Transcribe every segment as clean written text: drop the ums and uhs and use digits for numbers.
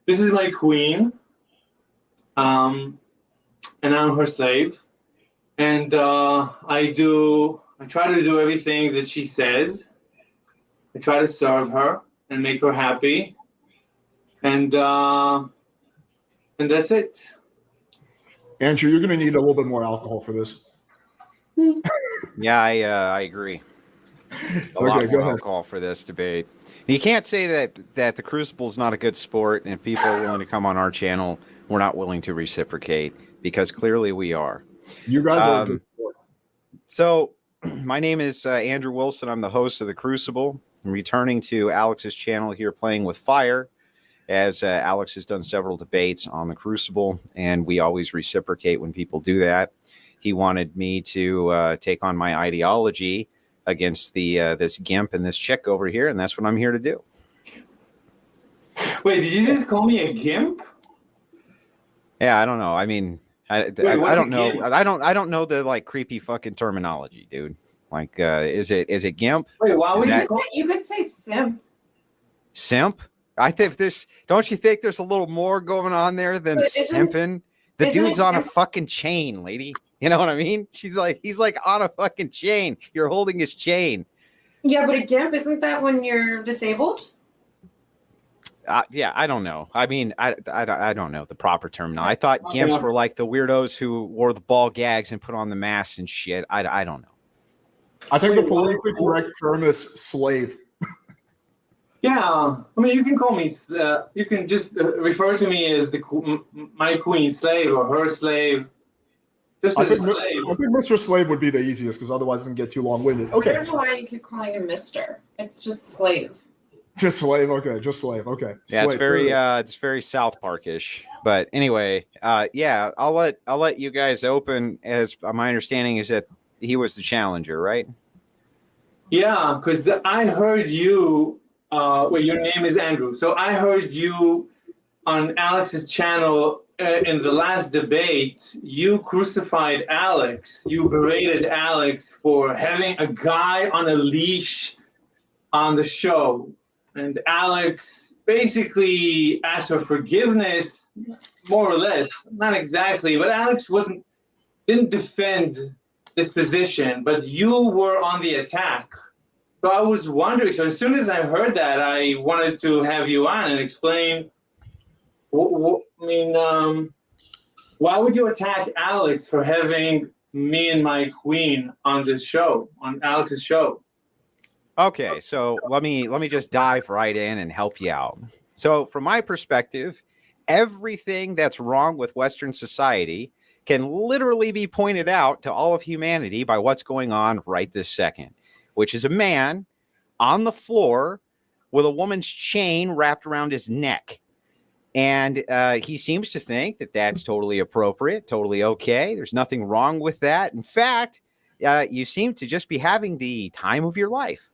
this is my queen, and I'm her slave, and I try to do everything that she says. I try to serve her and make her happy, and that's it. Andrew, you're going to need a little bit more alcohol for this. Yeah, I agree. A lot more alcohol for this debate. You can't say that the Crucible is not a good sport, and if people are willing to come on our channel, we're not willing to reciprocate, because clearly we are. You guys are a good sport. So, my name is Andrew Wilson. I'm the host of the Crucible. I'm returning to Alex's channel here, Playing with Fire, as Alex has done several debates on the Crucible, and we always reciprocate when people do that. He wanted me to take on my ideology against this gimp and this chick over here, and that's what I'm here to do. Wait, did you just call me a gimp? Yeah, I don't know. I mean, I don't know. Gimp? I don't know the like creepy fucking terminology, dude. Like, is it gimp? Wait, why would you could say simp? Simp? I think don't you think there's a little more going on there than simping? The dude's on a fucking chain, lady. You know what I mean? He's like on a fucking chain. You're holding his chain. Yeah, but a gimp, isn't that when you're disabled? Yeah, I don't know. I mean, I don't know the proper term now. I thought gimps were like the weirdos who wore the ball gags and put on the masks and shit. I don't know. I think the politically correct term is slave. Yeah, I mean, you can call me. You can just refer to me as my queen slave or her slave. Just I as think, a slave. I think Mr. Slave would be the easiest, because otherwise it doesn't get too long-winded. Okay. I don't know why you keep calling him Mister. It's just slave. Just slave. Okay. Just slave. Okay. Yeah, slave. it's very South Parkish. But anyway, yeah, I'll let you guys open. As my understanding is that he was the challenger, right? Yeah, because I heard you. Well, your name is Andrew. So I heard you on Alex's channel in the last debate. You crucified Alex. You berated Alex for having a guy on a leash on the show. And Alex basically asked for forgiveness, more or less. Not exactly, but Alex didn't defend this position, but you were on the attack. So I was wondering, so as soon as I heard that, I wanted to have you on and explain, why would you attack Alex for having me and my queen on this show, on Alex's show? Okay, so let me just dive right in and help you out. So from my perspective, everything that's wrong with Western society can literally be pointed out to all of humanity by what's going on right this second, which is a man on the floor with a woman's chain wrapped around his neck. And he seems to think that that's totally appropriate, totally okay. There's nothing wrong with that. In fact, you seem to just be having the time of your life.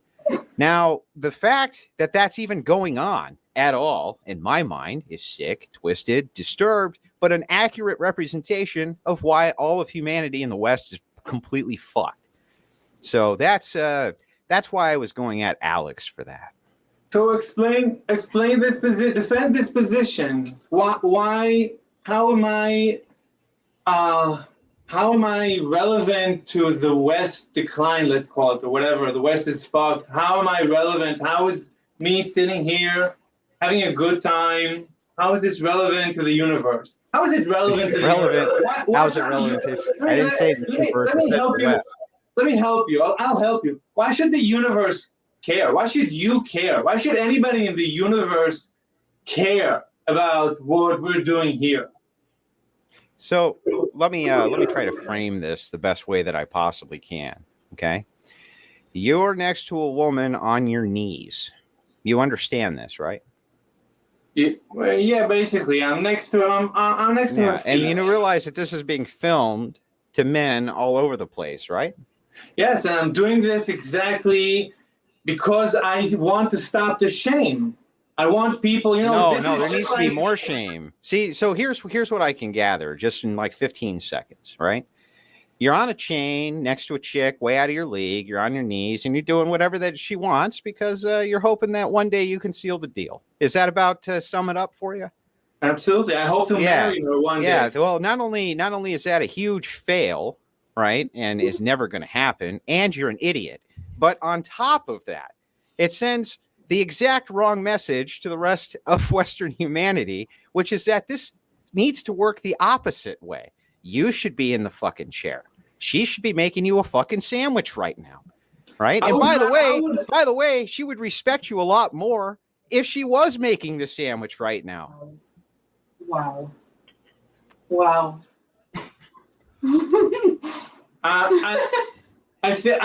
Now, the fact that that's even going on at all, in my mind, is sick, twisted, disturbed, but an accurate representation of why all of humanity in the West is completely fucked. So that's why I was going at Alex for that. So explain this position, defend this position. Why? How am I relevant to the West decline? Let's call it, or whatever. The West is fucked. How am I relevant? How is me sitting here having a good time? How is this relevant to the universe? How is it relevant to the universe? How is it relevant? I didn't say the universe. Let me help you. Let me help you. I'll help you. Why should the universe care? Why should you care? Why should anybody in the universe care about what we're doing here? So let me try to frame this the best way that I possibly can. Okay, you're next to a woman on your knees. You understand this, right? Yeah, basically, I'm next to her feet. And you realize that this is being filmed to men all over the place, right? Yes, and I'm doing this exactly because I want to stop the shame. I want people, No, there needs to be more shame. See, so here's what I can gather just in like 15 seconds, right? You're on a chain next to a chick way out of your league. You're on your knees and you're doing whatever that she wants because you're hoping that one day you can seal the deal. Is that about to sum it up for you? Absolutely. I hope to marry her one Yeah. day. Well, not only is that a huge fail, right, and is never going to happen, and you're an idiot, but on top of that, it sends the exact wrong message to the rest of Western humanity, which is that this needs to work the opposite way. You should be in the fucking chair. She should be making you a fucking sandwich right now. Right. And by the way, she would respect you a lot more if she was making the sandwich right now. Wow. Wow. I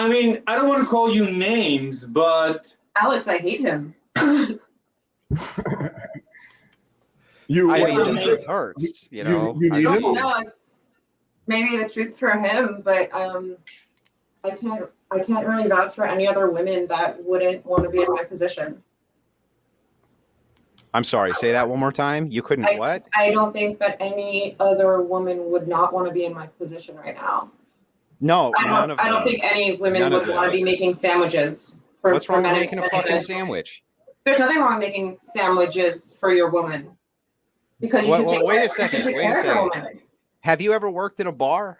mean, I don't want to call you names, but Alex, I hate him. I mean, the truth hurts, you know. You need him? No, it's maybe the truth for him, but I can't really vouch for any other women that wouldn't want to be in my position. I'm sorry, say that one more time. You couldn't what? I don't think that any other woman would not want to be in my position right now. No, I don't think any women would want to be making sandwiches for What's wrong with men. making a fucking sandwich? There's nothing wrong with making sandwiches for your woman. Because you should take wait care, a second. you should take Wait a care of your second. woman. Have you ever worked in a bar?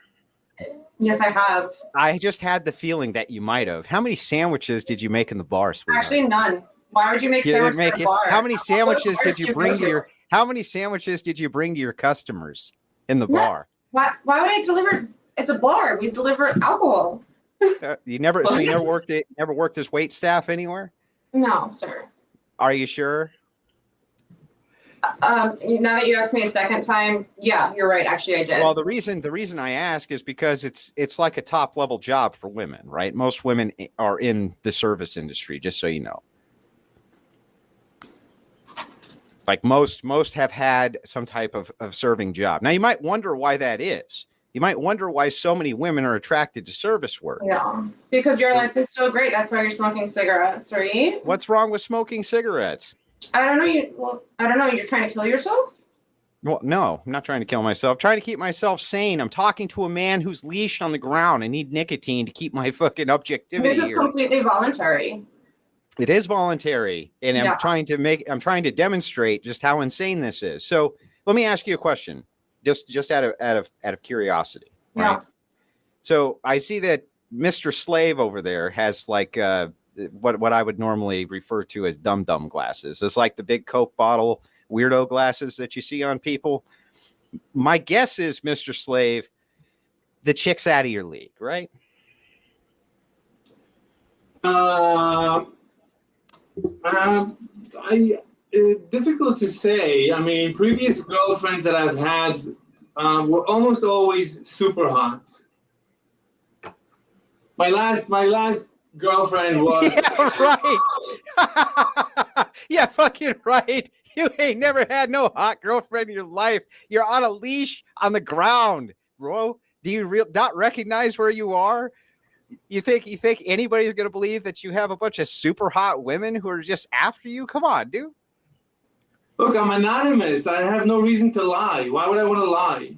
Yes, I have. I just had the feeling that you might have. How many sandwiches did you make in the bar, sweetheart? Actually, none. Why would you make You didn't sandwiches in a bar? How many sandwiches did you bring to your? How many sandwiches did you bring to your customers in the bar? Why would I deliver? It's a bar. We deliver alcohol. You never worked as wait staff anywhere? No, sir. Are you sure? Now that you asked me a second time, yeah, you're right. Actually, I did. Well, the reason I ask is because it's like a top level job for women, right? Most women are in the service industry, just so you know. Like most have had some type of serving job. Now you might wonder why that is. You might wonder why so many women are attracted to service work. Yeah, because your life is so great. That's why you're smoking cigarettes, right? What's wrong with smoking cigarettes? I don't know. I don't know. You're trying to kill yourself? Well, no, I'm not trying to kill myself. I'm trying to keep myself sane. I'm talking to a man who's leashed on the ground. I need nicotine to keep my fucking objectivity. This is completely voluntary. It is voluntary, and Yeah. I'm trying to demonstrate just how insane this is. So let me ask you a question, just out of curiosity. Right? Yeah. So I see that Mr. Slave over there has like what I would normally refer to as dum-dum glasses. It's like the big Coke bottle weirdo glasses that you see on people. My guess is, Mr. Slave, the chick's out of your league, right? Difficult to say. I mean, previous girlfriends that I've had were almost always super hot. My last girlfriend was. Yeah, right. Yeah, fucking right. You ain't never had no hot girlfriend in your life. You're on a leash on the ground, bro. Do you not recognize where you are? You think anybody's gonna believe that you have a bunch of super hot women who are just after you? Come on, dude. Look, I'm anonymous. I have no reason to lie. Why would I want to lie?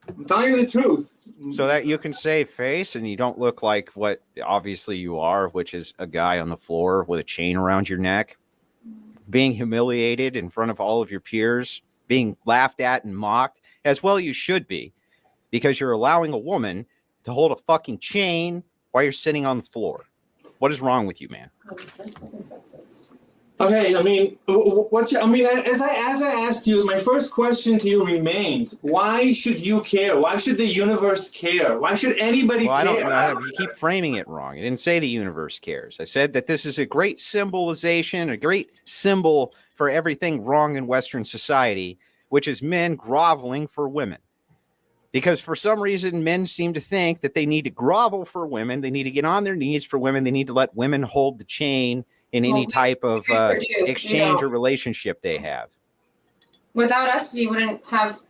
I'm telling you the truth. So that you can save face and you don't look like what obviously you are, which is a guy on the floor with a chain around your neck, being humiliated in front of all of your peers, being laughed at and mocked, as well you should be, because you're allowing a woman to hold a fucking chain while you're sitting on the floor. What is wrong with you, man? Okay, I mean, as I asked you, my first question to you remains: why should you care? Why should the universe care? Why should anybody care? I don't know. You keep framing it wrong. I didn't say the universe cares. I said that this is a great symbolization, a great symbol for everything wrong in Western society, which is men groveling for women. Because for some reason, men seem to think that they need to grovel for women. They need to get on their knees for women. They need to let women hold the chain in any type of exchange or relationship they have. Without us, you wouldn't have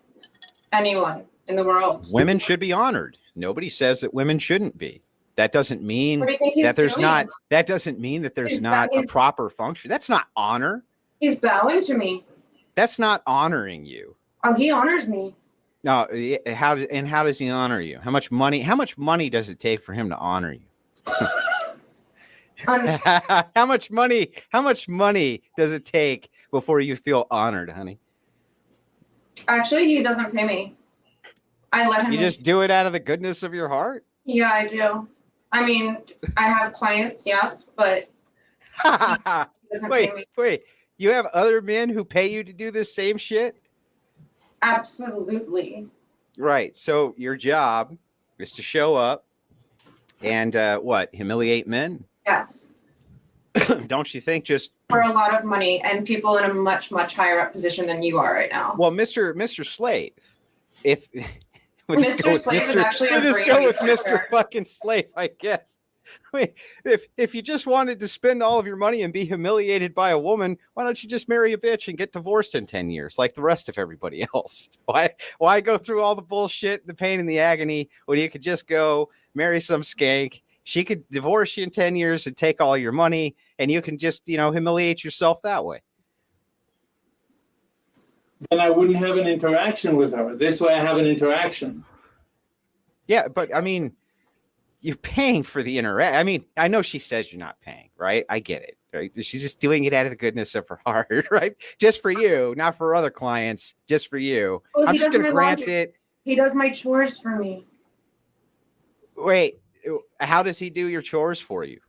anyone in the world. Women should be honored. Nobody says that women shouldn't be. That doesn't mean that there's not. That doesn't mean that there's not a proper function. That's not honor. He's bowing to me. That's not honoring you. Oh, he honors me. No, how does he honor you? How much money does it take for him to honor you? How much money does it take before you feel honored, honey? Actually, he doesn't pay me. I let him. You just do it out of the goodness of your heart? Yeah, I do. I mean, I have clients, yes, but he doesn't pay me. Wait. You have other men who pay you to do this same shit? Absolutely. Right. So your job is to show up and humiliate men? Yes. Don't you think just For a lot of money and people in a much, much higher up position than you are right now. well, Mr. Slave, if Mr. Slave is actually a just great go with researcher. Mr. fucking Slave, I guess. I mean, if you just wanted to spend all of your money and be humiliated by a woman, why don't you just marry a bitch and get divorced in 10 years like the rest of everybody else? Why go through all the bullshit, the pain and the agony when you could just go marry some skank? She could divorce you in 10 years and take all your money, and you can just, humiliate yourself that way. Then I wouldn't have an interaction with her. This way I have an interaction. Yeah, but I mean, you're paying for the interact. I mean, I know she says you're not paying, right? I get it. Right? She's just doing it out of the goodness of her heart, right? Just for you, not for other clients, just for you. Well, I'm he just does going to my grant laundry. it. He does my chores for me. Wait, how does he do your chores for you?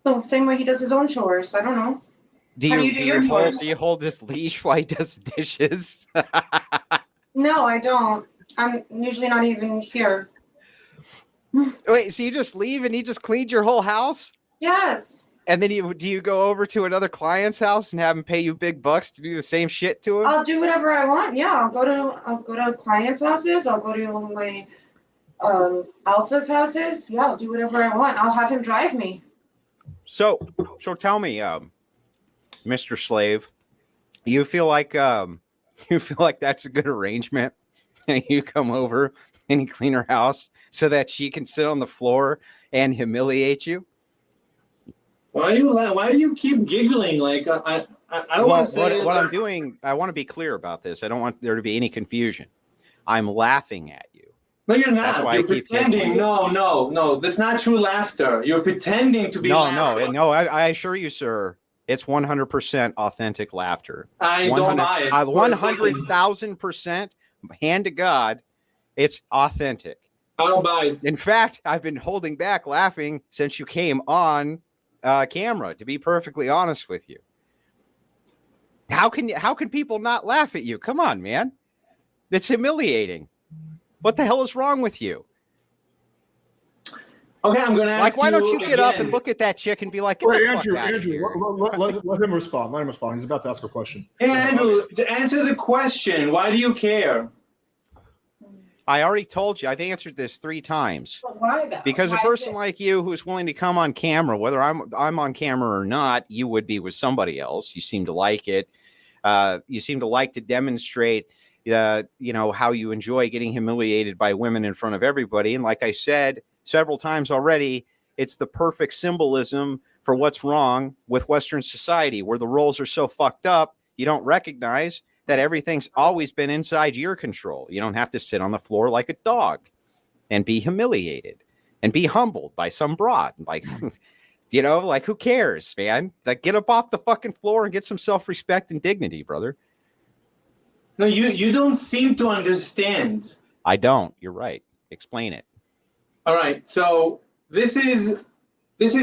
The same way he does his own chores. I don't know. Do How do you, you do do your you hold, chores? do you hold this leash while he does the dishes? No, I don't. I'm usually not even here. Wait, so you just leave and he just cleaned your whole house? Yes. And then do you go over to another client's house and have him pay you big bucks to do the same shit to him? I'll do whatever I want. Yeah, I'll go to clients' houses. I'll go to my alpha's houses. Yeah, I'll do whatever I want. I'll have him drive me. So tell me, Mr. Slave, you feel like that's a good arrangement? And you come over and you clean her house so that she can sit on the floor and humiliate you? Why do you keep giggling? Like I don't want to say what I'm doing. I want to be clear about this. I don't want there to be any confusion. I'm laughing at you. No, you're That's not. why You're I keep pretending. giggling. No. That's not true laughter. You're pretending to be laughing. No. I assure you, sir, it's 100% authentic laughter. I don't buy it. 100,000%, hand to God, it's authentic. I don't buy it. In fact, I've been holding back laughing since you came on camera, to be perfectly honest with you. How can people not laugh at you? Come on, man. It's humiliating. What the hell is wrong with you? Okay, I'm going to ask you. Why don't you get up again. and look at that chick and be like, get Wait, the Andrew, fuck out of here. let him respond. Let him respond. He's about to ask a question. Hey, Andrew, to answer the question, why do you care? I already told you. I've answered this 3 times. But why though? Because a Why person is it- like you who's willing to come on camera, whether I'm on camera or not, you would be with somebody else. You seem to like it. You seem to like to demonstrate, how you enjoy getting humiliated by women in front of everybody. And like I said several times already, it's the perfect symbolism for what's wrong with Western society, where the roles are so fucked up, you don't recognize that everything's always been inside your control. You don't have to sit on the floor like a dog and be humiliated and be humbled by some broad. Like, like, who cares, man? Like, get up off the fucking floor and get some self-respect and dignity, brother. No, you don't seem to understand. I don't. You're right. Explain it. All right. So this is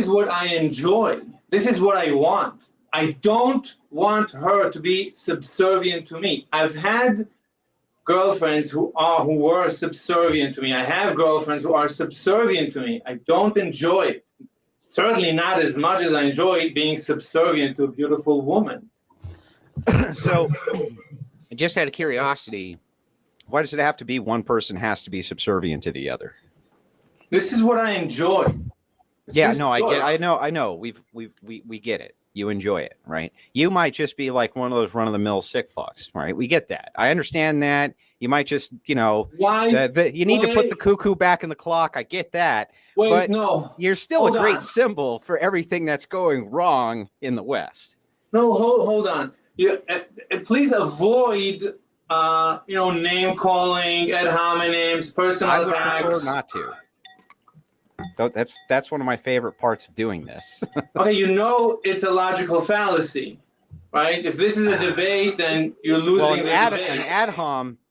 what I enjoy. This is what I want. I don't want her to be subservient to me. I've had girlfriends who were subservient to me. I have girlfriends who are subservient to me. I don't enjoy it. Certainly not as much as I enjoy being subservient to a beautiful woman. So, just out of curiosity, why does it have to be one person has to be subservient to the other? This is what I enjoy. Yeah, no, I know. We get it. You enjoy it, right? You might just be like one of those run-of-the-mill sick fucks, right? We get that. I understand that. You might just, Why? You need to put the cuckoo back in the clock. I get that. Wait, but no. You're still Hold a great on. symbol for everything that's going wrong in the West. No, hold on. Please avoid, name calling, ad hominems, personal I would attacks. prefer not to. That's one of my favorite parts of doing this. Okay, it's a logical fallacy. right? If this is a debate, then you're losing Well, the debate.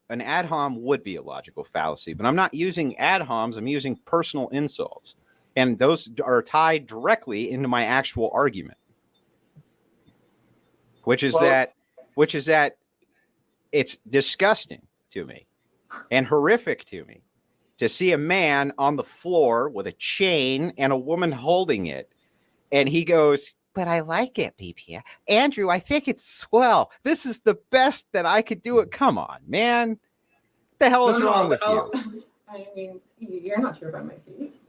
an ad hom would be a logical fallacy, but I'm not using ad homs. I'm using personal insults, and those are tied directly into my actual argument, which is that it's disgusting to me and horrific to me to see a man on the floor with a chain and a woman holding it, and he goes, "But I like it, BPA. Andrew, I think it's swell. This is the best that I could do it." Come on, man. What the hell is wrong with you? I mean, you're not here by my feet.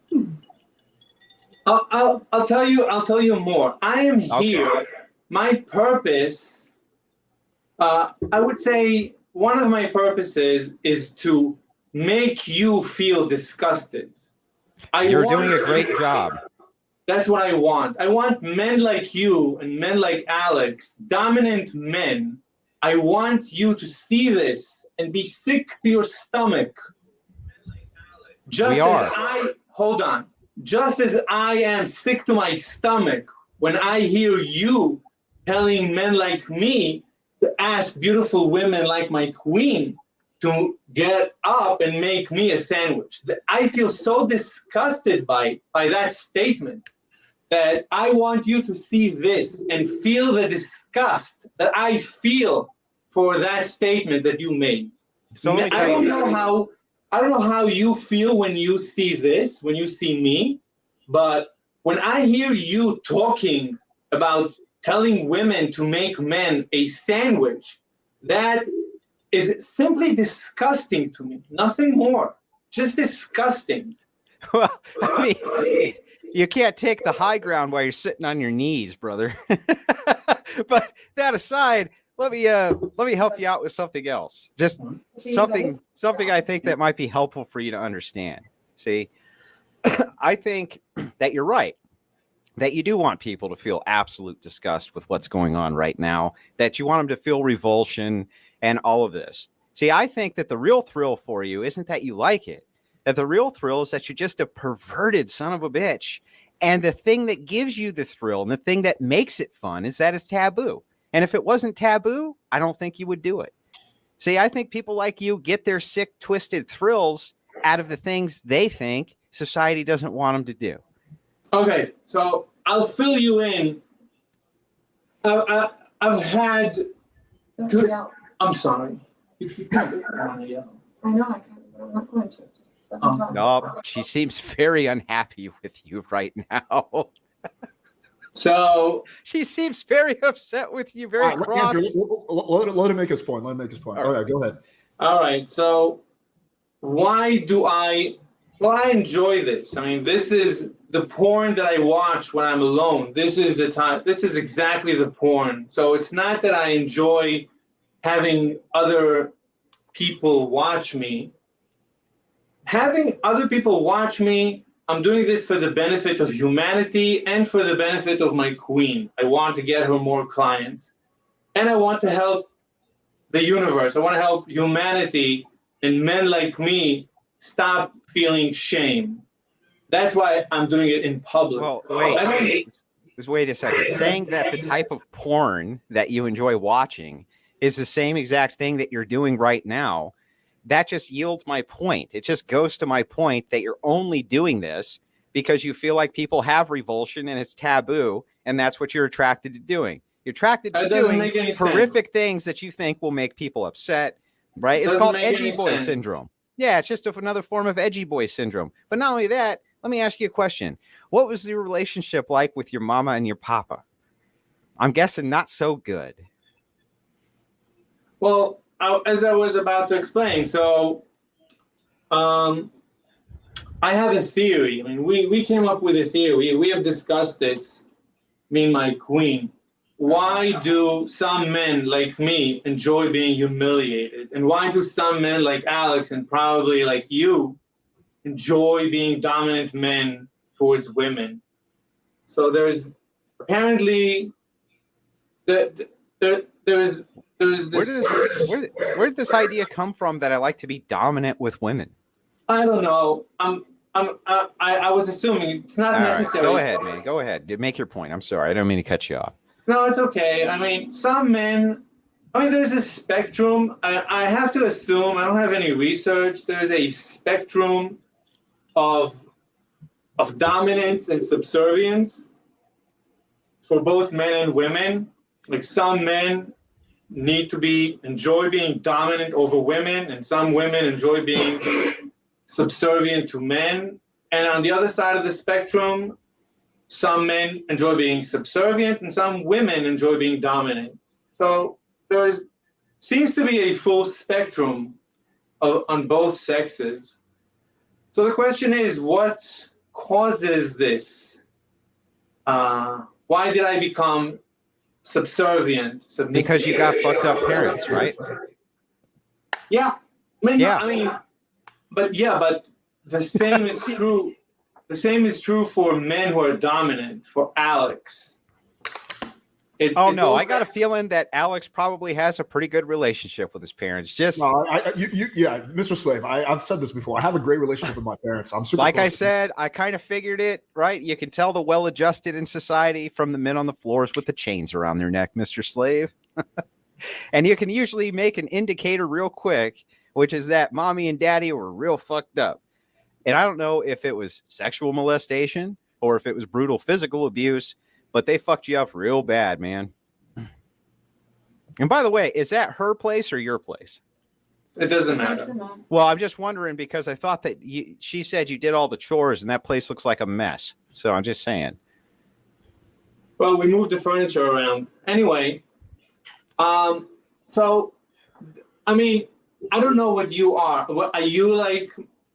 I'll tell you more. I am here. Okay. My purpose, I would say one of my purposes is to make you feel disgusted. You're doing a great job. That's what I want. I want men like you and men like Alex, dominant men. I want you to see this and be sick to your stomach. Just as I am sick to my stomach when I hear you telling men like me to ask beautiful women like my queen to get up and make me a sandwich. I feel so disgusted by that statement that I want you to see this and feel the disgust that I feel for that statement that you made. So let me tell I don't know how you feel when you see this, when you see me, but when I hear you talking about telling women to make men a sandwich, that is simply disgusting to me. Nothing more. Just disgusting. Well, I mean, you can't take the high ground while you're sitting on your knees, brother. But that aside, let me help you out with something else. Just something I think that might be helpful for you to understand. See, I think that you're right, that you do want people to feel absolute disgust with what's going on right now, that you want them to feel revulsion and all of this. See, I think that the real thrill for you isn't that you like it, that the real thrill is that you're just a perverted son of a bitch. And the thing that gives you the thrill and the thing that makes it fun is that it's taboo. And if it wasn't taboo, I don't think you would do it. See, I think people like you get their sick, twisted thrills out of the things they think society doesn't want them to do. Okay, so I'll fill you in. I've had two. I'm sorry. You can't yell. I know I can, but I'm not going to. No, she seems very unhappy with you right now. So she seems very upset with you, very cross. Let him make his point. Okay, go ahead. All right. So why do I enjoy this. I mean, this is the porn that I watch when I'm alone. This is the time. This is exactly the porn. So it's not that I enjoy having other people watch me. Having other people watch me, I'm doing this for the benefit of humanity and for the benefit of my queen. I want to get her more clients. And I want to help the universe. I want to help humanity and men like me stop feeling shame. That's why I'm doing it in public. Well, wait a second. Saying that the type of porn that you enjoy watching is the same exact thing that you're doing right now, that just yields my point. It just goes to my point that you're only doing this because you feel like people have revulsion and it's taboo, and that's what you're attracted to doing. You're attracted to doing horrific things that you think will make people upset, right? It's called edgy boy syndrome. Yeah, it's just another form of edgy boy syndrome. But not only that, let me ask you a question. What was your relationship like with your mama and your papa? I'm guessing not so good. Well, as I was about to explain, so I have a theory. I mean, we came up with a theory. We have discussed this, me and my queen. Why do some men like me enjoy being humiliated? And why do some men like Alex and probably like you enjoy being dominant men towards women? So there's apparently there's this. Where did this idea come from that I like to be dominant with women? I don't know. I was assuming it's not necessary. Right. Go ahead, man. Go ahead. Make your point. I'm sorry. I don't mean to cut you off. No, it's okay. I mean, some men. I mean, there's a spectrum. I have to assume. I don't have any research. There's a spectrum of dominance and subservience for both men and women. Like some men need to enjoy being dominant over women, and some women enjoy being subservient to men. And on the other side of the spectrum, some men enjoy being subservient and some women enjoy being dominant. So there seems to be a full spectrum on both sexes. So the question is, what causes this? Why did I become subservient? Because you got fucked up parents, right? Yeah. Yeah. But the same is true. The same is true for men who are dominant. For Alex. I got a feeling that Alex probably has a pretty good relationship with his parents. Just Mr. Slave. I've said this before. I have a great relationship with my parents. I'm super. Like I said, I kind of figured it, right? You can tell the well-adjusted in society from the men on the floors with the chains around their neck, Mr. Slave. And you can usually make an indicator real quick, which is that mommy and daddy were real fucked up. And I don't know if it was sexual molestation or if it was brutal physical abuse, but they fucked you up real bad, man. And by the way, is that her place or your place? It doesn't matter. Well, I'm just wondering because I thought that she said you did all the chores and that place looks like a mess. So I'm just saying. Well, we moved the furniture around. Anyway, so, I mean, I don't know what you are. What are you like?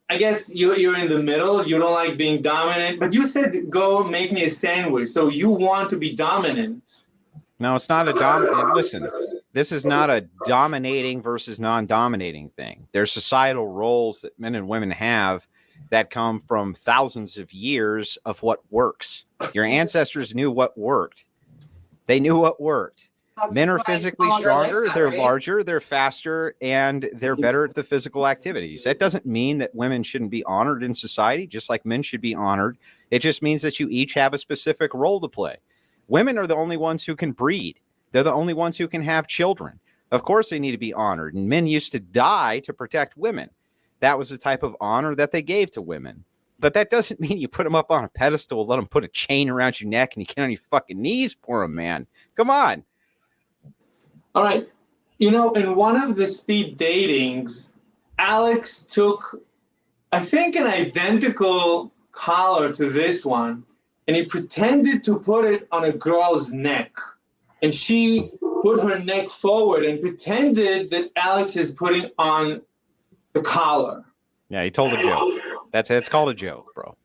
I guess you're in the middle. You don't like being dominant, but you said go make me a sandwich. So you want to be dominant. No, it's not a dominant. Listen, this is not a dominating versus non-dominating thing. There's societal roles that men and women have that come from thousands of years of what works. Your ancestors knew what worked. They knew what worked. Men are physically stronger, they're larger, they're faster, and they're better at the physical activities. That doesn't mean that women shouldn't be honored in society, just like men should be honored. It just means that you each have a specific role to play. Women are the only ones who can breed. They're the only ones who can have children. Of course, they need to be honored. And men used to die to protect women. That was the type of honor that they gave to women. But that doesn't mean you put them up on a pedestal, let them put a chain around your neck, and you get on your fucking knees for them, man. Come on. All right. You know, in one of the speed datings, Alex took, I think, an identical collar to this one, and he pretended to put it on a girl's neck. And she put her neck forward and pretended that Alex is putting on the collar. Yeah, he told a joke. It's called a joke, bro.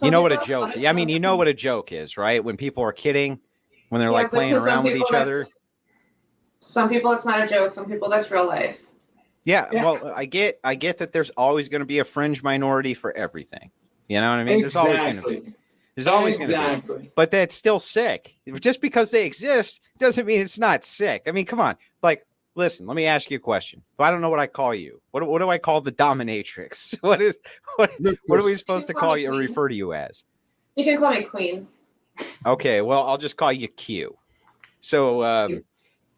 You know what a joke is. I mean, you know what a joke is, right? When people are kidding. When they're like playing around with each other. Some people it's not a joke. Some people that's real life. Yeah, well, I get that there's always going to be a fringe minority for everything. You know what I mean? Exactly. There's always going to be. There's always going to be. But that's still sick. Just because they exist doesn't mean it's not sick. I mean, come on. Like, listen, let me ask you a question. I don't know what I call you. What do I call the dominatrix? What are we supposed to call you or refer to you as? You can call me Queen. Okay, well, I'll just call you Q. So,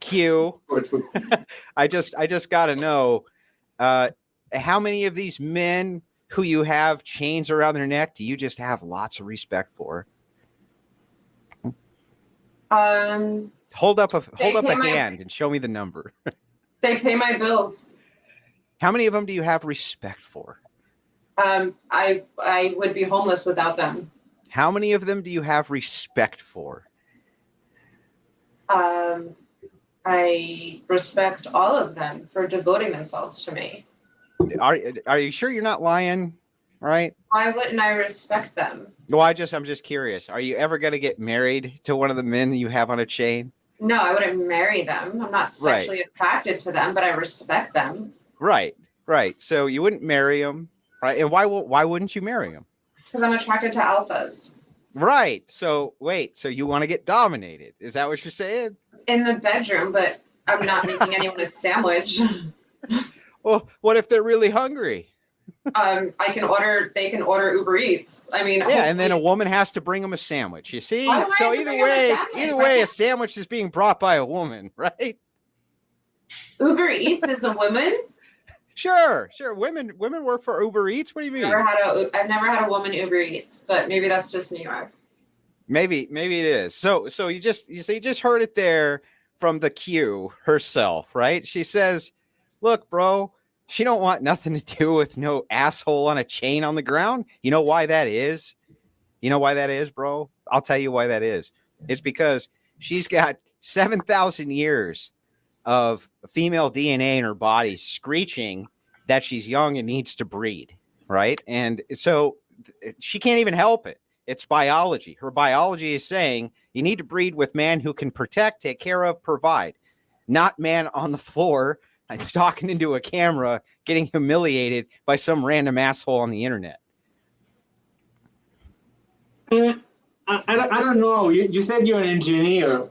Q, I just got to know, how many of these men who you have chains around their neck do you just have lots of respect for? Hold up a hand and show me the number. They pay my bills. How many of them do you have respect for? I would be homeless without them. How many of them do you have respect for? I respect all of them for devoting themselves to me. Are you sure you're not lying? Right? Why wouldn't I respect them? Well, I'm just curious. Are you ever going to get married to one of the men you have on a chain? No, I wouldn't marry them. I'm not sexually attracted to them, but I respect them. Right. So you wouldn't marry them, right? And why wouldn't you marry them? Because I'm attracted to alphas. Right. So wait. So you want to get dominated? Is that what you're saying? In the bedroom, but I'm not making anyone a sandwich. Well, what if they're really hungry? They can order Uber Eats. I mean, Yeah, and then a woman has to bring them a sandwich. You see? Why do I So have to bring 'em a sandwich? either way, a sandwich is being brought by a woman, right? Uber Eats is a woman. Sure. Women work for Uber Eats. What do you mean? I've never had a woman Uber Eats, but maybe that's just New York. Maybe it is. So you just heard it there from the Q herself, right? She says, "Look, bro, she don't want nothing to do with no asshole on a chain on the ground." You know why that is? You know why that is, bro? I'll tell you why that is. It's because she's got 7,000 years of female DNA in her body screeching that she's young and needs to breed, right? And so she can't even help it. It's biology. Her biology is saying you need to breed with man who can protect, take care of, provide, not man on the floor talking into a camera, getting humiliated by some random asshole on the internet. I don't know. You said you're an engineer.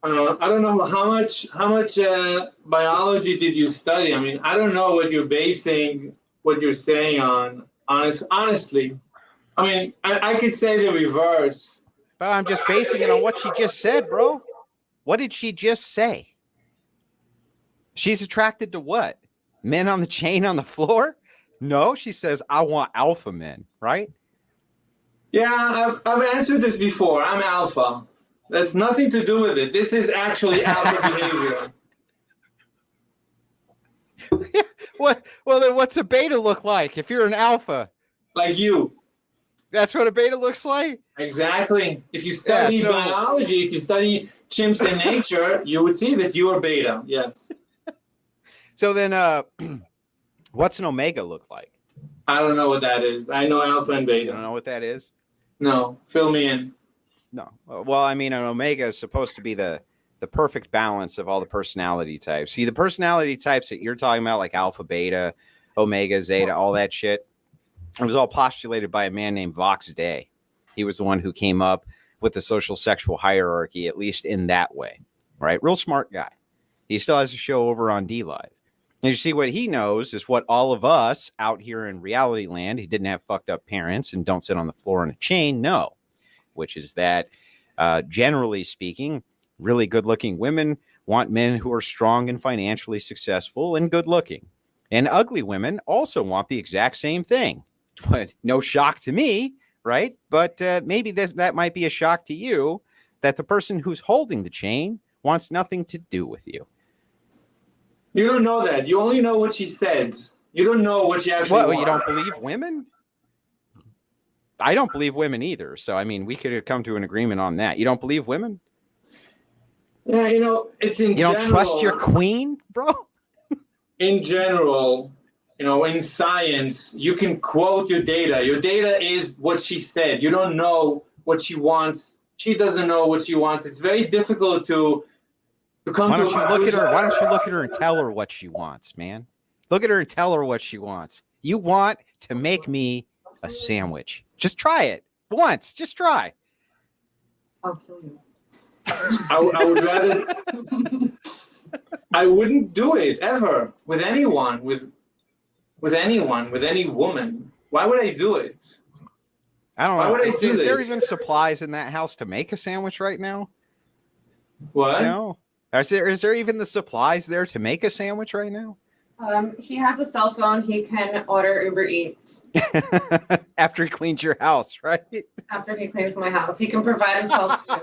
I don't know how much biology did you study. I mean, I don't know what you're basing what you're saying on. Honestly, I mean, I could say the reverse. But I'm just basing it on what she just said, bro. What did she just say? She's attracted to what? Men on the chain on the floor? No, she says, I want alpha men, right? Yeah, I've answered this before. I'm alpha. That's nothing to do with it. This is actually alpha behavior. Well, then what's a beta look like if you're an alpha? Like you. That's what a beta looks like? Exactly. If you study biology, if you study chimps in nature, you would see that you are beta. Yes. So then what's an omega look like? I don't know what that is. I know alpha and beta. You don't know what that is? No. Fill me in. No. Well, I mean, an omega is supposed to be the perfect balance of all the personality types. See, the personality types that you're talking about, like alpha, beta, omega, zeta, all that shit, it was all postulated by a man named Vox Day. He was the one who came up with the social sexual hierarchy, at least in that way, right? Real smart guy. He still has a show over on D-Live. And you see, what he knows is what all of us out here in reality land, he didn't have fucked up parents and don't sit on the floor on a chain, know, which is that, generally speaking, really good-looking women want men who are strong and financially successful and good-looking. And ugly women also want the exact same thing. But no shock to me, right? But maybe that might be a shock to you, that the person who's holding the chain wants nothing to do with you. You don't know that. You only know what she said. You don't know what she actually wants. You don't believe women? I don't believe women either. So, I mean, we could have come to an agreement on that. You don't believe women? Yeah, it's in general. You don't trust your queen, bro? In general, in science, you can quote your data. Your data is what she said. You don't know what she wants. She doesn't know what she wants. It's very difficult to come to a conclusion. Why don't you look at her and tell her what she wants, man? Look at her and tell her what she wants. You want to make me a sandwich. Just try it once. Just try. I'll kill you. I would rather. I wouldn't do it ever with anyone, with anyone, with any woman. Why would I do it? I don't know. Why would I do Is there this? even supplies in that house to make a sandwich right now? What? No. Is there even the supplies there to make a sandwich right now? He has a cell phone. He can order Uber Eats. After he cleans your house, right? After he cleans my house, he can provide himself food.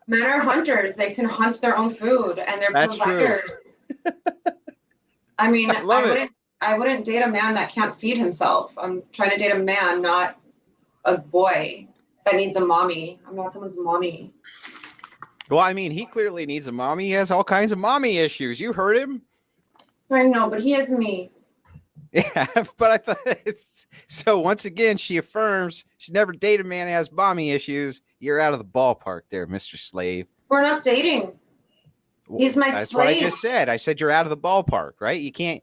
Men are hunters. They can hunt their own food, and they're That's providers. I mean, I wouldn't date a man that can't feed himself. I'm trying to date a man, not a boy that needs a mommy. I'm not someone's mommy. Well, I mean, he clearly needs a mommy. He has all kinds of mommy issues. You heard him. I know, but he is me. Yeah, but I thought so. Once again, she affirms she never dated a man who has mommy issues. You're out of the ballpark there, Mr. Slave. We're not dating. He's my That's slave. what I just said. I said you're out of the ballpark, right? You can't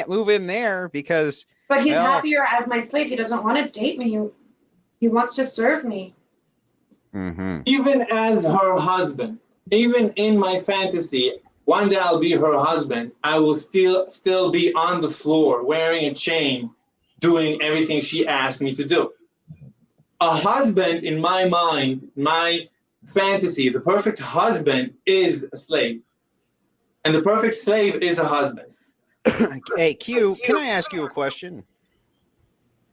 move in there because. But he's happier as my slave. He doesn't want to date me. He wants to serve me. Mm-hmm. Even as her husband, even in my fantasy, One day I'll be her husband. I will still be on the floor wearing a chain, doing everything she asked me to do. A husband, in my mind, my fantasy, the perfect husband is a slave. And the perfect slave is a husband. Hey, Q, can I ask you a question?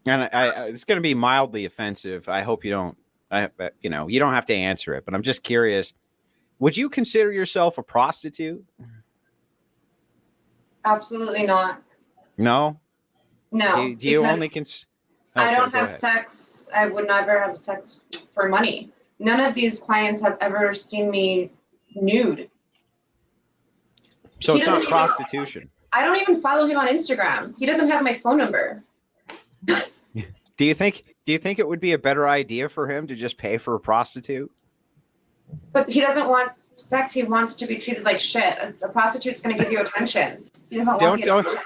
And it's going to be mildly offensive. I hope you don't, you don't have to answer it, but I'm just curious. Would you consider yourself a prostitute? Absolutely not. No? No. Do you only I don't have sex. I would never have sex for money. None of these clients have ever seen me nude. So it's not prostitution. I don't even follow him on Instagram. He doesn't have my phone number. Do you think it would be a better idea for him to just pay for a prostitute? But he doesn't want sex. He wants to be treated like shit. A prostitute's going to give you attention. He doesn't want the attention.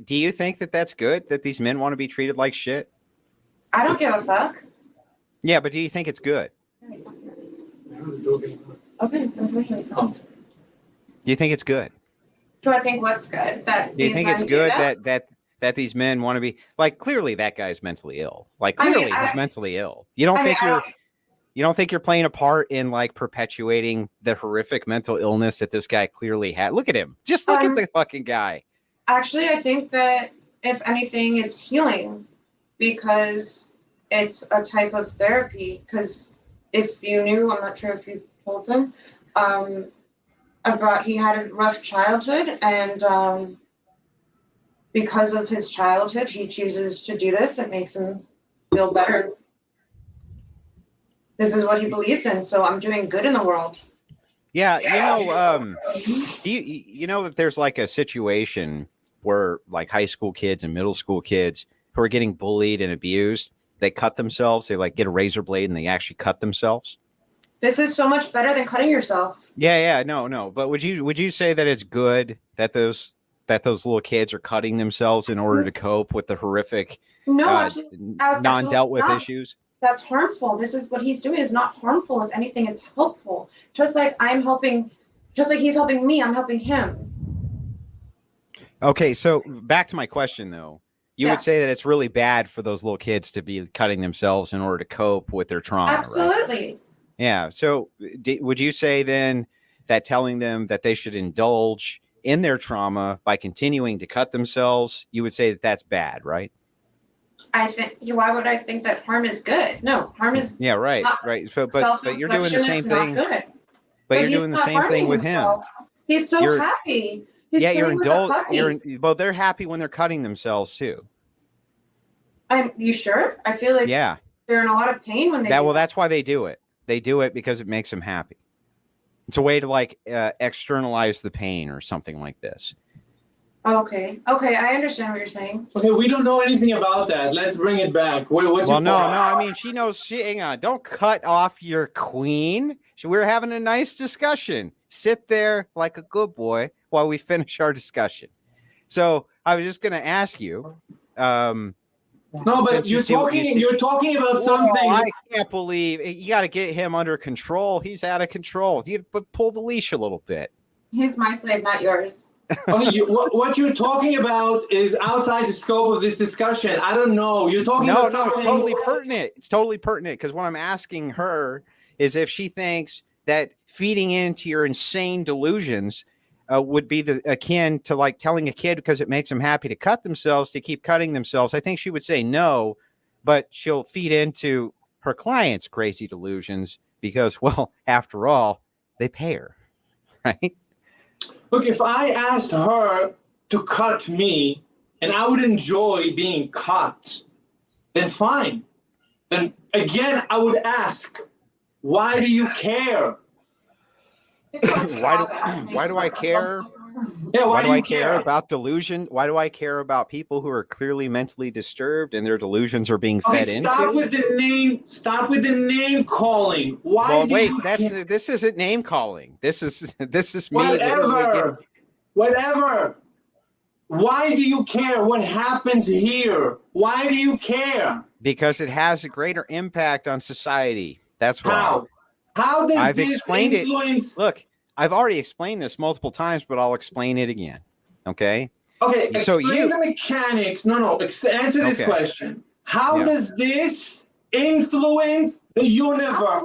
Do you think that that's good, that these men want to be treated like shit? I don't give a fuck. Yeah, but do you think it's good? Okay. Do you think it's good? Do I think what's good? Do you think it's good that these men want to be like, clearly that guy's mentally ill. Like clearly he's mentally ill. You don't think you're playing a part in like perpetuating the horrific mental illness that this guy clearly had? Look at him. Just look at the fucking guy. Actually, I think that if anything, it's healing because it's a type of therapy. Because if you knew, I'm not sure if you told him, he had a rough childhood, and because of his childhood, he chooses to do this. It makes him feel better. This is what he believes in, so I'm doing good in the world. Yeah, do you know that there's like a situation where like high school kids and middle school kids who are getting bullied and abused, they cut themselves, they like get a razor blade and they actually cut themselves? This is so much better than cutting yourself. Yeah, no. But would you say that it's good that those little kids are cutting themselves in order to cope with the horrific non-dealt with issues? That's harmful. This is what he's doing is not harmful. If anything, it's helpful. Just like he's helping me, I'm helping him. Okay, so back to my question though. You would say that it's really bad for those little kids to be cutting themselves in order to cope with their trauma. Absolutely. Right? Yeah. So would you say then that telling them that they should indulge in their trauma by continuing to cut themselves, you would say that that's bad, right? I think. Why would I think that harm is good? No, harm is. Yeah, right. So, but you're doing the same thing. But you're doing the same thing with him. He's so happy. You're indulging. Well, they're happy when they're cutting themselves too. You sure? I feel like they're in a lot of pain when they. That's why they do it. They do it because it makes them happy. It's a way to like externalize the pain or something like this. Okay, I understand what you're saying. Okay, we don't know anything about that. Let's bring it back. No. I mean, she knows. Hang on. Don't cut off your queen. We're having a nice discussion. Sit there like a good boy while we finish our discussion. So I was just going to ask you. No, but you're talking about something. I can't believe you got to get him under control. He's out of control. You pull the leash a little bit. He's my slave, not yours. Okay, what you're talking about is outside the scope of this discussion. I don't know. You're talking about something. It's totally pertinent. It's totally pertinent because what I'm asking her is if she thinks that feeding into your insane delusions would be akin to like telling a kid because it makes them happy to cut themselves to keep cutting themselves. I think she would say no, but she'll feed into her clients' crazy delusions because, well, after all, they pay her, right? Look, if I asked her to cut me and I would enjoy being cut, then fine. Then again, I would ask, why do you care? Why do I care? Yeah, why do I care about delusion? Why do I care about people who are clearly mentally disturbed and their delusions are being fed into? Stop with the name calling. This isn't name calling. This is me. Whatever. Why do you care what happens here? Why do you care? Because it has a greater impact on society. That's why. How does I've this explained influence? Look, I've already explained this multiple times, but I'll explain it again. Okay. Okay, So explain the mechanics. No, answer this question. How does this influence the universe?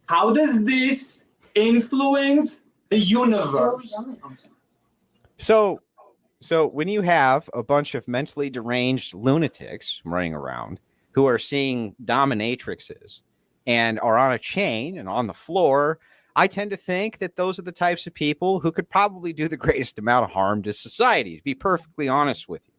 How does this influence the universe? So when you have a bunch of mentally deranged lunatics running around who are seeing dominatrixes and are on a chain and on the floor, I tend to think that those are the types of people who could probably do the greatest amount of harm to society, to be perfectly honest with you.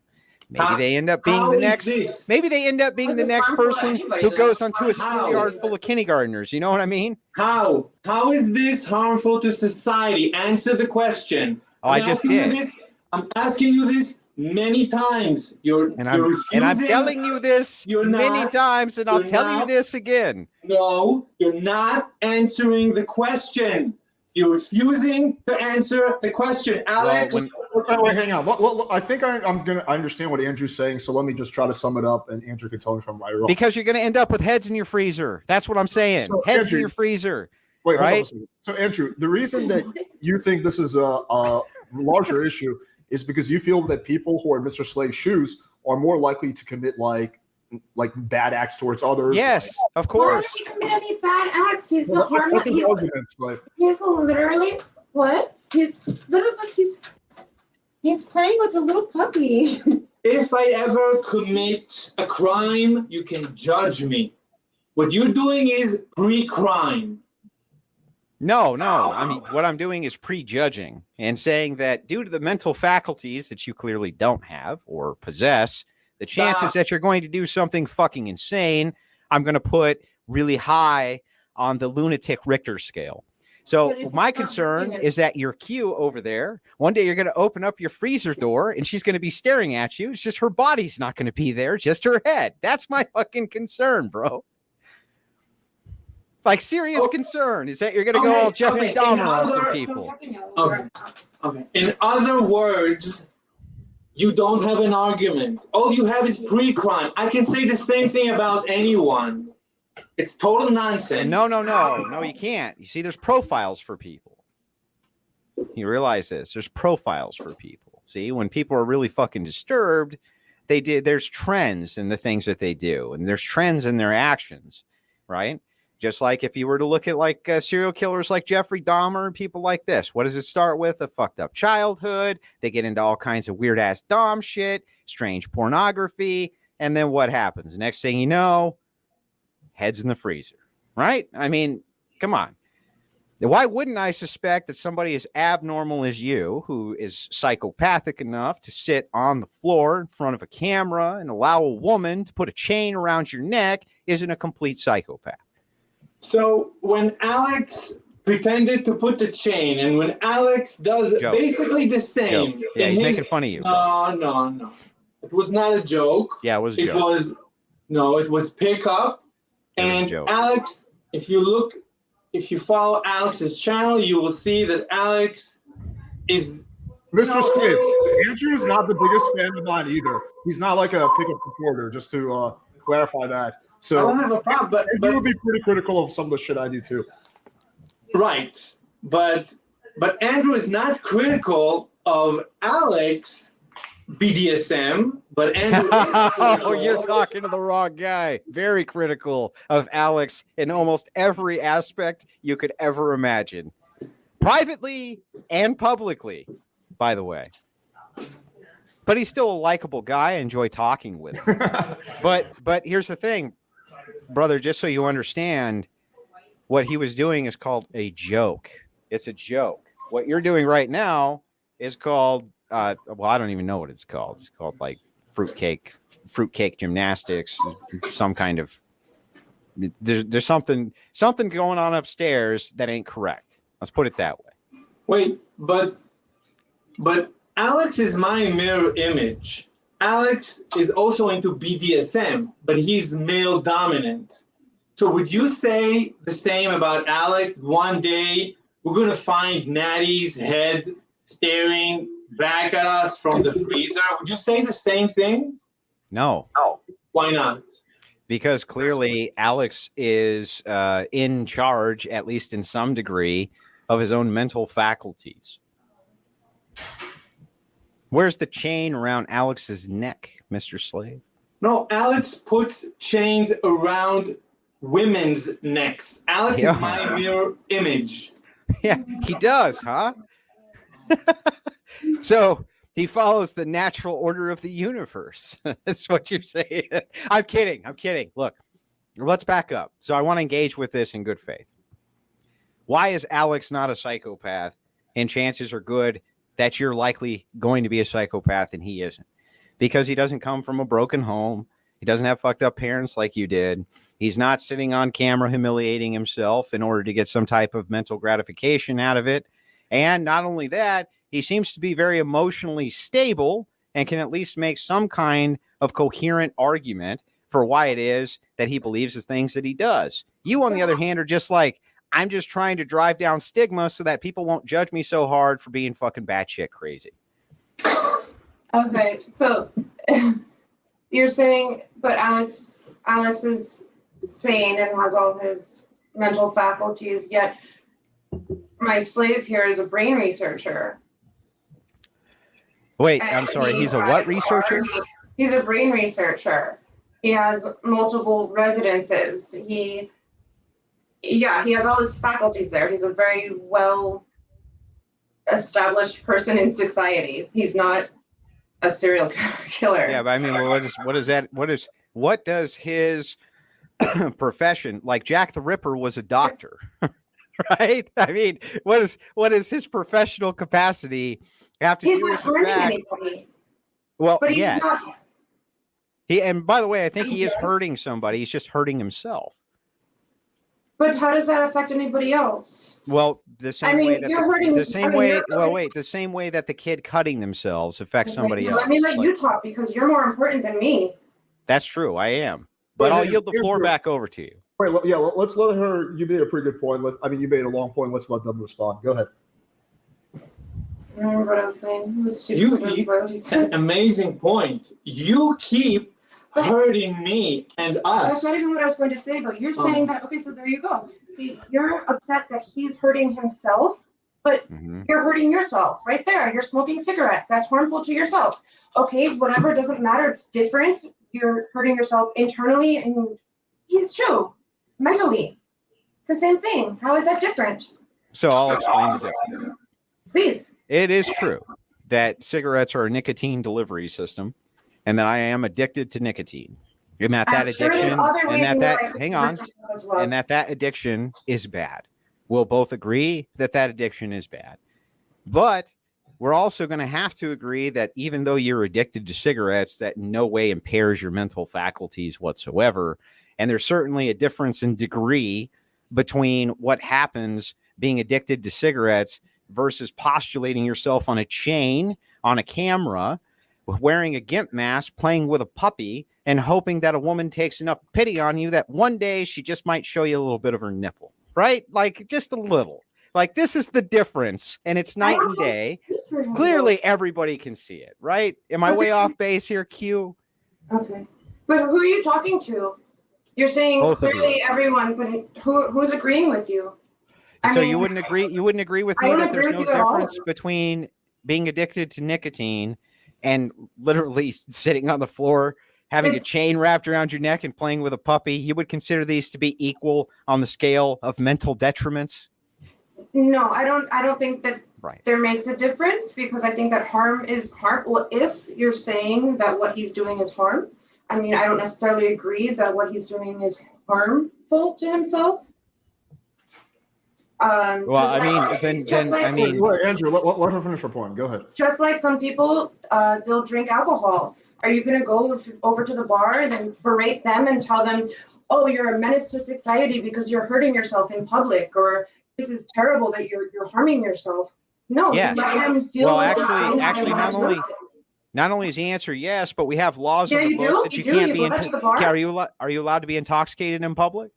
Maybe they end up being the next. Maybe they end up being the next person who goes onto a schoolyard full of kindergartners. You know what I mean? How is this harmful to society? Answer the question. Oh, I just did. I'm asking you this many times. You're refusing. And I'm telling you this many times, and I'll tell you this again. No, you're not answering the question. You're refusing to answer the question, Alex. Wait, hang on. I think I understand what Andrew's saying, so let me just try to sum it up, and Andrew can tell me if I'm right or wrong. Because you're going to end up with heads in your freezer. That's what I'm saying. So, heads in your freezer. Wait, right? So, Andrew, the reason that you think this is a larger issue is because you feel that people who are in Mr. Slave's shoes are more likely to commit like bad acts towards others. Yes, of course. Why would he commit any bad acts? He's not harmless. He's literally what? He's playing with a little puppy. If I ever commit a crime, you can judge me. What you're doing is pre-crime. No. I mean, what I'm doing is prejudging and saying that due to the mental faculties that you clearly don't have or possess, the chances that you're going to do something fucking insane, I'm going to put really high on the lunatic Richter scale. So my concern is that your Q over there, one day you're going to open up your freezer door and she's going to be staring at you. It's just her body's not going to be there, just her head. That's my fucking concern, bro. Like, serious concern is that you're going to go all Jeffrey Dahmer on some people. Okay. In other words, you don't have an argument. All you have is pre-crime. I can say the same thing about anyone. It's total nonsense. No, you can't. You see, there's profiles for people. You realize this. There's profiles for people. See, when people are really fucking disturbed, there's trends in the things that they do, and there's trends in their actions, right? Just like if you were to look at like serial killers like Jeffrey Dahmer and people like this, what does it start with? A fucked up childhood. They get into all kinds of weird ass Dom shit, strange pornography. And then what happens? Next thing you know, heads in the freezer, right? I mean, come on. Why wouldn't I suspect that somebody as abnormal as you, who is psychopathic enough to sit on the floor in front of a camera and allow a woman to put a chain around your neck, isn't a complete psychopath? So when Alex pretended to put the chain, and when Alex does basically the same. Yeah, he's making fun of you. No. It was not a joke. Yeah, it was a joke. It was pickup. And Alex, if you follow Alex's channel, you will see that Alex is... Mr. Slave, Andrew is not the biggest fan of mine either. He's not like a pickup reporter, just to clarify that. So I don't have a problem, but you would be pretty critical of some of the shit I do too. Right, but Andrew is not critical of Alex BDSM, but Andrew is oh, you're talking to the wrong guy. Very critical of Alex in almost every aspect you could ever imagine, privately and publicly, by the way. But he's still a likable guy. I enjoy talking with him. But here's the thing, brother, just so you understand, what he was doing is called a joke. It's a joke. What you're doing right now is called, I don't even know what it's called. It's called like fruitcake gymnastics, some kind of, there's something going on upstairs that ain't correct. Let's put it that way. Wait, but Alex is my mirror image. Alex is also into BDSM, but he's male dominant. So would you say the same about Alex? One day we're going to find Natty's head staring back at us from the freezer. Would you say the same thing? No. Why not? because clearly Alex is in charge, at least in some degree, of his own mental faculties. Where's the chain around Alex's neck, Mr. Slave? No, Alex puts chains around women's necks. Alex Yeah. is my mirror image. Yeah, he does, huh? So he follows the natural order of the universe. That's what you're saying. I'm kidding. Look, let's back up. So I want to engage with this in good faith. Why is Alex not a psychopath? And chances are good that you're likely going to be a psychopath and he isn't. Because he doesn't come from a broken home. He doesn't have fucked up parents like you did. He's not sitting on camera humiliating himself in order to get some type of mental gratification out of it. And not only that, he seems to be very emotionally stable and can at least make some kind of coherent argument for why it is that he believes the things that he does. You, on the other hand, are just like, I'm just trying to drive down stigma so that people won't judge me so hard for being fucking batshit crazy. Okay, so you're saying, but Alex is sane and has all his mental faculties, yet my slave here is a brain researcher. Wait, I'm sorry. He's a what researcher? He's a brain researcher. He has multiple residences. He has all his faculties there. He's a very well established person in society. He's not a serial killer. Yeah, but I mean, what does his profession, like Jack the Ripper was a doctor, right? I mean, what is his professional capacity have to He's do not with the harming fact? anybody. Well, But he's yes. not. And by the way, I think he is hurting somebody. He's just hurting himself. But how does that affect anybody else? Well, the same way that the same way that the kid cutting themselves affects somebody else. Let me let you talk because you're more important than me. That's true. I am. But I'll yield the floor back over to you. Wait, yeah, let's let her. You made a pretty good point. You made a long point. Let's let them respond. Go ahead. I remember what I was saying. An amazing point. You keep hurting me and us. That's not even what I was going to say, though. You're saying that, okay, so there you go. See, you're upset that he's hurting himself, but you're hurting yourself right there. You're smoking cigarettes. That's harmful to yourself. Okay, whatever, doesn't matter. It's different. You're hurting yourself internally, and he's true. Mentally. It's the same thing. How is that different? So I'll explain the difference. Please. It is true that cigarettes are a nicotine delivery system, and that I am addicted to nicotine, and that addiction, and that addiction is bad. We'll both agree that addiction is bad, but we're also going to have to agree that even though you're addicted to cigarettes, that in no way impairs your mental faculties whatsoever. And there's certainly a difference in degree between what happens being addicted to cigarettes versus postulating yourself on a chain, on a camera, wearing a gimp mask, playing with a puppy, and hoping that a woman takes enough pity on you that one day she just might show you a little bit of her nipple, right? Like just a little. Like this is the difference, and it's night and day. Clearly, everybody can see it, right? Am I way off base here, Q? Okay, but who are you talking to? You're saying both clearly everyone, but who's agreeing with you? You wouldn't agree? You wouldn't agree with me that there's no difference between being addicted to nicotine and literally sitting on the floor, having a chain wrapped around your neck and playing with a puppy? You would consider these to be equal on the scale of mental detriments? No, I don't think that there makes a difference, because I think that harm is harm. Well, if you're saying that what he's doing is harm, I mean, I don't necessarily agree that what he's doing is harmful to himself. Wait, Andrew, let her finish her point. Go ahead. Just like some people, they'll drink alcohol. Are you going to go over to the bar and then berate them and tell them, oh, you're a menace to society because you're hurting yourself in public, or this is terrible that you're harming yourself? No. Yes. Actually, not only is the answer yes, but we have laws on the books that you can't be. Are you allowed to be intoxicated in public?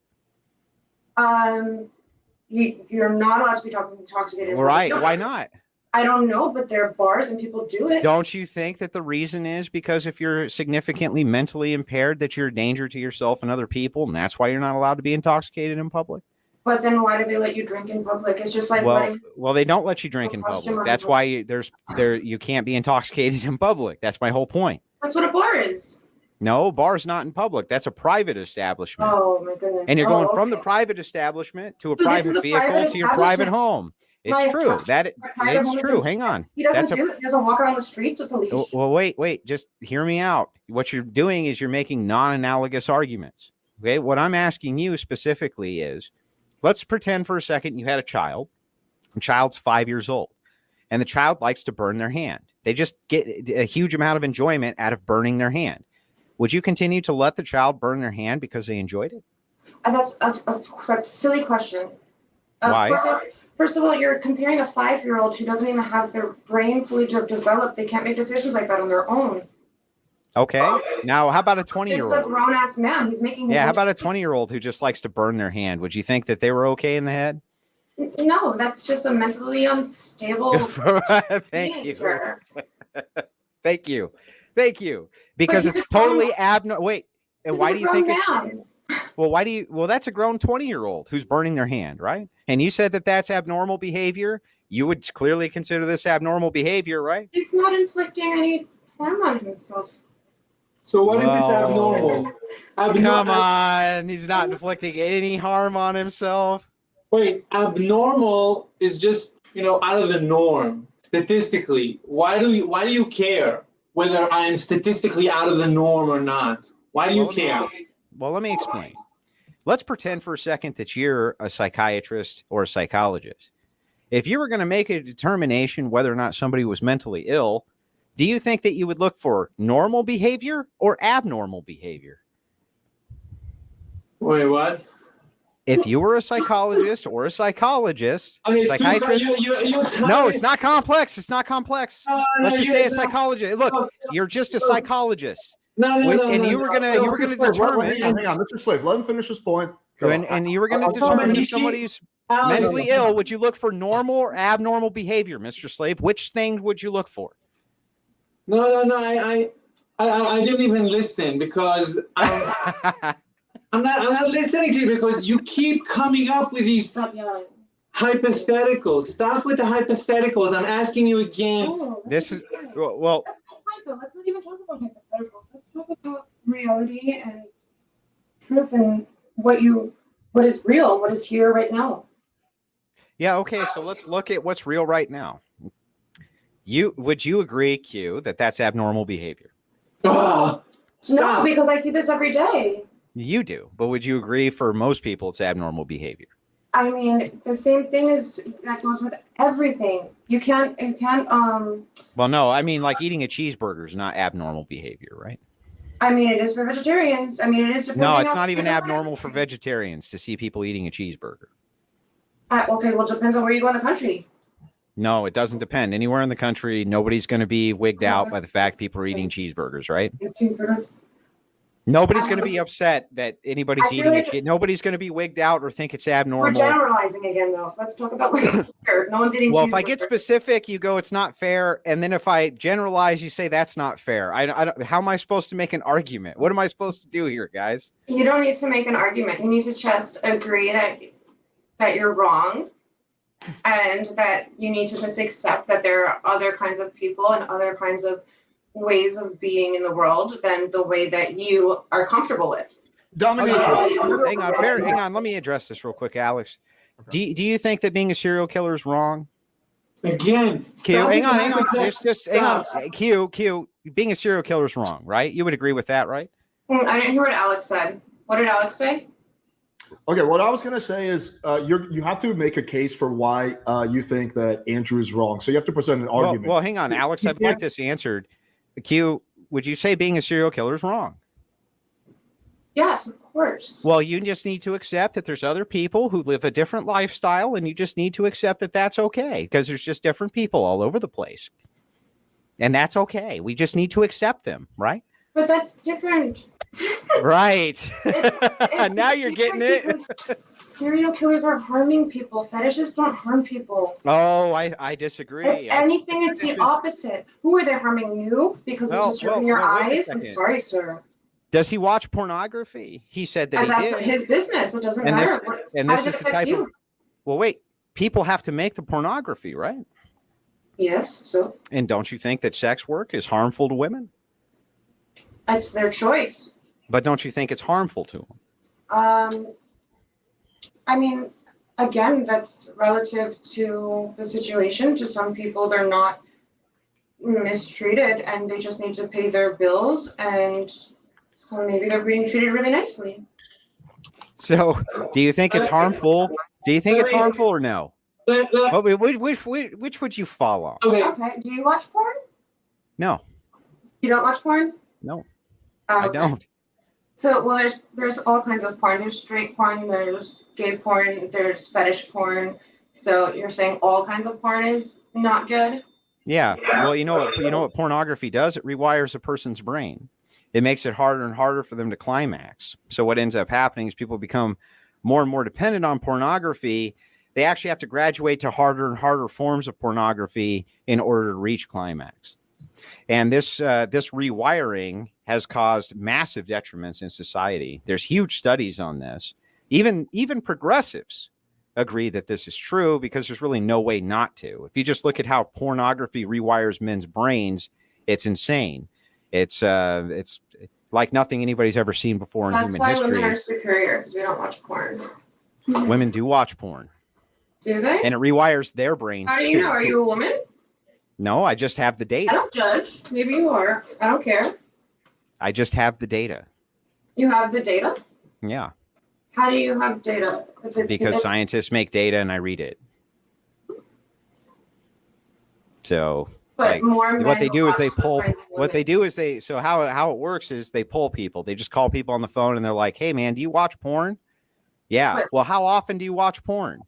You're not allowed to be intoxicated. Right? Why not? I don't know, but there are bars and people do it. Don't you think that the reason is because if you're significantly mentally impaired, that you're a danger to yourself and other people, and that's why you're not allowed to be intoxicated in public? But then why do they let you drink in public? It's just like well, they don't let you drink in public. That's why you can't be intoxicated in public. That's my whole point. That's what a bar is. No, bar's not in public. That's a private establishment. Oh my goodness. And you're going from the private establishment to a private vehicle to your private home. It's true. It's true. Hang on. He doesn't walk around the streets with a leash. Well, wait. Just hear me out. What you're doing is you're making non-analogous arguments. Okay. What I'm asking you specifically is, let's pretend for a second you had a child. The child's 5 years old, and the child likes to burn their hand. They just get a huge amount of enjoyment out of burning their hand. Would you continue to let the child burn their hand because they enjoyed it? That's a silly question. Why? First of all, you're comparing a 5-year-old who doesn't even have their brain fully developed. They can't make decisions like that on their own. Okay. Now, how about a 20-year-old? He's a grown-ass man. He's making. How about a 20-year-old who just likes to burn their hand? Would you think that they were okay in the head? No, that's just a mentally unstable Thank teenager. you. Thank you. Because it's totally abnormal. Wait, and why do you think it's... Well, that's a grown 20-year-old who's burning their hand, right? And you said that that's abnormal behavior. You would clearly consider this abnormal behavior, right? He's not inflicting any harm on himself. So what if it's abnormal? Come on, he's not inflicting any harm on himself. Wait, abnormal is just, out of the norm statistically. Why do you care whether I'm statistically out of the norm or not? Why do you care? Well, let me explain. Let's pretend for a second that you're a psychiatrist or a psychologist. If you were going to make a determination whether or not somebody was mentally ill, do you think that you would look for normal behavior or abnormal behavior? Wait, what? If you were a psychologist or a psychiatrist, psychiatrist. No, it's not complex. It's not complex. Let's just say a psychologist. Look, you're just a psychologist. No. And you were gonna determine. Hang on, Mr. Slave. Let him finish his point. And you were gonna determine if somebody's mentally ill. Would you look for normal or abnormal behavior, Mr. Slave? Which thing would you look for? No. I didn't even listen because I'm not listening to you because you keep coming up with these hypotheticals. Stop with the hypotheticals. I'm asking you again. This is well. That's the point, though. Let's not even talk about hypotheticals. Let's talk about reality and truth and what is real, what is here right now. Yeah. Okay. So let's look at what's real right now. Would you agree, Q, that that's abnormal behavior? Stop. No, because I see this every day. You do, but would you agree for most people it's abnormal behavior? I mean, the same thing that goes with everything. You can't. Well, no, I mean, like eating a cheeseburger is not abnormal behavior, right? I mean, it is for vegetarians. I mean, it is. No, it's not even abnormal for vegetarians to see people eating a cheeseburger. Okay, well, it depends on where you go in the country. No, it doesn't depend. Anywhere in the country, nobody's going to be wigged out by the fact people are eating cheeseburgers, right? Cheeseburgers. Nobody's going to be upset that anybody's eating it. Nobody's going to be wigged out or think it's abnormal. We're generalizing again, though. Let's talk about what's fair. No one's eating. Well, if I get specific, you go, it's not fair, and then if I generalize, you say that's not fair. I don't. How am I supposed to make an argument? What am I supposed to do here, guys? You don't need to make an argument. You need to just agree that you're wrong, and that you need to just accept that there are other kinds of people and other kinds of ways of being in the world than the way that you are comfortable with. Hang on. Let me address this real quick, Alex. Do you think that being a serial killer is wrong? Again, Q, hang on. Just hang on. Q, being a serial killer is wrong, right? You would agree with that, right? I didn't hear what Alex said. What did Alex say? Okay, what I was going to say is you have to make a case for why you think that Andrew is wrong. So you have to present an argument. Well, hang on, Alex. I'd like this answered. Q, would you say being a serial killer is wrong? Yes, of course. Well, you just need to accept that there's other people who live a different lifestyle, and you just need to accept that that's okay because there's just different people all over the place. And that's okay. We just need to accept them, right? But that's different. Right. It's Now you're getting it. Serial killers are harming people. Fetishes don't harm people. Oh, I disagree. If anything, it's the opposite. Who are they harming? You? Because it's disturbing your wait a eyes? I'm second. sorry, sir. Does he watch pornography? He said that And he that's did. his business. It doesn't And this- matter. and How this does is it the affect type of- you? Well, wait. People have to make the pornography, right? Yes, so And don't you think that sex work is harmful to women? it's their choice. But don't you think it's harmful to them? I mean, again, that's relative to the situation. To some people, they're not mistreated and they just need to pay their bills, and so maybe they're being treated really nicely. So, do you think it's harmful? Do you think it's harmful or no? Which would you fall on? Okay. Okay, do you watch porn? No, You don't watch porn? no, Oh, I okay. don't. So, well, there's all kinds of porn. There's straight porn, there's gay porn, there's fetish porn. So you're saying all kinds of porn is not good? Yeah. Well, you know what pornography does? It rewires a person's brain. It makes it harder and harder for them to climax. So what ends up happening is people become more and more dependent on pornography. They actually have to graduate to harder and harder forms of pornography in order to reach climax. And this rewiring has caused massive detriments in society. There's huge studies on this. Even progressives agree that this is true because there's really no way not to. If you just look at how pornography rewires men's brains, it's insane. It's like nothing anybody's ever seen before in That's human why history. women are superior, because we don't watch porn. Women do watch porn, Do they? and it rewires their brains. How do you know? Are you a woman? No, I just have the I data. don't judge. Maybe you are. I don't care. I just have the data. You have the data? Yeah, How do you have data? If it's because scientists make data and I read it. So but more men what they do is watch they pull. porn than What they women. do is they. So how it works is they pull people. They just call people on the phone and they're like, "Hey, man, do you watch porn?" Yeah. But- Well, how often do you watch porn?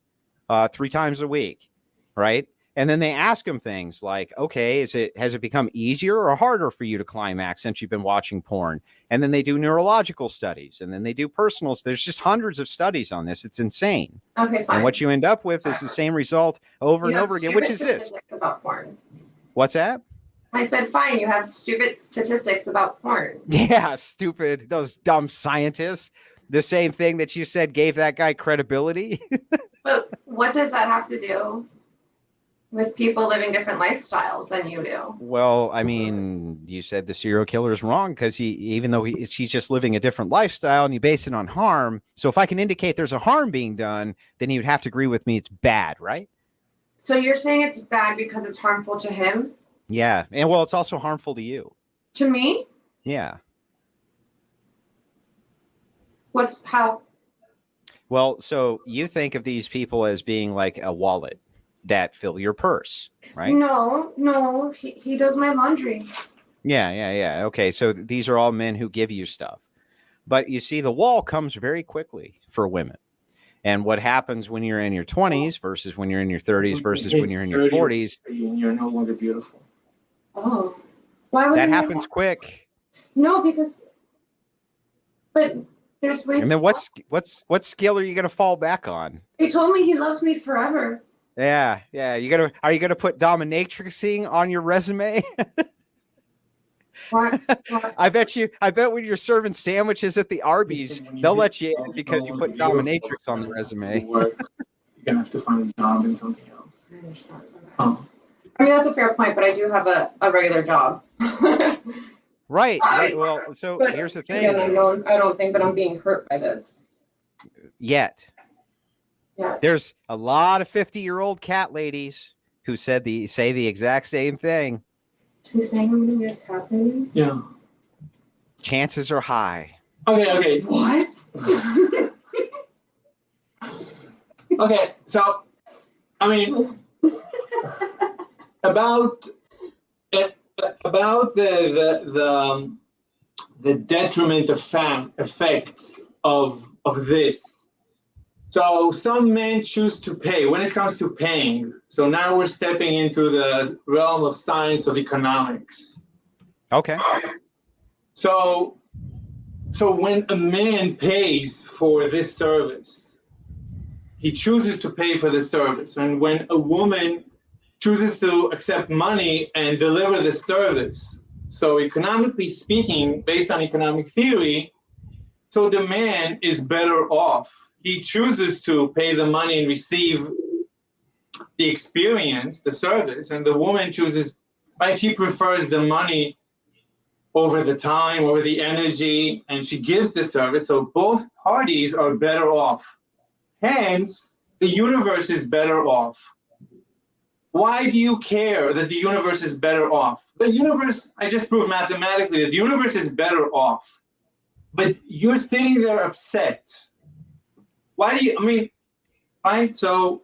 3 times a week, right? And then they ask them things like, okay, has it become easier or harder for you to climax since you've been watching porn? And then they do neurological studies, and then they do personal. There's just hundreds of studies on this. It's insane. Okay, fine. And what you end up with is the same result over You and have over again, which is stupid this. statistics about porn. What's that? I said, fine, you have stupid statistics about porn. Yeah, stupid. Those dumb scientists. The same thing that you said gave that guy credibility. But what does that have to do with people living different lifestyles than you do? Well, I mean, you said the serial killer is wrong because even though he's just living a different lifestyle and you base it on harm. So if I can indicate there's a harm being done, then he would have to agree with me it's bad, right? So you're saying it's bad because it's harmful to him? Yeah. And well, it's also harmful to you. To me? Yeah. How? Well, so you think of these people as being like a wallet that fill your purse, right? No, he does my laundry. Yeah. Okay, so these are all men who give you stuff. But you see, the wall comes very quickly for women. And what happens when you're in your 20s versus when you're in your 30s versus when you're in your 40s? You're no longer beautiful. Oh. Why would That he- happens quick. No, because... But there's ways... And then what skill are you going to fall back on? He told me he loves me forever. Yeah. Are you going to put dominatrixing on your resume? What? I bet when you're serving sandwiches at the Arby's, they'll let you in because you put dominatrix on the resume. You're gonna have to find a job and something else. Oh. I mean, that's a fair point, but I do have a regular job. Right. Well, so But here's the thing. again, I don't think that I'm being hurt by this. Yet. Yeah. There's a lot of 50-year-old cat ladies who say the exact same thing. Is he saying I'm gonna get cat lady? Yeah. Chances are high. Okay. What? Okay. So, I mean, about the detriment effects of this. So some men choose to pay when it comes to paying. So now we're stepping into the realm of science of economics. Okay. So So when a man pays for this service, he chooses to pay for the service. And when a woman chooses to accept money and deliver the service, so economically speaking, based on economic theory, so the man is better off. He chooses to pay the money and receive the experience, the service, and the woman chooses, right? She prefers the money over the time, over the energy, and she gives the service. So both parties are better off. Hence, the universe is better off. Why do you care that the universe is better off? The universe, I just proved mathematically that the universe is better off. But you're sitting there upset. Why do you, I mean, right? So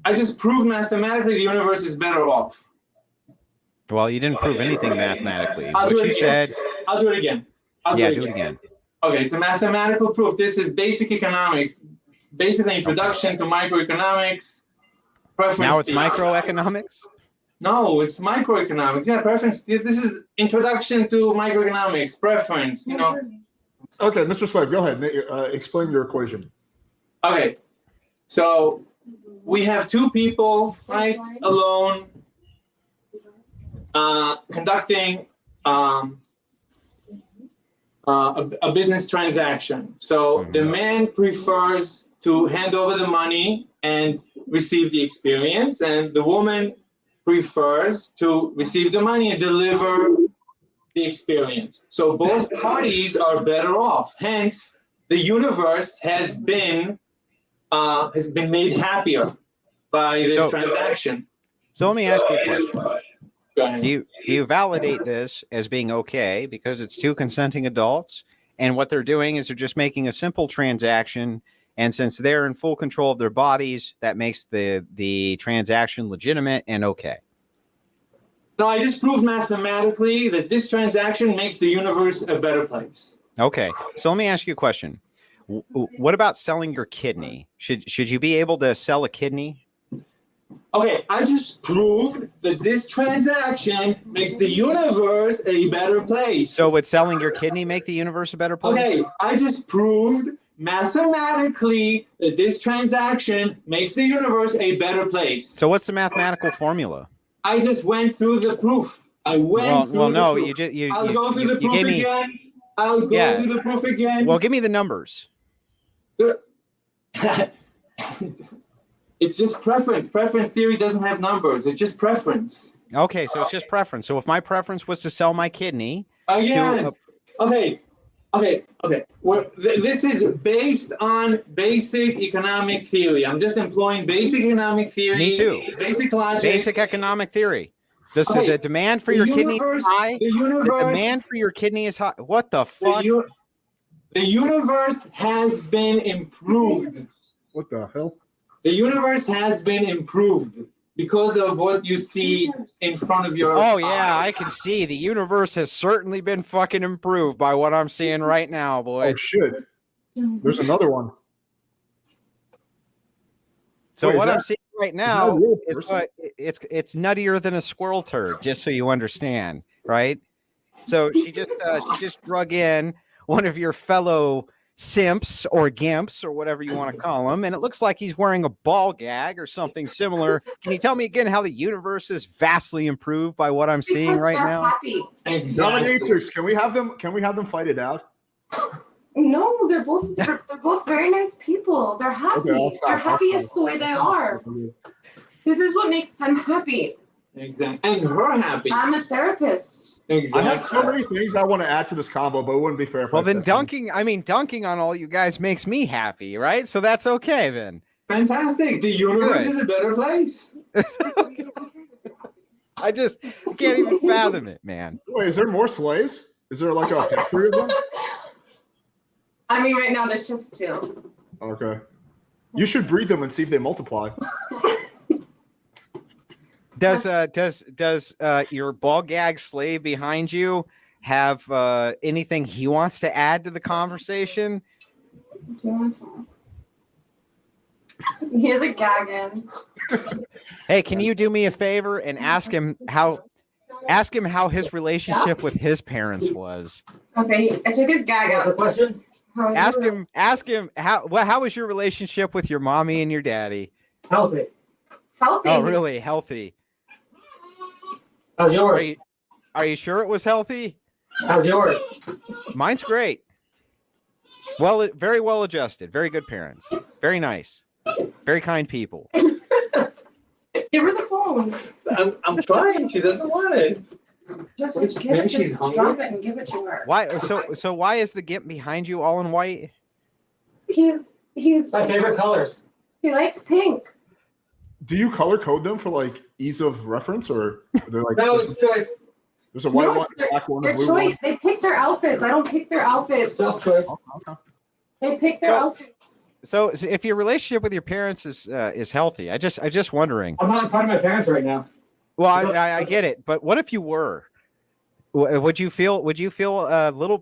I just proved mathematically the universe is better off. Well, you didn't prove anything mathematically. I'll What do it you again. said. I'll do it again. Do it again. Okay, it's a mathematical proof. This is basic economics, basically introduction to microeconomics. Preference Now it's theory. microeconomics? No, it's microeconomics. Yeah, preference. This is introduction to microeconomics, preference, you know. Okay, Mr. Slave, go ahead. Explain your equation. Okay, so we have two people, right, alone, conducting a business transaction. So the man prefers to hand over the money and receive the experience, and the woman prefers to receive the money and deliver the experience. So both parties are better off. Hence, the universe has been made happier by this transaction. So let me ask you a question. Go ahead. Do you validate this as being okay because it's two consenting adults, and what they're doing is they're just making a simple transaction, and since they're in full control of their bodies, that makes the transaction legitimate and okay? No, I just proved mathematically that this transaction makes the universe a better place. Okay, so let me ask you a question. What about selling your kidney? Should you be able to sell a kidney? Okay, I just proved that this transaction makes the universe a better place. So would selling your kidney make the universe a better place? Okay, I just proved mathematically that this transaction makes the universe a better place. So what's the mathematical formula? I just went through the proof. I went through the proof. I'll go through the proof again. I'll go through the proof again. Well, give me the numbers. It's just preference. Preference theory doesn't have numbers. It's just preference. Okay, so it's just preference. So if my preference was to sell my kidney, again, okay. This is based on basic economic theory. I'm just employing basic economic theory. Me too. Basic logic. Basic economic theory. The demand for your kidney is high. The demand for your kidney is high. What the fuck? The universe has been improved. What the hell? The universe has been improved because of what you see in front of your eyes. I can see the universe has certainly been fucking improved by what I'm seeing right now, boy. Oh shit. There's another one. So what I'm seeing right now is it's nuttier than a squirrel turd, just so you understand, right? So she just drug in one of your fellow simps or gimps or whatever you want to call him, and it looks like he's wearing a ball gag or something similar. Can you tell me again how the universe is vastly improved by what I'm seeing right now? Happy. Exactly. Dominatrix, can we have them fight it out? No, they're both very nice people. They're happy. Okay, they're happiest the way they are. This is what makes them happy. Exactly. And her happy. I'm a therapist. Exactly. I have so many things I want to add to this combo, but it wouldn't be fair. Well, then dunking on all you guys makes me happy, right? So that's okay then. Fantastic. The universe is a better place. I can't even fathom it, man. Wait, is there more slaves? Is there like a factory of them? I mean, right now there's just two. Okay. You should breed them and see if they multiply. Does your ball gag slave behind you have anything he wants to add to the conversation? He is a gagging. Hey, can you do me a favor and ask him how Ask him how his relationship with his parents was. Okay, I took his gag What's the out. question? Ask him how was your relationship with your mommy and your daddy? Healthy. Healthy. Oh, really? Healthy. How's yours? Are you sure it was healthy? How's yours? Mine's great. Well, very well adjusted. Very good parents. Very nice. Very kind people. Give her the phone. I'm trying. She doesn't want it. Just give Maybe it to she's hungry? drop it and give it to her. Why? So why is the gimp behind you all in white? He's My favorite colors. he likes pink. Do you color code them for like ease of reference, or they're like That was choice. there's a white No, one, it's their- black one, a Their blue choice. They pick their outfits. I don't pick their outfits. Self-choice. one? Okay. They pick their So- outfits. So if your relationship with your parents is healthy, I just wondering. I'm not in front of my parents right now. Well, I get it, but what if you were? Would you feel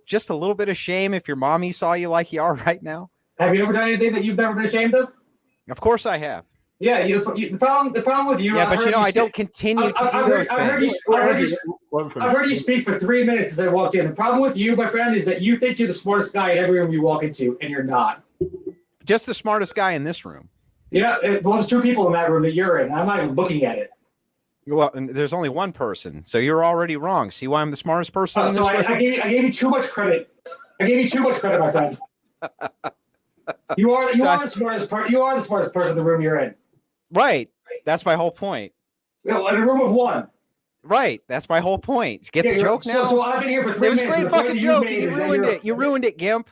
just a little bit of shame if your mommy saw you like you are right now? Have you ever done anything that you've never been ashamed of? Of course I have. Yeah, the problem with you. Yeah, I've but heard you know, I speak- don't continue to do those I've heard things. I've heard you speak for 3 minutes as I walked in. The problem with you, my friend, is that you think you're the smartest guy in every room you walk into, and you're not. Just the smartest guy in this room. Yeah, well, there's 2 people in that room that you're in. I'm not even looking at it. Well, and there's only one person, so you're already wrong. See why I'm the smartest person in this So room? I gave you too much credit. I gave you too much credit, my friend. You are the smartest person in the room you're in. Right. That's my whole point. In a room of 1. Right. That's my whole point. Get the joke now? So I've been here for 3 It was a minutes. great fucking joke, and you ruined it. You ruined it, Gimp.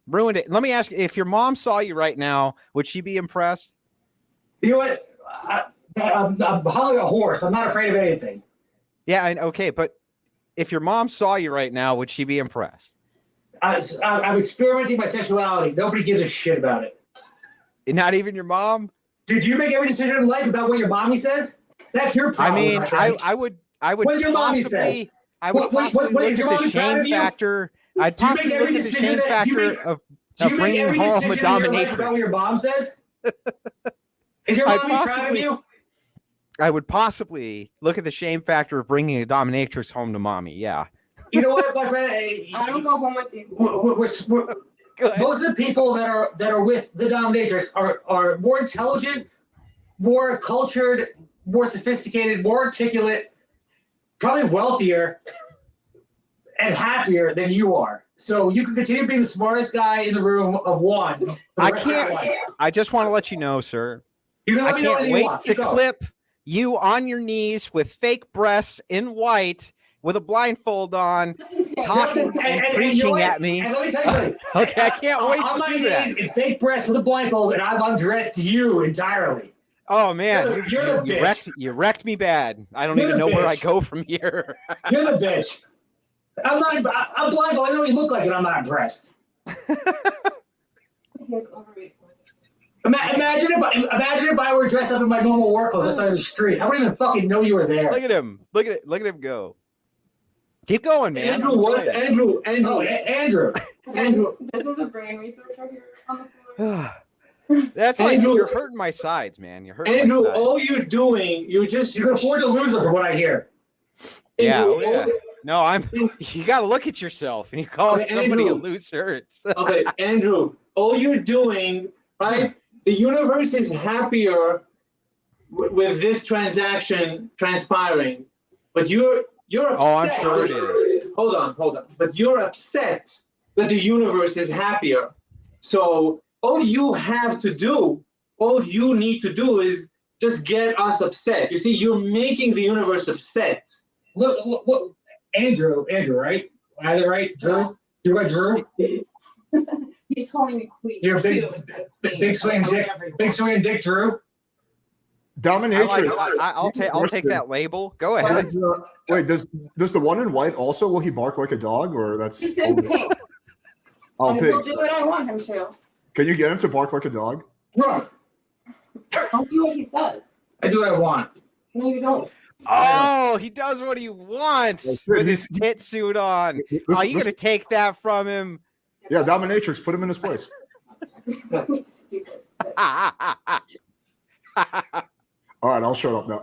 Ruined it. Let me ask you, if your mom saw you right now, would she be impressed? You know what? I'm hauling a horse. I'm not afraid of anything. Yeah, okay, but if your mom saw you right now, would she be impressed? I'm experimenting my sexuality. Nobody gives a shit about it. Not even your mom? Did you make every decision in life about what your mommy says? That's your I problem. mean, my friend. I would What does your mommy say? What possibly is your look at mommy the proud shame of you? factor. I'd Do you make possibly every look at the decision shame that- do you factor make- of Do you make bringing every home a decision in your life about what your dominatrix. mom says? Is your I'd mommy proud of possibly- you? I would possibly look at the shame factor of bringing a dominatrix home to mommy. Yeah. You know what, my friend? I don't go home with these. We're, Good. most of the people that are with the dominatrix are more intelligent, more cultured, more sophisticated, more articulate, probably wealthier, and happier than you are. So you can continue being the smartest guy in the room of 1. for the I rest of your can't. life. I just want to let you know, sir. You can I let me know can't anything you wait want. to Keep going. clip you on your knees with fake breasts in white with a blindfold on, talking and you know preaching what? at me. And let me tell you something. Okay, I can't wait on to my do that. knees, it's fake breasts with a blindfold, and I've undressed you entirely. Oh man, You're the bitch. you wrecked me bad. I don't You're even the know where I bitch. go from here. You're the bitch. I'm blindfold. I know you look like it. I'm not impressed. Imagine if I were dressed up in my normal work clothes outside the street. I wouldn't even fucking know you were there. Look at him. Look at him go. Keep going, man. Andrew, what? Andrew, Oh, Andrew. Andrew. This is a brain researcher here on the floor. That's like Andrew- you're hurting my sides, man. You're hurting Andrew, my sides. all you're doing, you just You can afford to lose them from what I hear. Yeah, Andrew, oh, yeah. No, you got to look at yourself and you call Okay, somebody a Andrew. loser. Okay, Andrew, all you're doing, right? The universe is happier with this transaction transpiring, but you're upset. Oh, I'm sure it is. Hold on. But you're upset that the universe is happier. So all you need to do is just get us upset. You see, you're making the universe upset. Look, Andrew, right? Either right, Drew. You got Drew. He's calling me queen. You're a big, Cute. big swinging dick, Drew. Dominatrix. I'll take that label. Go ahead. Wait, does the one in white also, will he bark like a dog, or that's He's in pink. Oh, And he'll pig. do what I want him to. Can you get him to bark like a dog? Bro, Don't do what he says. I do what I want. No, you don't. Oh, he does what he wants That's right. with his tit suit on. This- Are you this- going to take that from him? Yeah, dominatrix, put him in his place. Stupid. All right, I'll shut up now.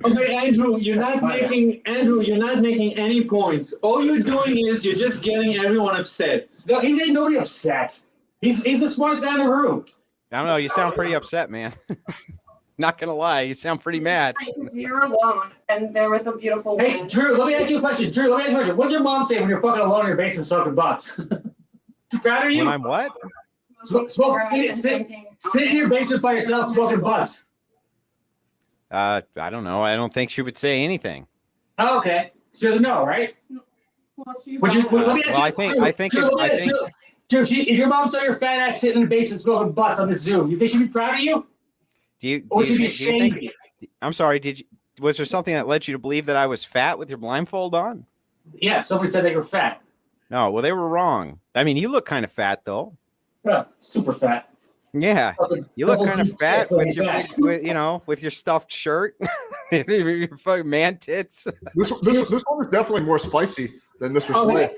Okay, Andrew, you're not making any points. All you're doing is you're just getting everyone upset. No, he ain't nobody upset. He's the smartest guy in the room. I don't know. You sound pretty upset, man. Not gonna lie, you sound pretty mad. You're alone, and they're with a beautiful Hey, woman. Drew, let me ask you a question. Drew, let me ask you a question. What's your mom say when you're fucking alone in your basement smoking butts? You proud of you? When I'm what? Sit in your basement by yourself smoking butts. I don't know. I don't think she would say anything. Oh, okay. She doesn't know, right? Would you? Let me ask Well, you. I think Drew, if your mom saw your fat ass sitting in the basement smoking butts on the Zoom, you think she'd be proud of you? Or should be ashamed of you? I'm sorry. Was there something that led you to believe that I was fat with your blindfold on? Yeah, somebody said that you're fat. No, well, they were wrong. I mean, you look kind of fat, though. Super fat. Yeah, you look kind of fat with your, with your stuffed shirt, your fucking man tits. This one is definitely more spicy than Mr. Slade.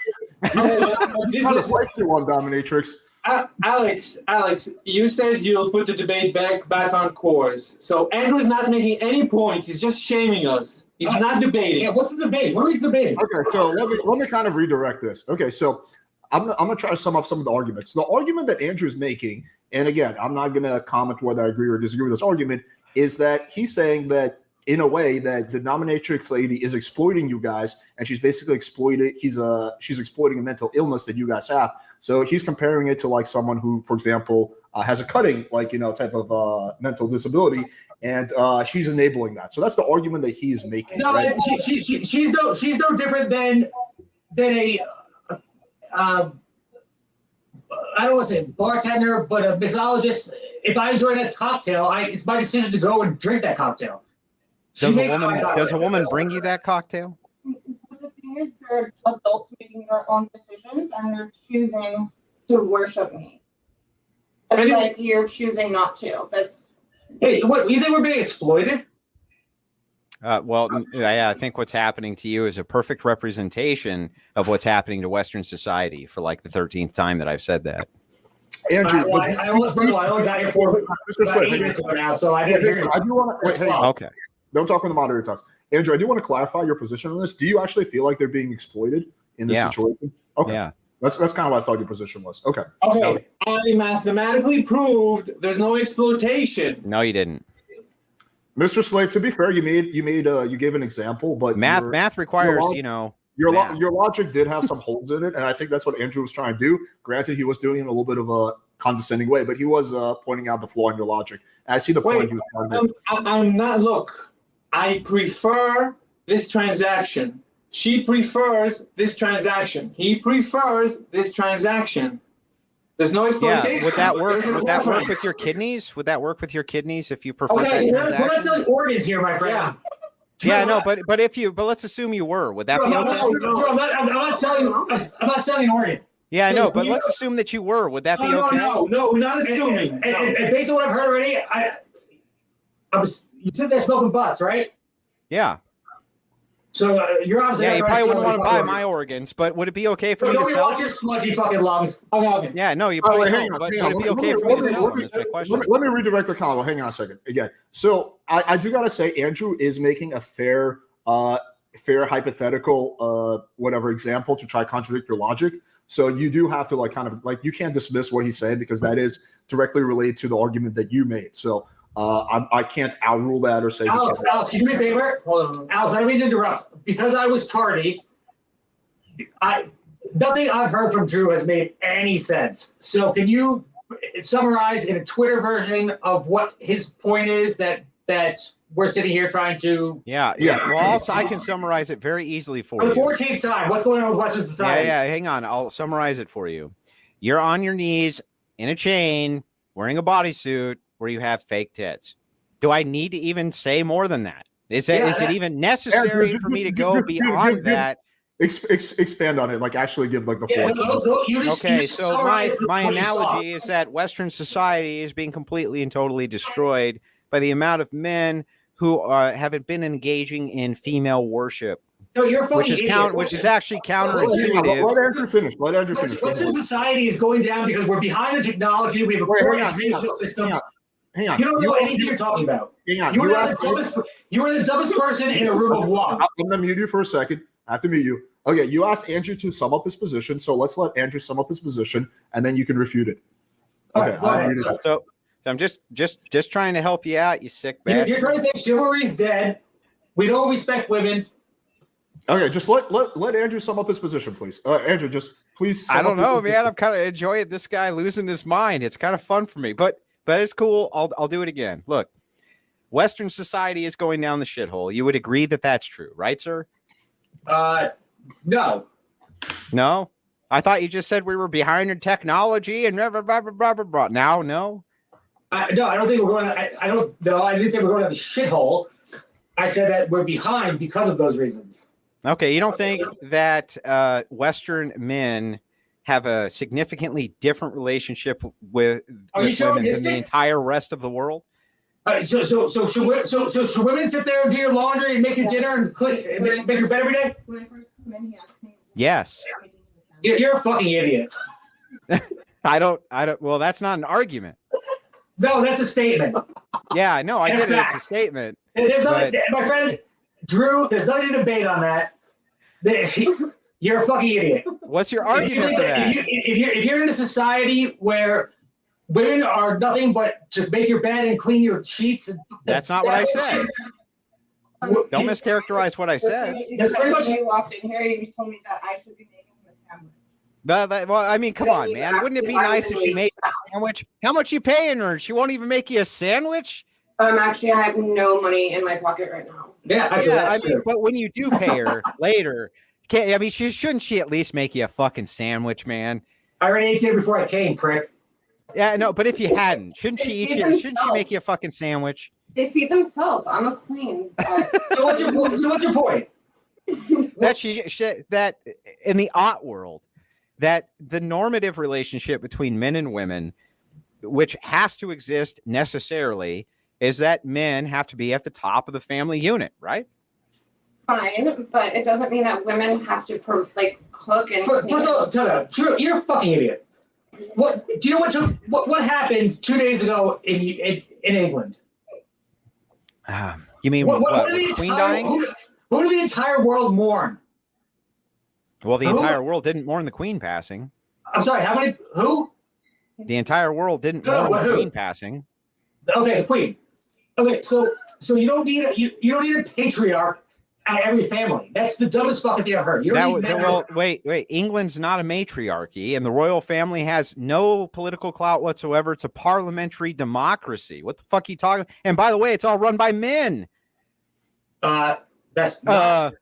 This is a spicy one, Dominatrix. Alex, you said you'll put the debate back on course. So Andrew's not making any points. He's just shaming us. He's not debating. Yeah, what's the debate? What are we debating? Okay, so let me kind of redirect this. Okay, so I'm gonna try to sum up some of the arguments. The argument that Andrew's making, and again, I'm not gonna comment whether I agree or disagree with this argument, is that he's saying that in a way that the dominatrix lady is exploiting you guys, and she's basically she's exploiting a mental illness that you guys have. So he's comparing it to like someone who, for example, has a cutting type of mental disability, and she's enabling that. So that's the argument that he's making. No, right? she's no different than a I don't want to say bartender, but a mixologist. If I enjoy a nice cocktail, it's my decision to go and drink that cocktail. Does a woman bring you that cocktail? But the thing is, they're adults making their own decisions, and they're choosing to worship me. It's like you're choosing not to. Hey, what, you think we're being exploited? I think what's happening to you is a perfect representation of what's happening to Western society for like the 13th time that I've said that. Andrew, I only got here for about 8 minutes ago now, so I didn't hear you. I do want to wait. Okay. Don't talk when the moderator talks. Andrew, I do want to clarify your position on this. Do you actually feel like they're being exploited in this situation? Okay. Yeah. That's kind of what I thought your position was. Okay. Okay. I mathematically proved there's no exploitation. No, you didn't. Mr. Slave, to be fair, you gave an example, but math requires, your logic did have some holes in it, and I think that's what Andrew was trying to do. Granted, he was doing it in a little bit of a condescending way, but he was pointing out the flaw in your logic. And I see the point he was trying to make. I'm not. Look, I prefer this transaction. She prefers this transaction. He prefers this transaction. There's no exploitation. Yeah, would that work? Would that work with your kidneys? Would that work with your kidneys if you prefer that transaction? We're not selling organs here, my friend. Yeah, no, but let's assume you were. Would that be okay? I'm not selling an organ. Yeah, I know, but let's assume that you were. Would that be okay? No, we're not assuming. And based on what I've heard already, you sit there smoking butts, right? Yeah. So you're obviously you probably wouldn't want to buy my organs, but would it be okay for me to sell? Watch your smudgy fucking lungs. Okay. Yeah, no, you probably don't. But would it be okay for me to sell them? Is my question. Let me redirect the comment. Hang on a second. Again, so I do gotta say, Andrew is making a fair hypothetical whatever example to try to contradict your logic. So you do have to you can't dismiss what he's saying because that is directly related to the argument that you made. So I can't outrule that or say. Alex, can you do me a favor? Hold on, Alex. I don't mean to interrupt. Because I was tardy, nothing I've heard from Drew has made any sense. So can you summarize in a Twitter version of what his point is that we're sitting here trying to? Yeah. Well, also I can summarize it very easily for you. For the 14th time, what's going on with Western society? Yeah. Hang on, I'll summarize it for you. You're on your knees in a chain, wearing a bodysuit, where you have fake tits. Do I need to even say more than that? Is it even necessary for me to go beyond that? Expand on it, actually give the full. Okay, so my analogy is that Western society is being completely and totally destroyed by the amount of men who haven't been engaging in female worship. No, you're which is actually counterintuitive. Let Andrew finish. Western society is going down because we're behind the technology. We have a poor educational system. Hang on. You don't know anything you're talking about. hang on. You were the dumbest person in a room of one. I'm going to mute you for a second. I have to mute you. Okay, you asked Andrew to sum up his position, so let's let Andrew sum up his position, and then you can refute it. Okay. So I'm just trying to help you out, you sick bastard. You're trying to say chivalry's dead. We don't respect women. Okay, just let Andrew sum up his position, please. Andrew, just please. I don't know, man. I'm kind of enjoying this guy losing his mind. It's kind of fun for me, but it's cool. I'll do it again. Look, Western society is going down the shithole. You would agree that that's true, right, sir? No. No? I thought you just said we were behind in technology and blah, blah, blah, blah, blah, blah. Now, no? No, I don't think we're going to. I don't. No, I didn't say we're going down the shithole. I said that we're behind because of those reasons. Okay, you don't think that Western men have a significantly different relationship with women than the entire rest of the world? So should women sit there and do your laundry and make your dinner and cook, make your bed every day? When I first come in, he asked me. Yes. You're a fucking idiot. I don't. Well, that's not an argument. No, that's a statement. Yeah, no, I get it. It's a statement. There's nothing, my friend Drew, there's nothing to debate on that. You're a fucking idiot. What's your argument for that? If you're in a society where women are nothing but to make your bed and clean your sheets, that's not what I said. Don't mischaracterize what I said. That's pretty much. You walked in here, you told me that I should be making him a sandwich. Well, I mean, come on, man. Wouldn't it be nice if she made a sandwich? How much you paying her? She won't even make you a sandwich? Actually, I have no money in my pocket right now. Yeah, actually, but when you do pay her later, shouldn't she at least make you a fucking sandwich, man? I already ate it before I came, prick. Yeah, no, but if you hadn't, shouldn't she eat you? Shouldn't she make you a fucking sandwich? They feed themselves. I'm a queen. So what's your point? That in the art world, that the normative relationship between men and women, which has to exist necessarily, is that men have to be at the top of the family unit, right? Fine, but it doesn't mean that women have to cook and. First of all, tell me, Drew, you're a fucking idiot. What do you know? What happened 2 days ago in England? You mean what the Queen dying? Who did the entire world mourn? Well, the entire world didn't mourn the Queen passing. I'm sorry. How many? Who? The entire world didn't mourn the Queen passing. Okay, the Queen. Okay, so you don't need a patriarch at every family. That's the dumbest fucking thing I've heard. Wait. England's not a matriarchy, and the royal family has no political clout whatsoever. It's a parliamentary democracy. What the fuck are you talking? And by the way, it's all run by men. That's not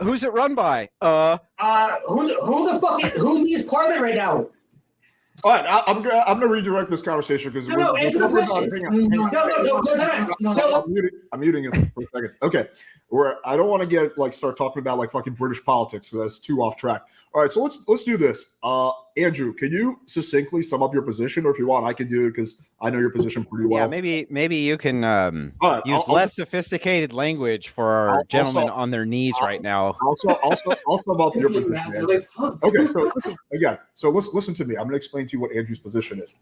who's it run by? Who leads parliament right now? All right, I'm gonna redirect this conversation because answer the question. No. I'm muting it for a second. Okay, I don't want to start talking about fucking British politics, so that's too off track. All right, so let's do this. Andrew, can you succinctly sum up your position, or if you want, I can do it because I know your position pretty well. Yeah, maybe you can use less sophisticated language for our gentlemen on their knees right now. I'll sum up your position. Andrew. Okay, so listen to me. I'm going to explain to you what Andrew's position is.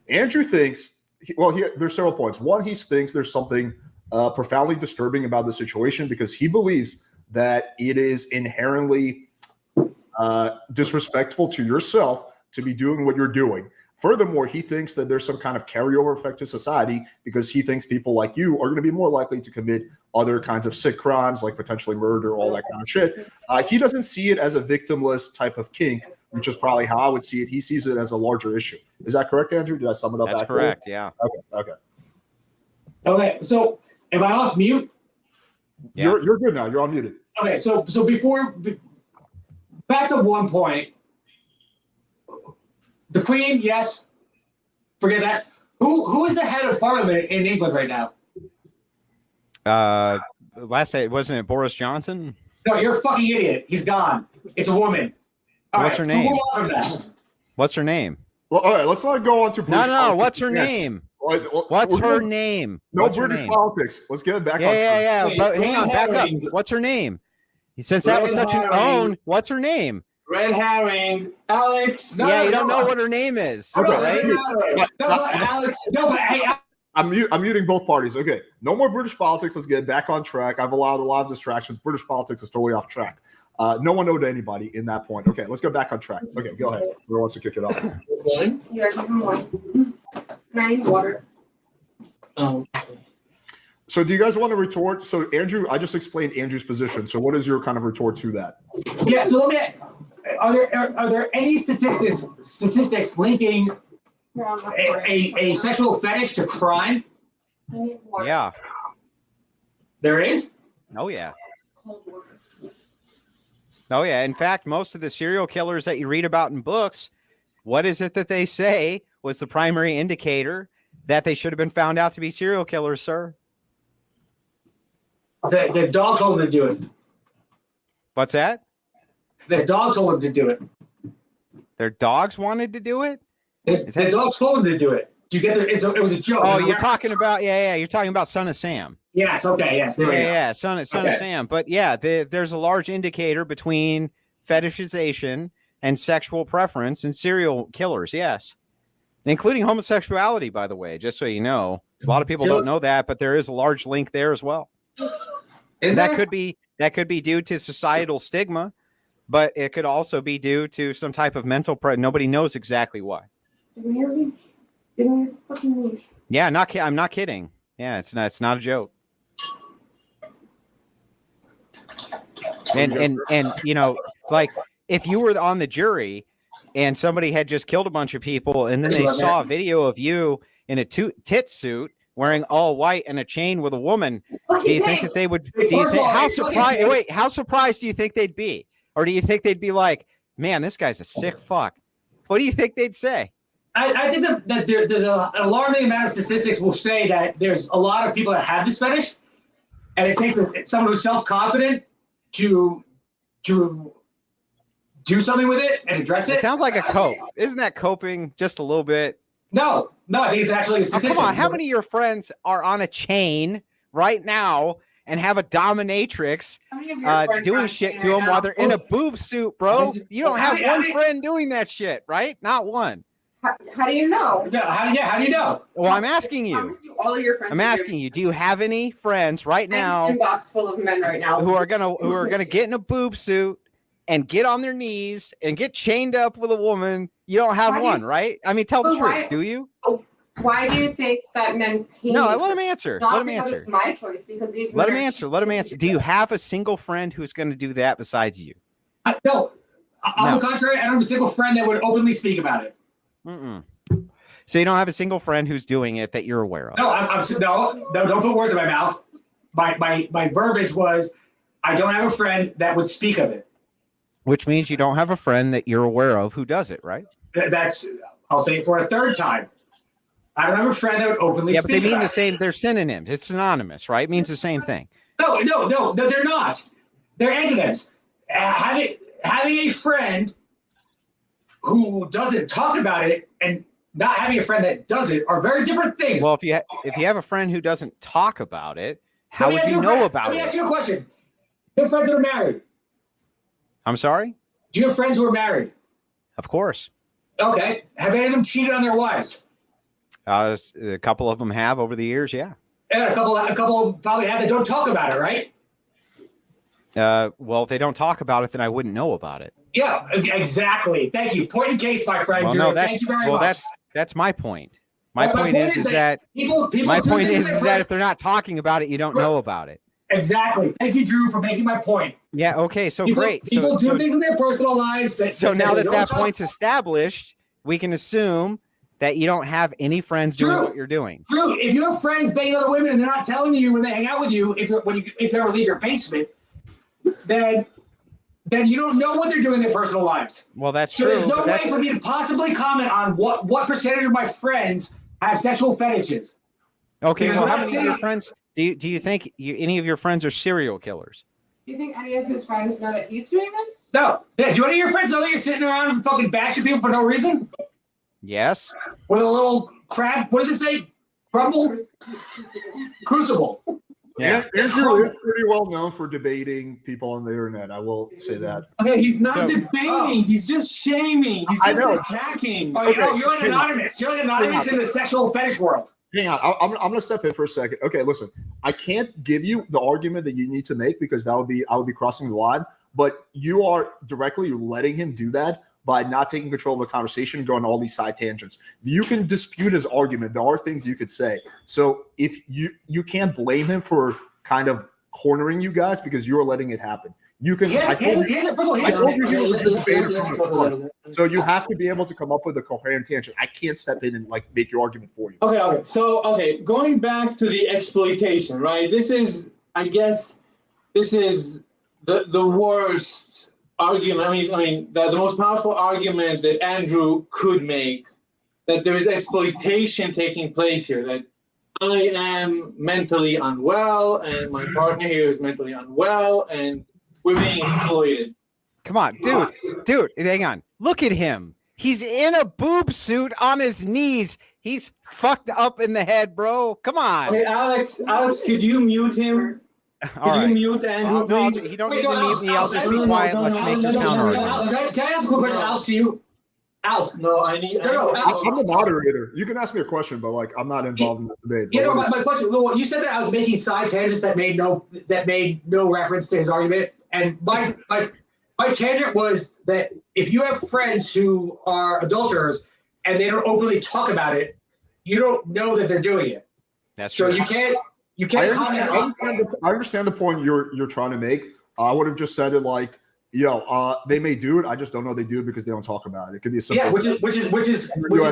Andrew thinks, there's several points. One, he thinks there's something profoundly disturbing about the situation because he believes that it is inherently disrespectful to yourself to be doing what you're doing. Furthermore, he thinks that there's some kind of carryover effect to society because he thinks people like you are going to be more likely to commit other kinds of sick crimes, like potentially murder, all that kind of shit. He doesn't see it as a victimless type of kink, which is probably how I would see it. He sees it as a larger issue. Is that correct, Andrew? Did I sum it up? That's correct, yeah. Okay, so am I off mute? Yeah. You're good now. You're unmuted. Okay, so back to one point. The Queen, yes. Forget that. Who is the head of Parliament in England right now? Last day, wasn't it Boris Johnson? No, you're a fucking idiot. He's gone. It's a woman. What's her name? So move on from that. What's her name? Well, all right, let's not go on to British politics. What's her name? What's her name? No British politics. Let's get it back on. Yeah. But hang on, back up. What's her name? Since that was such an own, what's her name? Red herring, Alex. You don't know what her name is. Okay. Right? No, Alex. No, but hey, I'm muting both parties. Okay, no more British politics. Let's get back on track. I've allowed a lot of distractions. British politics is totally off track. No one owed anybody in that point. Okay, let's go back on track. Okay, go ahead. Who wants to kick it off? One. You guys have one. And I need water. So do you guys want to retort? So Andrew, I just explained Andrew's position. So what is your kind of retort to that? Yeah. So let me. Are there any statistics linking a sexual fetish to crime? I need water. Yeah. There is. Oh yeah. Cold water. Oh yeah. In fact, most of the serial killers that you read about in books, what is it that they say was the primary indicator that they should have been found out to be serial killers, sir? The dog told him to do it. What's that? The dog told him to do it. Their dogs wanted to do it? The dog told him to do it. Do you get the? It was a joke. Oh, you're talking about you're talking about Son of Sam. Yes. Okay. Yes. There we go. Yeah, Son of Sam. But yeah, there's a large indicator between fetishization and sexual preference in serial killers. Yes, including homosexuality. By the way, just so you know, a lot of people don't know that, but there is a large link there as well. That could be due to societal stigma, but it could also be due to some type of mental. Nobody knows exactly why. Give me your leash. Give me your fucking leash. Yeah, I'm not kidding. Yeah, it's not a joke. And you know, like if you were on the jury and somebody had just killed a bunch of people and then they saw a video of you in a tit suit wearing all white and a chain with a woman, do you think that they would? How surprised do you think they'd be? Or do you think they'd be like, man, this guy's a sick fuck? What do you think they'd say? I think that there's an alarming amount of statistics will say that there's a lot of people that have this fetish, and it takes someone who's self-confident to do something with it and address it. It sounds like a cope. Isn't that coping just a little bit? No, I think it's actually a statistic. Come on, how many of your friends are on a chain right now and have a dominatrix doing shit to them while they're in a boob suit, bro? You don't have one friend doing that shit, right? Not one. How do you know? How do you know? Well, I'm asking you. All of your friends. I'm asking you. Do you have any friends right now? Inbox full of men right now who are gonna get in a boob suit and get on their knees and get chained up with a woman? You don't have one, right? I mean, tell the truth. Do you? Why do you think that men pay? No, let him answer. Let him answer. It's my choice because these. Let him answer. Let him answer. Do you have a single friend who's going to do that besides you? No. On the contrary, I don't have a single friend that would openly speak about it. So you don't have a single friend who's doing it that you're aware of? No, no, don't put words in my mouth. My verbiage was, I don't have a friend that would speak of it. Which means you don't have a friend that you're aware of who does it, right? I'll say it for a third time. I don't have a friend that would openly speak about it. Yeah, but they mean the same. They're synonyms. It's synonymous, right? It means the same thing. No, they're not. They're antonyms. Having a friend who doesn't talk about it and not having a friend that does it are very different things. Well, if you have a friend who doesn't talk about it, how would you know about it? Let me ask you a question. Do you have friends that are married? I'm sorry? Do you have friends who are married? Of course. Okay. Have any of them cheated on their wives? A couple of them have over the years, yeah. And a couple probably have that don't talk about it, right? Well, if they don't talk about it, then I wouldn't know about it. Yeah, exactly. Thank you. Point in case, my friend. Well, Drew. no, Thank you very much. That's my point. My point is that if they're not talking about it, you don't know about it. Exactly. Thank you, Drew, for making my point. Yeah. Okay. So great. People do things in their personal lives. So now that point's established, we can assume that you don't have any friends doing what you're doing. Drew, if you have friends banging other women and they're not telling you when they hang out with you, if you ever leave your basement, then you don't know what they're doing in their personal lives. Well, that's true. So there's no way for me to possibly comment on what percentage of my friends have sexual fetishes. Okay. Well, how many of your friends do you think any of your friends are serial killers? Do you think any of his friends know that he's doing this? No. Yeah, do any of your friends know that you're sitting around and fucking bashing people for no reason? Yes. With a little crab, what does it say? Crumble? Crucible. Yeah, Andrew is pretty well known for debating people on the internet. I will say that. Okay, he's not debating. He's just shaming. He's just attacking. You're like anonymous. You're like anonymous in the sexual fetish world. hang on. I'm going to step in for a second. Okay, listen. I can't give you the argument that you need to make because I would be crossing the line. But you are directly letting him do that by not taking control of the conversation, going all these side tangents. You can dispute his argument. There are things you could say. So if you can't blame him for kind of cornering you guys because you're letting it happen. You can. So you have to be able to come up with a coherent tangent. I can't step in and like make your argument for you. Okay. So going back to the exploitation, right? This is, I guess, the worst argument. I mean, the most powerful argument that Andrew could make, that there is exploitation taking place here. That I am mentally unwell, and my partner here is mentally unwell, and we're being exploited. Come on, dude, hang on. Look at him. He's in a boob suit on his knees. He's fucked up in the head, bro. Come on. Okay, Alex, could you mute him? Could you mute Andrew, please? No, he don't need to mute me. I'll just be quiet and let you make your counter argument. Can I ask a quick question, Alex, to you? Alex, no, I need. Alex. I'm the moderator. You can ask me a question, but like I'm not involved in this debate. You know, my question. Well, you said that I was making side tangents that made no reference to his argument, and my tangent was that if you have friends who are adulterers and they don't openly talk about it, you don't know that they're doing it. That's so true. You can't comment. I understand the point you're trying to make. I would have just said it like, they may do it. I just don't know they do it because they don't talk about it. It could be a simple. Yeah, which is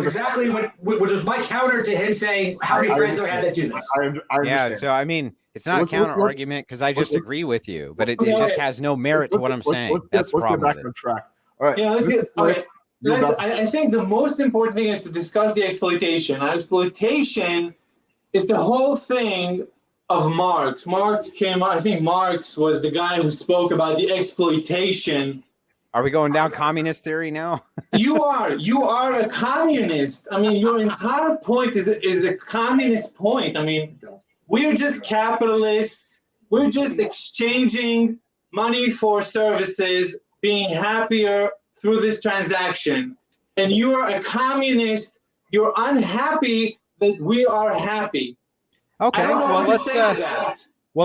exactly which is my counter to him saying how many friends do I have that do this. I understand. Yeah, so I mean, it's not a counter argument because I just agree with you, but it just has no merit to what I'm saying. That's the problem. Let's get back on track. All right. Yeah, let's get. Okay. I think the most important thing is to discuss the exploitation. Exploitation is the whole thing of Marx. I think Marx was the guy who spoke about the exploitation. Are we going down communist theory now? You are a communist. I mean, your entire point is a communist point. I mean, we're just capitalists. We're just exchanging money for services, being happier through this transaction. And you're a communist. You're unhappy that we are happy. Okay, well,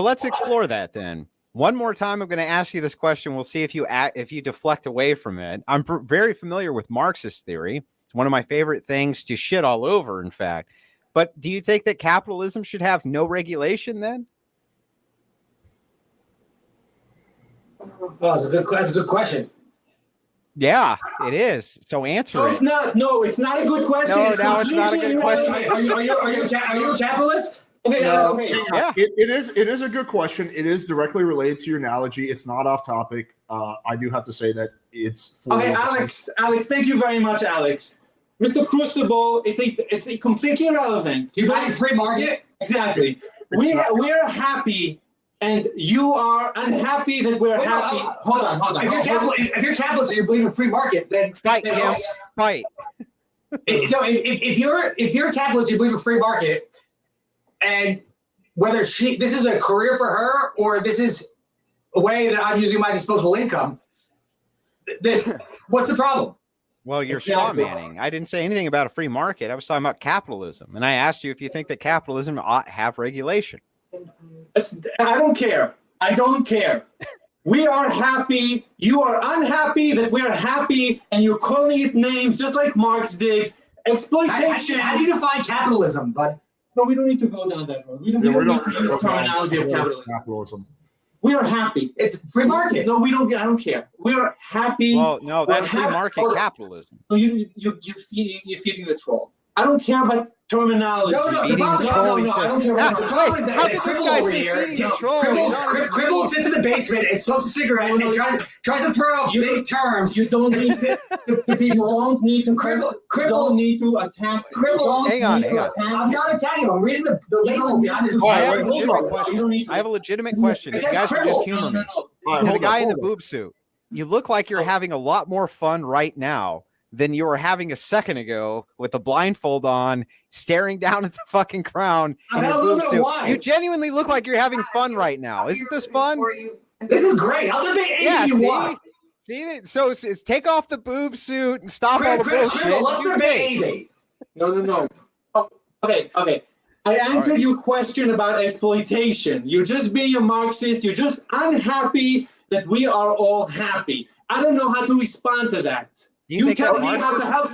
let's explore that then. One more time, I'm going to ask you this question. We'll see if you deflect away from it. I'm very familiar with Marxist theory. It's one of my favorite things to shit all over, in fact. But do you think that capitalism should have no regulation then? Well, that's a good question. Yeah, it is. So answer No, it. it's not. No, it's not a good question. No, now it's not a good question. Are you a capitalist? Okay, Yeah. It is a good question. It is directly related to your analogy. It's not off topic. I do have to say that it's okay, Alex, thank you very much, Alex. Mr. Crucible, it's a completely irrelevant. Do you believe in free market? Exactly. We're happy, and you are unhappy that we're happy. Hold on. If you're capitalist and you believe in free market, then Fight, Kim. Fight. If you're a capitalist, you believe in free market. And whether this is a career for her or this is a way that I'm using my disposable income, then what's the problem? Well, you're straw manning. I didn't say anything about a free market. I was talking about capitalism. And I asked you if you think that capitalism ought to have regulation. I don't care. We are happy. You are unhappy that we're happy, and you're calling it names just like Marx did. Exploitation. How do you define capitalism, bud? No, we don't need to go down that road. We don't need to use terminology of capitalism. We are happy. It's free market. No, we don't. I don't care. We are happy. Well, no, that's free market capitalism. No, you're feeding the troll. I don't care about terminology. No, Feeding the troll. I don't care about terminology. How could this guy say feeding the troll? Cribble sits in the basement and smokes a cigarette and tries to throw out big terms. You don't need to people don't need to cribble. Don't need to attack. Cribble. Hang on. I'm not attacking him. I'm reading the label behind his. I have a legitimate question. You guys are just humor me. To the guy in the boob suit, you look like you're having a lot more fun right now than you were having a second ago with the blindfold on, staring down at the fucking crown in your boob suit. You genuinely look like you're having fun right now. Isn't this fun? This is great. I'll debate anything you want. See, so it's take off the boob suit and stop all the bullshit. Let's debate anything. No. Oh, okay. I answered your question about exploitation. You're just being a Marxist. You're just unhappy that we are all happy. I don't know how to respond to that. You tell me how to help.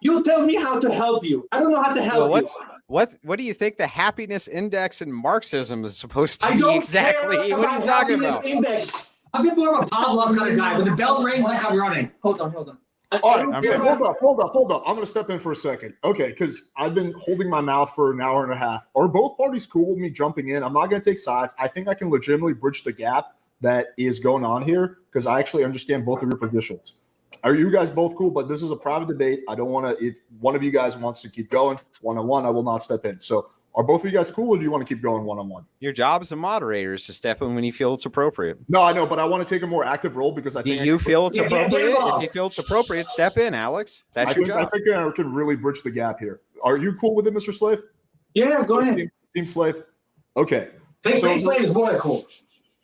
You tell me how to help you. I don't know how to help you. What do you think the happiness index in Marxism is supposed to I be don't exactly? care What are you talking about? Index. I'm a bit more of a Pavlov kind of guy. When the bell rings, I come running. Hold on. All right, hold up. I'm going to step in for a second. Okay, because I've been holding my mouth for an hour and a half. Are both parties cool with me jumping in? I'm not going to take sides. I think I can legitimately bridge the gap that is going on here because I actually understand both of your positions. Are you guys both cool? But this is a private debate. I don't want to, if one of you guys wants to keep going one-on-one, I will not step in. So are both of you guys cool or do you want to keep going one-on-one? Your job as a moderator is to step in when you feel it's appropriate. No, I know, but I want to take a more active role because I think you feel it's appropriate? If you feel it's appropriate, step in, Alex. That's your job. I think I can really bridge the gap here. Are you cool with it, Mr. Slave? Yeah, go ahead. Team Slave? Okay. Team Slave is more than cool.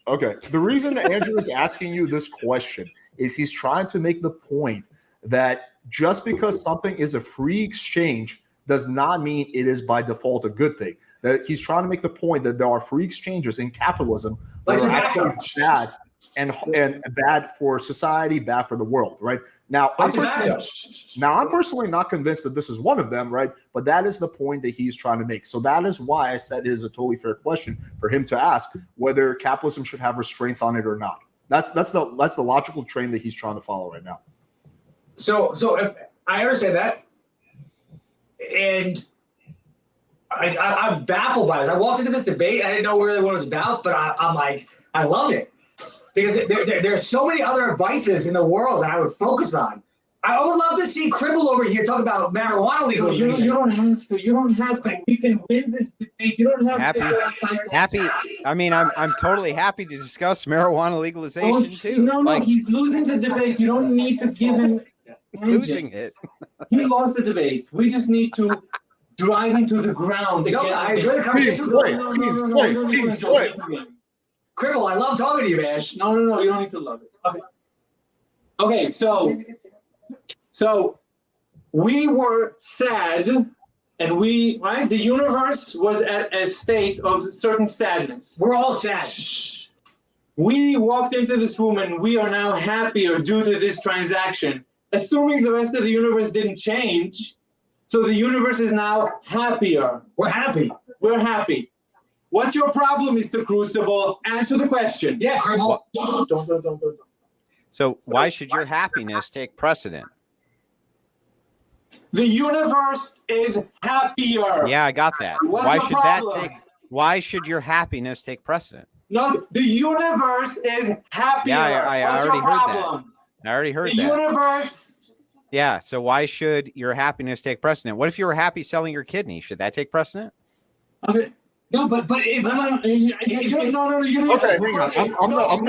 Okay. The reason that Andrew is asking you this question is he's trying to make the point that just because something is a free exchange does not mean it is by default a good thing. That he's trying to make the point that there are free exchanges in capitalism that are actually bad and bad for society, bad for the world, right? Now, I'm personally not convinced that this is one of them, right? But that is the point that he's trying to make. So that is why I said it is a totally fair question for him to ask whether capitalism should have restraints on it or not. That's the logical train that he's trying to follow right now. So I understand that, and I'm baffled by this. I walked into this debate. I didn't know really what it was about, but I'm like, I love it because there are so many other vices in the world that I would focus on. I would love to see Cribble over here talk about marijuana legalization. You don't have to. You don't have to. We can win this debate. You don't have to go outside. Happy. I mean, I'm totally happy to discuss marijuana legalization too. No, he's losing the debate. You don't need to give him losing it. He lost the debate. We just need to drive him to the ground. I enjoy the conversation. Team Slave. Cribble, I love talking to you, man. No, you don't need to love it. Okay, so we were sad, and the universe was at a state of certain sadness. We're all sad. We walked into this room, and we are now happier due to this transaction. Assuming the rest of the universe didn't change, so the universe is now happier. We're happy. We're happy. What's your problem, Mr. Crucible? Answer the question. Yeah, Cribble. Don't. So why should your happiness take precedent? The universe is happier. Yeah, I got that. Why should your happiness take precedent? No, the universe is happier. Yeah, I already heard that. I already heard that. The universe. Yeah, so why should your happiness take precedent? What if you were happy selling your kidney? Should that take precedent? Okay. No, but if no. Okay, I'm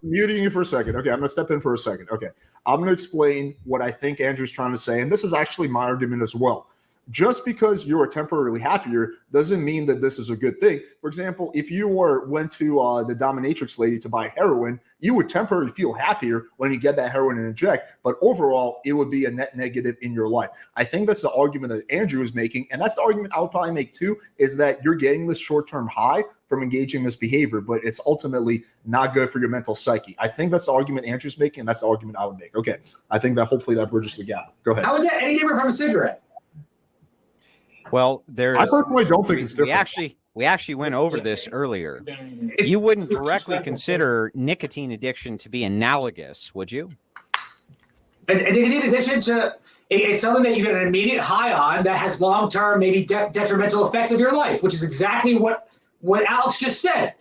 muting you for a second. Okay, I'm going to step in for a second. Okay, I'm going to explain what I think Andrew's trying to say, and this is actually my argument as well. Just because you are temporarily happier doesn't mean that this is a good thing. For example, if you went to the dominatrix lady to buy heroin, you would temporarily feel happier when you get that heroin and inject, but overall, it would be a net negative in your life. I think that's the argument that Andrew is making, and that's the argument I would probably make too, is that you're getting this short-term high from engaging in this behavior, but it's ultimately not good for your mental psyche. I think that's the argument Andrew's making, and that's the argument I would make. Okay, I think that hopefully that bridges the gap. Go ahead. How is that any different from a cigarette? Well, I personally don't think it's different. We actually went over this earlier. You wouldn't directly consider nicotine addiction to be analogous, would you? A nicotine addiction it's something that you get an immediate high on that has long-term, maybe detrimental effects of your life, which is exactly what Alex just said.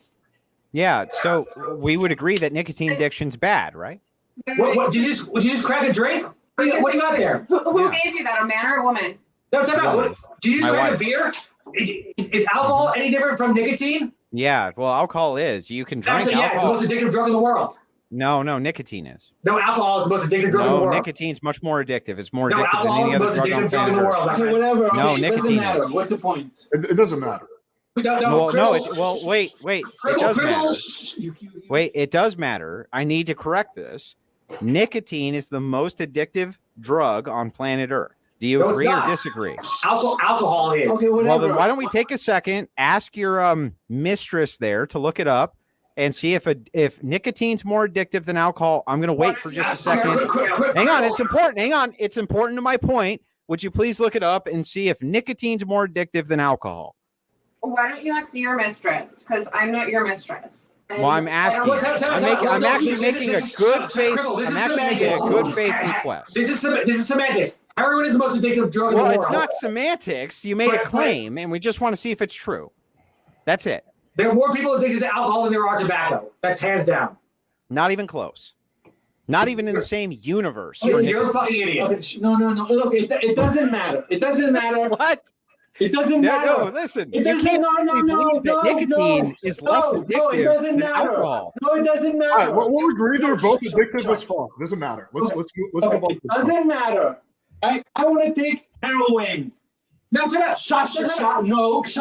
Yeah, so we would agree that nicotine addiction's bad, right? What did you just crack a drink? What do you got there? Who gave you that, a man or a woman? No, it's about do you just drink a beer? Is alcohol any different from nicotine? Yeah, well, alcohol is. You can drink Actually, alcohol. It's the most addictive drug in the world. No, nicotine is. No, alcohol is the most addictive drug in the world. No, nicotine's much more addictive. It's more addictive than alcohol any is the other most addictive drug in the world. Okay, whatever. No, it nicotine doesn't matter. is. What's the point? It doesn't matter. Wait. It does matter. Wait, it does matter. I need to correct this. Nicotine is the most addictive drug on planet Earth. Do you No, it's agree or not. disagree? Alcohol is. Okay, Well, whatever. then why don't we take a second, ask your mistress there to look it up and see if nicotine's more addictive than alcohol. I'm going to wait for just a second. Hang on, it's important. Hang on, it's important to my point. Would you please look it up and see if nicotine's more addictive than alcohol? Why don't you ask your mistress? Because I'm not your mistress. And Well, I'm asking. I'm actually making a good faith. I'm actually making a good faith request. This is semantics. Heroin is the most addictive drug in the Well, world. it's not semantics. You made a claim, and we just want to see if it's true. That's it. There are more people addicted to alcohol than there are tobacco. That's hands down. Not even close. Not even in the same universe. You're a fucking idiot. Okay, no. Look, it doesn't matter. It doesn't matter. What? It doesn't matter. No, listen. It doesn't. No. Nicotine is less addictive No, it doesn't than matter. alcohol. No, it doesn't matter. All right, well, we'll agree they're both addictive as fuck. Doesn't matter. Let's move on. It doesn't matter. I want to take heroin. No, shut up. No. Does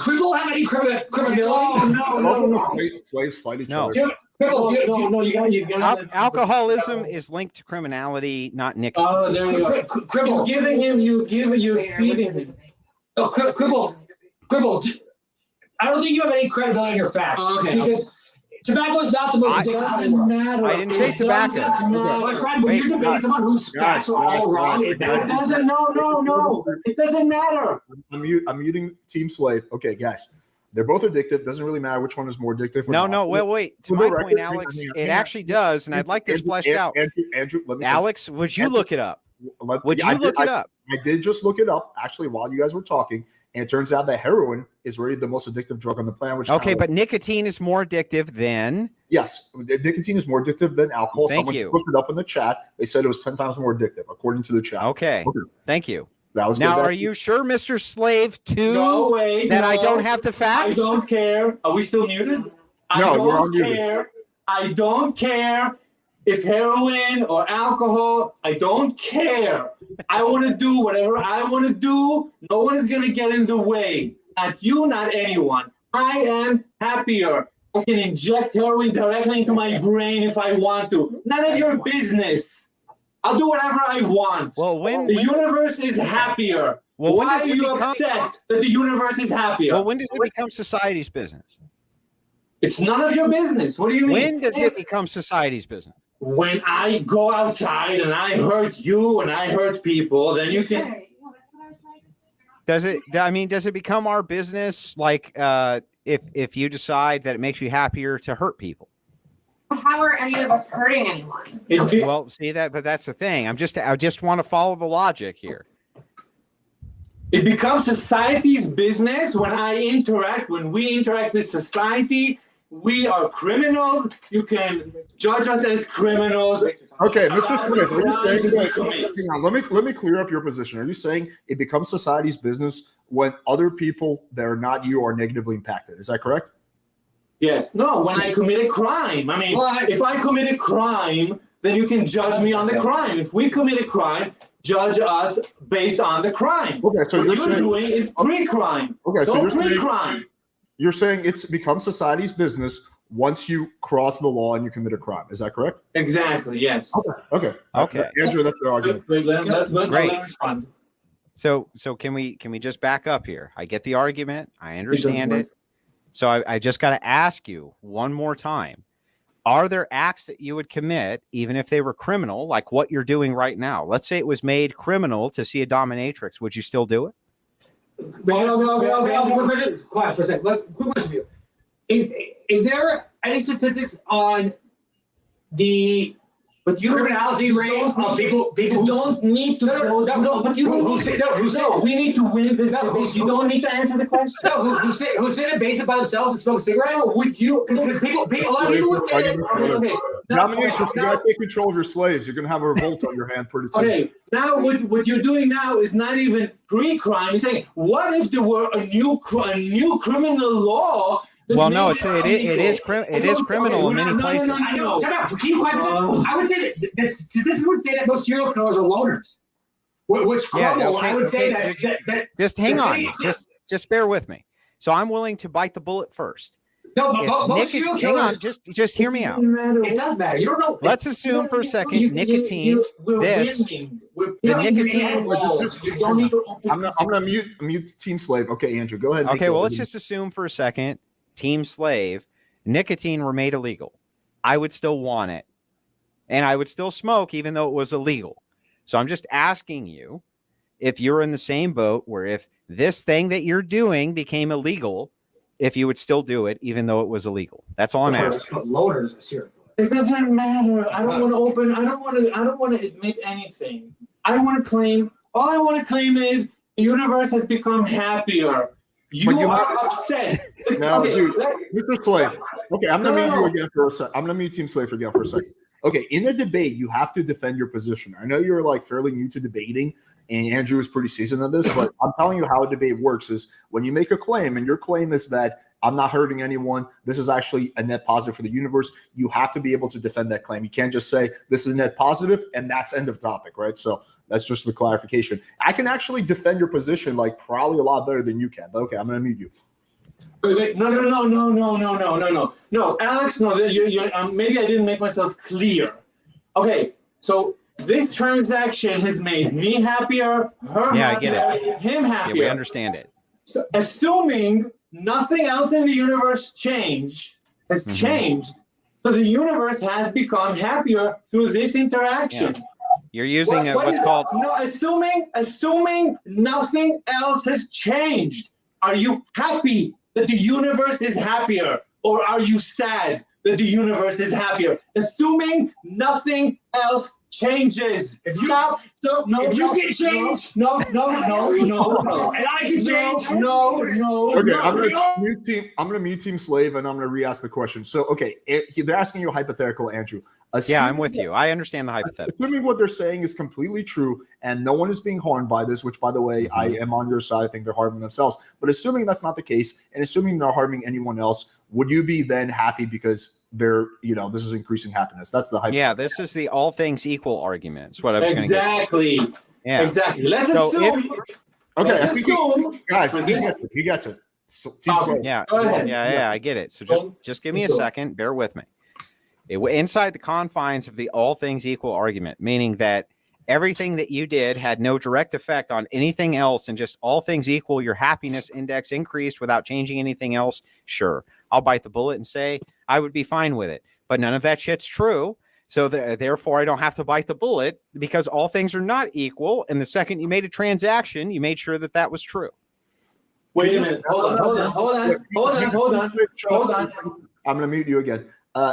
criminal have any criminality? No. Slaves fight each No. other. No, you got Alcoholism is linked to criminality, not nicotine. Oh, there you go. Cribble. You're feeding him. No, Cribble. I don't think you have any credibility in your facts. Okay. Because tobacco is not the most addictive in the world. I didn't say tobacco. My friend, when you're debating someone whose facts are all wrong, it It doesn't. No. It doesn't matter. I'm muting Team Slave. Okay, guys. They're both addictive. Doesn't really matter which one is more addictive. No, wait. To my point, Alex, it actually does, and I'd like this fleshed out. Andrew, let me. Alex, would you look it up? Would you look it up? I did just look it up, actually, while you guys were talking, and it turns out that heroin is really the most addictive drug on the planet. Which Okay, but nicotine is more addictive than. Yes, nicotine is more addictive than alcohol. Thank you. Looked it up in the chat. They said it was 10 times more addictive, according to the chat. Okay, thank you. That was Now, good. are you sure, Mr. Slave, too, No way. that I no. don't have the I facts? don't care. Are we still muted? No, we're I don't unmuted. care. I don't care if heroin or alcohol. I don't care. I want to do whatever I want to do. No one is going to get in the way. Not you, not anyone. I am happier. I can inject heroin directly into my brain if I want to. None of your business. I'll do whatever I want. Well, when The universe is happier. Well, when Why does are it you become- upset that the universe is happier? when does it become society's business? It's none of your business. What do you mean? When does it become society's business? When I go outside and I hurt you and I hurt people, then you can. Okay, well, that's what I was trying to figure out. Does it become our business? Like, if you decide that it makes you happier to hurt people? But how are any of us hurting anyone? Well, see that, but that's the thing. I just want to follow the logic here. It becomes society's business when we interact with society. We are criminals. You can judge us as criminals. Okay, Mr. Smith, are you Crimes saying we that, commit. hang on, let me clear up your position. Are you saying it becomes society's business when other people that are not you are negatively impacted? Is that correct? Yes. No, when I commit a crime. I mean, if I commit a crime, then you can judge me on the crime. If we commit a crime, judge us based on the crime. Okay, so what you're you're saying, doing is pre-crime. okay, so Don't you're saying, pre-crime. you're saying it's become society's business once you cross the law and you commit a crime. Is that correct? Exactly. Yes. Okay. Andrew, that's the argument. Wait, let Great. me respond. So can we just back up here? I get the argument. I understand it. So I just got to ask you one more time. Are there acts that you would commit, even if they were criminal, like what you're doing right now? Let's say it was made criminal to see a dominatrix. Would you still do it? Okay. Quiet for a second. Quick question for you. Is there any statistics on the criminality rate of people who don't need to. who say we need to win this debate. You don't need to answer the question. who sit and base it by themselves and smoke a cigarette? Would you? Because people, a lot of people would say that. Okay. Dominatrix, you gotta take control of your slaves. You're gonna have a revolt on your hand pretty soon. Okay, now what you're doing now is not even pre-crime. You're saying, what if there were a new criminal law? Well, no, it is criminal in many places. I know. Shut up. Keep quiet. I would say that statistics would say that most serial killers are loners. Which I would say that just hang on. Just bear with me. So I'm willing to bite the bullet first. No, if but most serial hang on, killers, just hear me out. it does matter. You don't know. Let's assume for a second nicotine. The nicotine. You don't need to. I'm gonna mute Team Slave. Okay, Andrew, go ahead. Okay, well, let's just assume for a second, Team Slave, nicotine were made illegal. I would still want it, and I would still smoke even though it was illegal. So I'm just asking you if you're in the same boat where if this thing that you're doing became illegal, if you would still do it even though it was illegal. That's all I'm asking. Loaders are serious. It doesn't matter. I don't want to open. I don't want to admit anything. I want to claim. All I want to claim is the universe has become happier. You are upset. Now, Okay, dude, Mr. Slave. Okay, I'm gonna mute you again for a second. I'm gonna mute Team Slave again for a second. Okay, in a debate, you have to defend your position. I know you're like fairly new to debating, and Andrew is pretty seasoned on this, but I'm telling you how a debate works is when you make a claim, and your claim is that I'm not hurting anyone, this is actually a net positive for the universe, you have to be able to defend that claim. You can't just say this is net positive, and that's end of topic, right? So that's just the clarification. I can actually defend your position like probably a lot better than you can, but okay, I'm going to mute you. Wait, no, Alex, no, maybe I didn't make myself clear. Okay, so this transaction has made me happier, her Yeah, I happier, get it. him happier. Yeah, we understand it. So, assuming nothing else in the universe has changed, so the universe has become happier through this interaction. Yeah. You're using what's is called. No, assuming nothing else has changed. Are you happy that the universe is happier, or are you sad that the universe is happier? Assuming nothing else changes. No. If you can change. No. And I can change. No. Okay, I'm gonna mute Team Slave, and I'm gonna re-ask the question. So, okay, they're asking you a hypothetical, Andrew. Yeah, I'm with you. I understand the hypothetical. Assuming what they're saying is completely true, and no one is being harmed by this, which, by the way, I am on your side. I think they're harming themselves. But assuming that's not the case, and assuming they're harming anyone else, would you be then happy because they're, this is increasing happiness? That's the hypothetical. Yeah, this is the all things equal argument. It's what I was going to get. Exactly. Yeah. Exactly. Let's assume. Guys, he gets it. So, Team Slave. Yeah. Go ahead. Yeah, I get it. So just give me a second. Bear with me. Inside the confines of the all things equal argument, meaning that everything that you did had no direct effect on anything else, and just all things equal, your happiness index increased without changing anything else. Sure, I'll bite the bullet and say I would be fine with it. But none of that shit's true. So therefore, I don't have to bite the bullet because all things are not equal. And the second you made a transaction, you made sure that was true. Wait a minute. Hold on. I'm going to mute you again.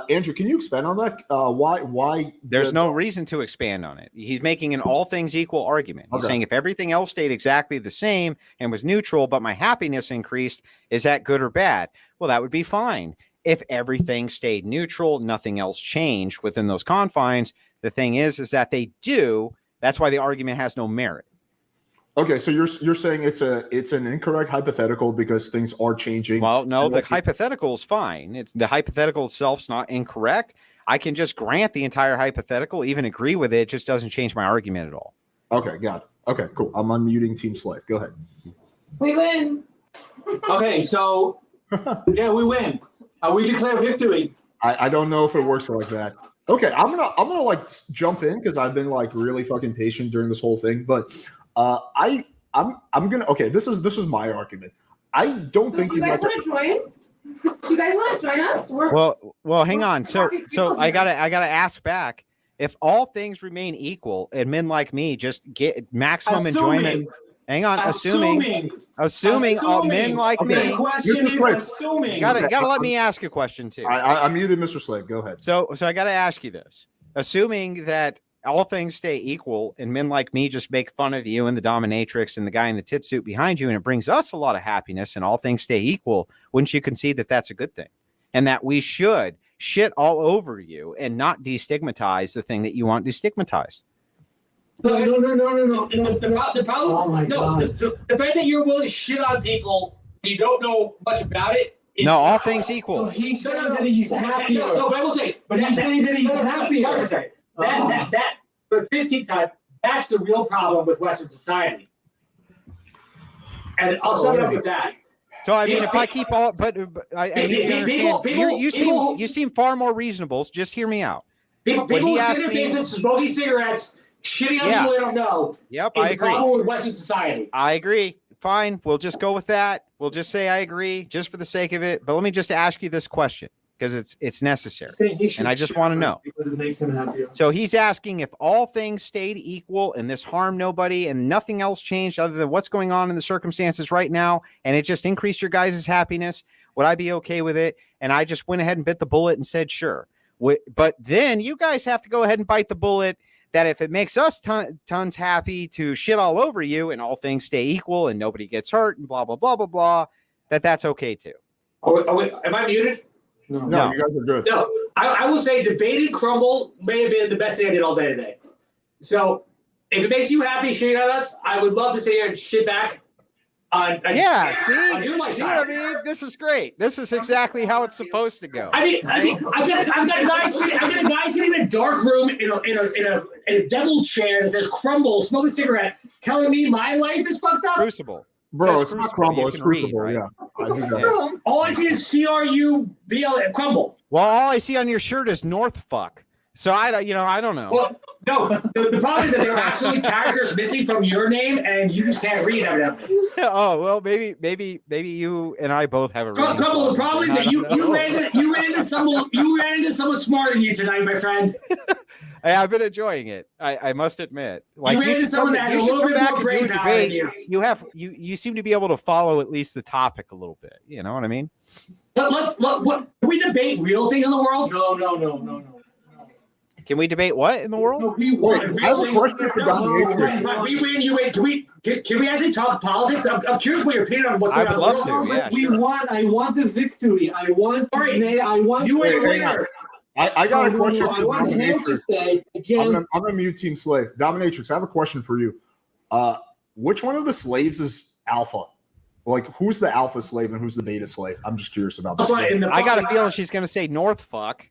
Andrew, can you expand on that? Why? There's no reason to expand on it. He's making an all things equal argument. He's saying if everything else stayed exactly the same and was neutral, but my happiness increased, is that good or bad? Well, that would be fine. If everything stayed neutral, nothing else changed within those confines. The thing is that they do. That's why the argument has no merit. Okay, so you're saying it's an incorrect hypothetical because things are changing. Well, no, the hypothetical is fine. It's the hypothetical itself's not incorrect. I can just grant the entire hypothetical, even agree with it. It just doesn't change my argument at all. Okay, got it. Okay, cool. I'm unmuting Team Slave. Go ahead. We win. Okay, so yeah, we win. We declare victory. I don't know if it works like that. Okay, I'm gonna like jump in because I've been like really fucking patient during this whole thing, but I'm gonna. Okay, this is my argument. I don't think you guys want to join. You guys want to join us? Well, hang on. So I gotta ask back. If all things remain equal and men like me just get maximum enjoyment. Hang on, assuming all men like me. The question is assuming. You gotta let me ask a question too. I muted Mr. Slave. Go ahead. So I gotta ask you this. Assuming that all things stay equal and men like me just make fun of you and the dominatrix and the guy in the tit suit behind you, and it brings us a lot of happiness and all things stay equal, wouldn't you concede that that's a good thing? And that we should shit all over you and not destigmatize the thing that you want destigmatized? No. The problem. Oh my God. The fact that you're willing to shit on people, you don't know much about it. No, all things equal. Well, he's saying that he's happier. No, but I will say. But he's saying that he's happier. That for 15 times, that's the real problem with Western society. And I'll sum it up with that. So I mean, if I keep all, but I need to understand. You seem far more reasonable. So just hear me out. People who sit in their basements smoking cigarettes, shitting on people they don't know. Yep, is I the agree. problem with Western society. I agree. Fine, we'll just go with that. We'll just say I agree, just for the sake of it. But let me just ask you this question because it's necessary, and I just want to know. Because it makes him happier. So he's asking if all things stayed equal and this harmed nobody and nothing else changed other than what's going on in the circumstances right now, and it just increased your guys' happiness, would I be okay with it? And I just went ahead and bit the bullet and said, sure. But then you guys have to go ahead and bite the bullet that if it makes us tons happy to shit all over you and all things stay equal and nobody gets hurt and blah, blah, blah, blah, blah, that's okay too. Am I muted? No, you guys are good. No, I will say debating Crumble may have been the best thing I did all day today. So if it makes you happy shitting on us, I would love to sit here and shit back on your lifestyle. See what I mean? This is great. This is exactly how it's supposed to go. I mean, I've got a guy sitting in a dark room in a devil chair that says Crumble, smoking a cigarette, telling me my life is fucked up. Crucible. Bro, it's not Crumble, You it's can read, Crucible, right? yeah. I do that. All I see is CRUBL Crumble. Well, all I see on your shirt is Northfuck. So I don't know. Well, no, the problem is that there are actually characters missing from your name, and you just can't read evidently. Oh well, maybe you and I both have a reading Trouble. The problem is that you know. ran into someone smarter than you tonight, my friend. Hey, I've been enjoying it. I must admit. Like you ran into someone that has a little bit more brain power than you. You seem to be able to follow at least the topic a little bit. You know what I mean? But can we debate real things in the world? No. Can we debate what in the world? No, we won. I have a question for Dominatrix. We win, you win. Can we actually talk politics? I'm curious what your opinion on what's going on. I would love to. Yeah, we sure. won. I want the victory. I want. You win the winner. I got a question I for want him to Dominatrix. say again. I'm gonna mute Team Slave. Dominatrix, I have a question for you. Which one of the slaves is alpha? Like, who's the alpha slave and who's the beta slave? I'm just curious about that. I got a feeling she's gonna say Northfuck,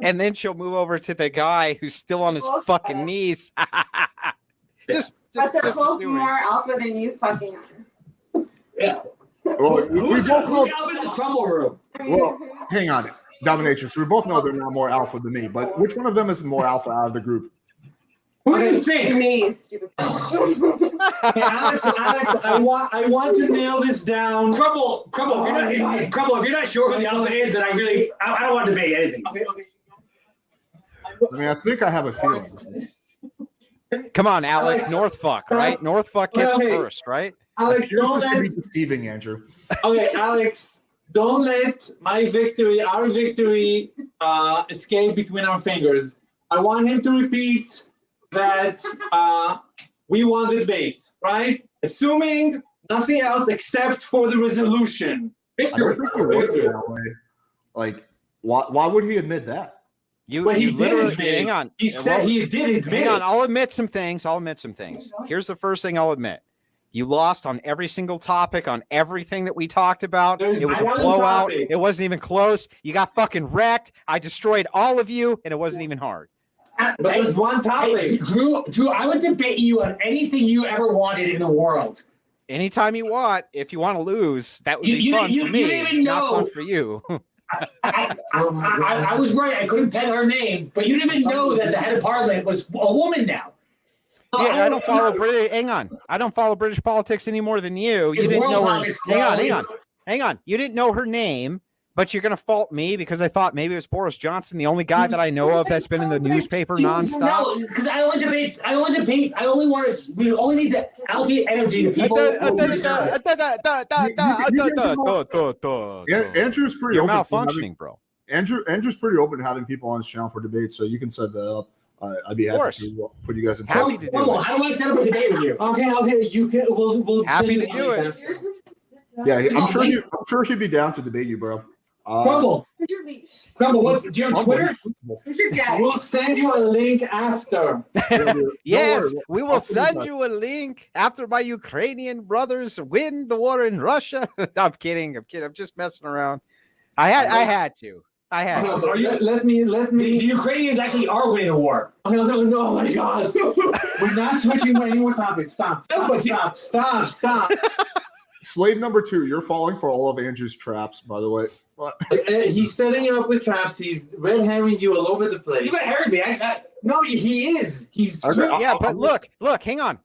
and then she'll move over to the guy who's still on his fucking knees. But they're both more alpha than you fucking are. Yeah. Well, Who's out in the Crumble room? well, hang on. Dominatrix, we both know they're not more alpha than me, but which one of them is more alpha out of the group? Who do you think? Me, stupid. Hey, Alex, I want to nail this down. Crumble. If you're not sure who the alpha is, then I don't want to debate anything. Okay. I mean, I think I have a feeling. Come on, Alex. Northfuck, right? Northfuck gets Okay. first, right? Alex, You're don't just gonna let. be deceiving, Andrew. Okay, Alex, don't let our victory, escape between our fingers. I want him to repeat that we won the debate, right? Assuming nothing else except for the resolution. I don't think it works that way. Like, why would he admit that? But he did admit. Hang on. He said he did admit. Hang on. I'll admit some things. Here's the first thing I'll admit. You lost on every single topic, on everything that we talked about. There's It was a one blowout. topic. It wasn't even close. You got fucking wrecked. I destroyed all of you, and it wasn't even hard. But there's one topic. Hey, Drew, I would debate you on anything you ever wanted in the world. Anytime you want, if you want to lose, that would be fun for me. You didn't even not know. fun for you. I was right. I couldn't pen her name, but you didn't even know that the head of parliament was a woman now. Yeah, I don't follow British. Hang on, I don't follow British politics any more than you. You It's didn't world know her. politics, Hang on. You didn't know her name, but you're gonna fault me because I thought maybe it was Boris Johnson, the only guy that I know of that's been in the newspaper nonstop. No, because I only debate. We only need to allocate energy to people. Andrew's pretty You're open. malfunctioning, bro. Andrew's pretty open to having people on his channel for debates, so you can set that up. I'd be happy to put you guys in touch. Happy to do it. How do I set up a debate with you? Okay, you can. We'll Happy send to do it. Yeah, I'm sure he'd be down to debate you, bro. Crumble. Where's your leash? Crumble. Do you have Twitter? Where's your dad? We'll send you a link after. Yes, we will send you a link after my Ukrainian brothers win the war in Russia. I'm kidding. I'm just messing around. I had to. Let me. The Ukrainians actually are winning the war. No, oh my God. We're not switching any more topics. Stop. No, but Stop. Slave number 2, you're falling for all of Andrew's traps, by the way. He's setting you up with traps. He's red herring you all over the place. You heard me. No, he is. He's Okay, Yeah, but look, hang on.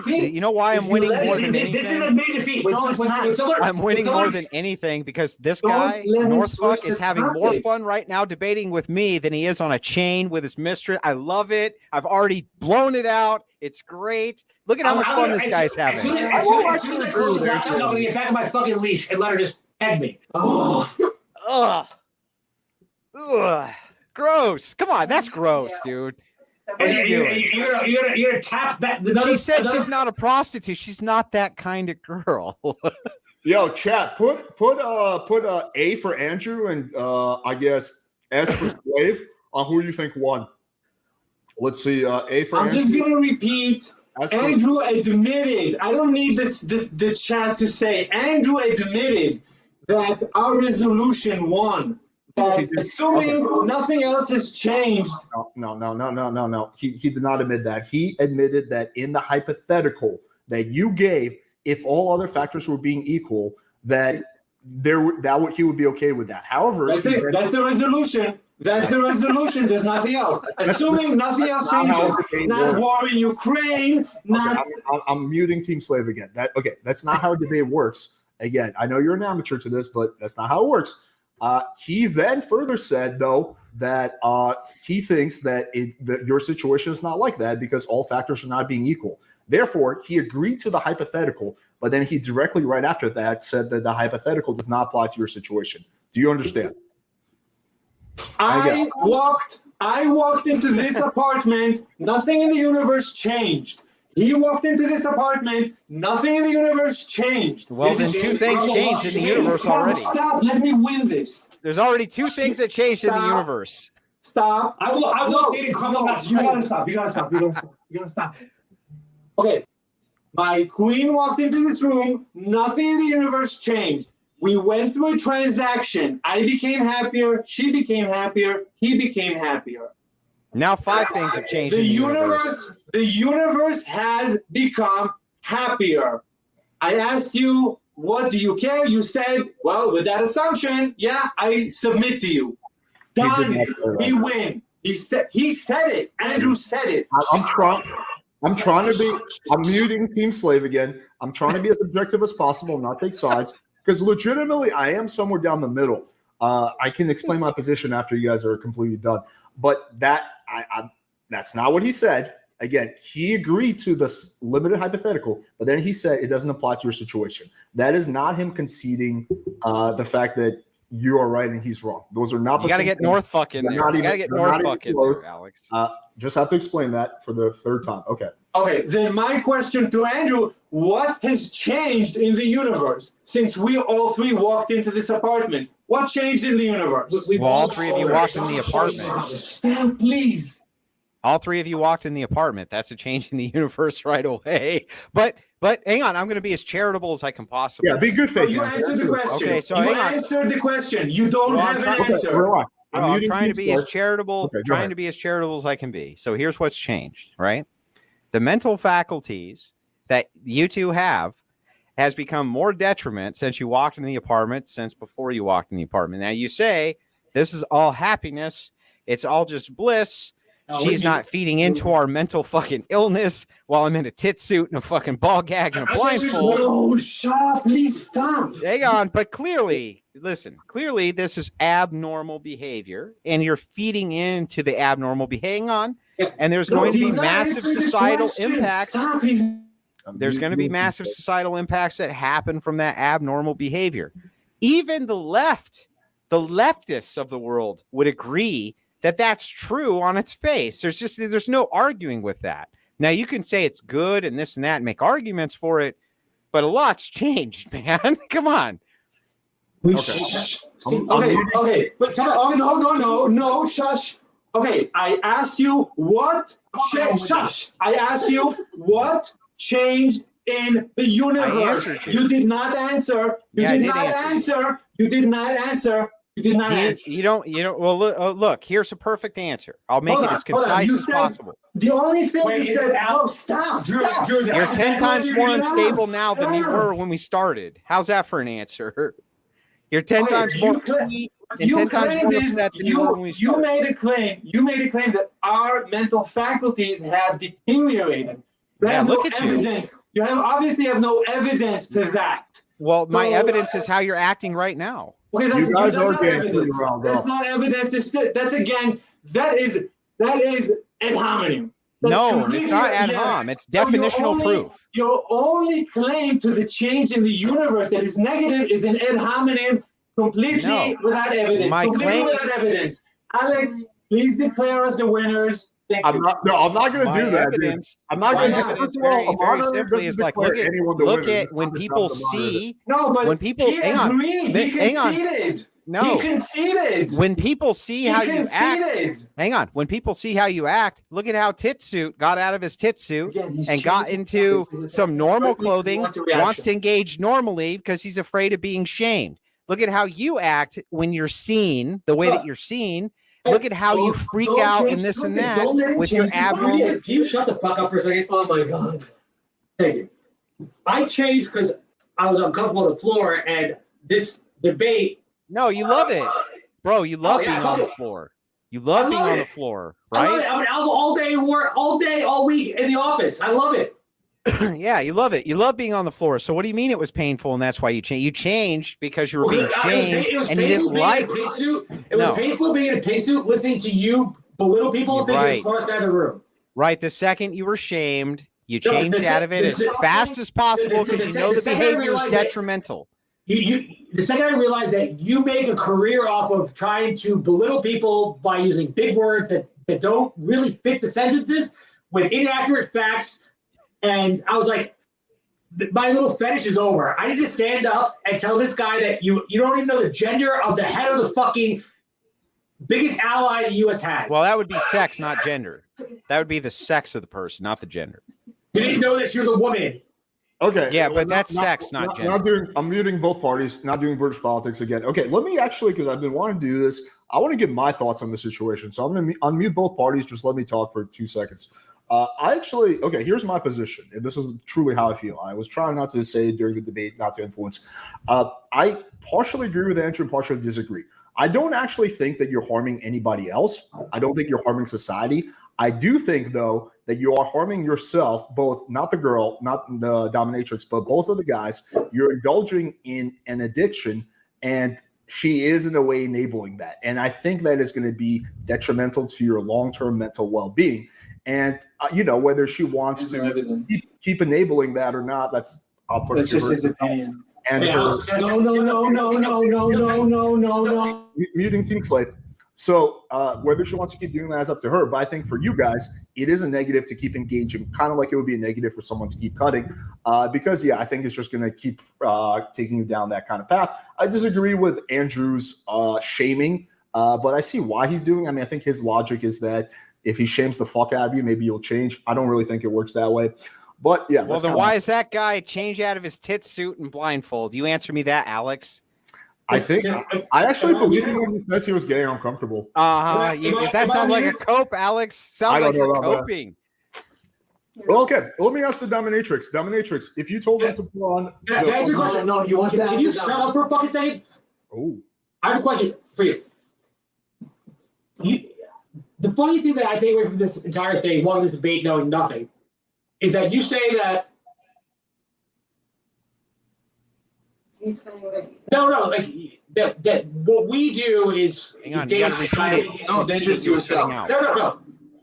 You know why I'm winning more than anything? This is a big defeat. I'm winning more than anything because this guy, Northfuck, is having more fun right now debating with me than he is on a chain with his mistress. I love it. I've already blown it out. It's great. Look at how much fun this guy's having. As soon as I close this out, I'm going to get back on my fucking leash and let her just peg me. Ugh. Gross. Come on, that's gross, dude. What are you doing? You're gonna tap back. She said she's not a prostitute. She's not that kind of girl. Yo, chat, put A for Andrew and I guess S for Slave on who you think won. Let's see. A for I'm Andrew. just gonna repeat. Andrew admitted. I don't need the chat to say. Andrew admitted that our resolution won. Assuming nothing else has changed. No. He did not admit that. He admitted that in the hypothetical that you gave, if all other factors were being equal, that he would be okay with that. However, that's it. That's the resolution. That's the resolution. There's nothing else. Assuming nothing else changes. Not war in Ukraine. Not. Okay, I'm muting Team Slave again. That's not how a debate works. Again, I know you're an amateur to this, but that's not how it works. He then further said, though, that he thinks that your situation is not like that because all factors are not being equal. Therefore, he agreed to the hypothetical, but then he directly right after that said that the hypothetical does not apply to your situation. Do you understand? I walked into this apartment. Nothing in the universe changed. He walked into this apartment. Nothing in the universe changed. Well, then 2 things changed in the universe already. Stop. Let me win this. There's already 2 things that changed in the universe. Stop. I will date criminal. You gotta stop. You gotta stop. Okay. My queen walked into this room. Nothing in the universe changed. We went through a transaction. I became happier. She became happier. He became happier. Now 5 things have changed in the universe. The universe has become happier. I asked you, what do you care? You said, well, with that assumption, yeah, I submit to you. Done. We win. He said it. Andrew said it. I'm muting Team Slave again. I'm trying to be as objective as possible, not take sides, because legitimately I am somewhere down the middle. I can explain my position after you guys are completely done. But that's not what he said. Again, he agreed to this limited hypothetical, but then he said it doesn't apply to your situation. That is not him conceding the fact that you are right and he's wrong. Those are not. You got to get Northfuck in there. You got to get Northfuck in there, Alex. Just have to explain that for the 3rd time. Okay. Okay. Then my question to Andrew: what has changed in the universe since we all 3 walked into this apartment? What changed in the universe? Well, all 3 of you walked in the apartment. Stand, please. All 3 of you walked in the apartment. That's a change in the universe right away. But hang on, I'm going to be as charitable as I can possibly. Yeah, be good faith. You answered the question. Okay, so you answered the question. You don't have an answer. I'm trying to be as charitable, to be as charitable as I can be. So here's what's changed, right? The mental faculties that you 2 have has become more detriment since you walked in the apartment, since before you walked in the apartment. Now you say this is all happiness. It's all just bliss. She's not feeding into our mental fucking illness while I'm in a tit suit and a fucking ball gag and a blindfold. No, shut, please stop. Hang on, but clearly, listen, this is abnormal behavior and you're feeding into the abnormal behavior. Hang on. And there's going to be massive societal impacts. There's going to be massive societal impacts that happen from that abnormal behavior. Even the leftists of the world would agree that that's true on its face. There's no arguing with that. Now you can say it's good and this and that and make arguments for it, but a lot's changed, man. Come on. Okay. But no, shush. Okay, I asked you what shush. I asked you what changed in the universe. You did not answer. You did not answer. You did not answer. You don't. Well, look. Here's a perfect answer. I'll make it as concise as possible. The only thing Wait, you said, Al- oh, stop. Drew, You're 10 times more unstable Stop. now than you were when we started. How's that for an answer? You're 10 times more upbeat and 10 times more upset than you were when we started. You made a claim. You made a claim that our mental faculties have deteriorated. Yeah, look at you. Evidence. You obviously have no evidence to that. Well, my So, evidence is how you're acting right now. Okay, You guys are not getting evidence. around, That's not evidence. That's again. That is ad hominem. That's No, it's completely- not ad yes. hom. It's So your definitional proof. Your only claim to the change in the universe that is negative is an ad hominem, completely No. without evidence. My Completely claim- without evidence. Alex, please declare us the winners. Thank you. I'm not going to My do that. Dude. evidence, I'm not my going to. evidence First of all, very, a very moderator simply is doesn't like, declare look at anyone the look winner. at It's when not the people job of the moderator. see No, but when people he hang on, agreed. He hang on. conceded. No, He conceded. when people see He how you act, conceded. hang on. When people see how you act, look at how Titsuit got out of his Titsuit Again, he's and got changing into topics. some normal First, he clothing, wants a wants reaction. to engage normally because he's afraid of being shamed. Look at how you act when you're seen, the way that you're seen. Look at how you freak Don't out change and this and topic. that Don't let him with your change the topic. abnormal. Can you shut the fuck up for a second? Oh my God. Thank you. I changed because I was uncomfortable on the floor, and this debate. No, you love it, bro. You love Oh, yeah, being I on love the it. floor. You love I being love on it. the floor, I love right? it. I'm an album all day work, all day, all week in the office. I love it. Yeah, you love it. You love being on the floor. So what do you mean it was painful and that's why you changed? You changed because you were being shamed It was and you painful didn't being like. in a pink suit. It No. was painful being in a pink suit, listening to you belittle people and think Right. you're the smartest guy in the room. Right. The second you were shamed, you No, changed the out of it as fast as possible the because you know the second I behavior is realized that- detrimental. The second I realized that you make a career off of trying to belittle people by using big words that don't really fit the sentences with inaccurate facts, and I was like, my little fetish is over. I need to stand up and tell this guy that you don't even know the gender of the head of the fucking biggest ally the U.S. has. Well, that would be sex, not gender. That would be the sex of the person, not the gender. You need to know that you're the woman. Okay. Yeah, well, but that's sex, not gender. I'm muting both parties, not doing British politics again. Okay, let me actually, because I've been wanting to do this, I want to give my thoughts on the situation. So I'm going to unmute both parties. Just let me talk for 2 seconds. Okay, here's my position. And this is truly how I feel. I was trying not to say during the debate, not to influence. I partially agree with Andrew and partially disagree. I don't actually think that you're harming anybody else. I don't think you're harming society. I do think, though, that you are harming yourself, both, not the girl, not the dominatrix, but both of the guys. You're indulging in an addiction, and she is, in a way, enabling that. And I think that is going to be detrimental to your long-term mental well-being. And, whether she wants to keep enabling that or not, I'll put it to just her. his opinion. And Yeah, her, no. muting Team Slave. So whether she wants to keep doing that is up to her. But I think for you guys, it is a negative to keep engaging, kind of like it would be a negative for someone to keep cutting. Because, I think it's just going to keep taking you down that kind of path. I disagree with Andrew's shaming, but I see why he's doing it. I mean, I think his logic is that if he shames the fuck out of you, maybe you'll change. I don't really think it works that way. But, yeah. Well, then why is that guy change out of his tit suit and blindfold? You answer me that, Alex. I think I actually believe him when he says he was getting uncomfortable. That sounds like a cope, Alex. Sounds like you're coping. Well, okay. Let me ask the dominatrix. Dominatrix, if you told him to put on, Can I ask you a question? No, he wants to Can you shut up for a fucking second? oh, I have a question for you. The funny thing that I take away from this entire thing, one of this debate knowing nothing, is that you say that He's saying that. no, like that what we do is Hang on, you dangerous gotta society. repeat it. No, dangerous to yourself. No.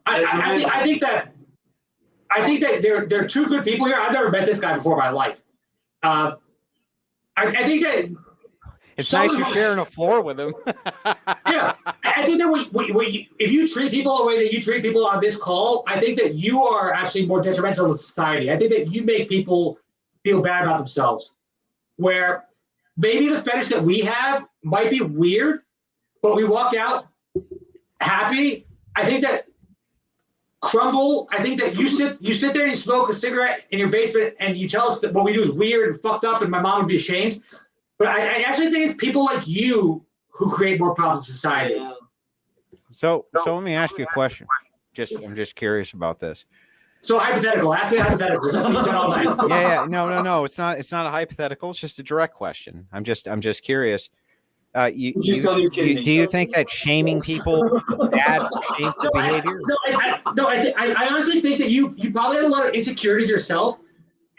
I think that there are two good people here. I've never met this guy before in my life. I think that It's nice you're sharing a floor with him. yeah, I think that if you treat people the way that you treat people on this call, I think that you are actually more detrimental to society. I think that you make people feel bad about themselves. Where maybe the fetish that we have might be weird, but we walk out happy. I think that Crumble, I think that you sit there and you smoke a cigarette in your basement and you tell us that what we do is weird and fucked up and my mom would be ashamed. But I actually think it's people like you who create more problems in society. Yeah. So let me ask you a question. I'm just curious about this. So hypothetical. Ask me hypotheticals. That's what you've done all night. Yeah. No. It's not a hypothetical. It's just a direct question. I'm just curious. Do you think that shaming people bad shameful behavior? I honestly think that you probably have a lot of insecurities yourself.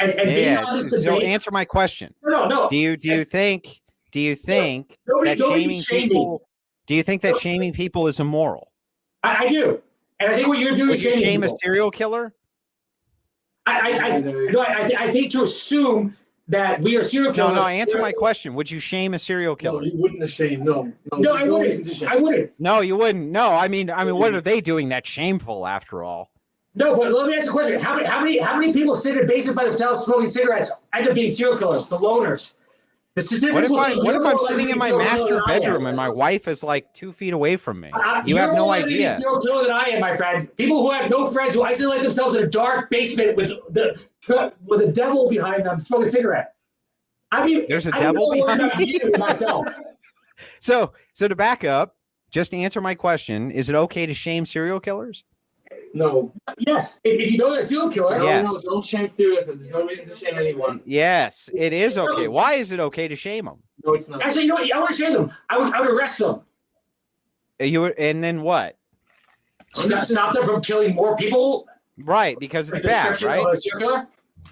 And being on this debate, so answer my question. No. Do you think that shaming people? Do you think that shaming people is immoral? I do, and I think what you're doing is shaming shame people. a serial killer. I think to assume that we are serial killers. No. Answer my question. Would you shame a serial killer? No, you wouldn't have shamed. No, I wouldn't. I wouldn't. No, you wouldn't. No, I mean, what are they doing that's shameful after all? No, but let me ask you a question. How many people sitting in basement by themselves smoking cigarettes end up being serial killers? The loners. The statistics. What if I'm sitting in my master bedroom and my wife is like 2 feet away from me? You have no idea. Serial killer than I am, my friend. People who have no friends, who isolate themselves in a dark basement with a devil behind them, smoking a cigarette. I mean, there's a devil behind you myself. So to back up, just to answer my question, is it okay to shame serial killers? No. Yes. If you know they're a serial killer. Yes. No, don't shame serial killers. There's no reason to shame anyone. Yes, it is okay. Why is it okay to shame them? No, it's not. Actually, you know what? I wouldn't shame them. I would arrest them. And then what? Stop them from killing more people. Right, because it's bad, right? Of a serial killer?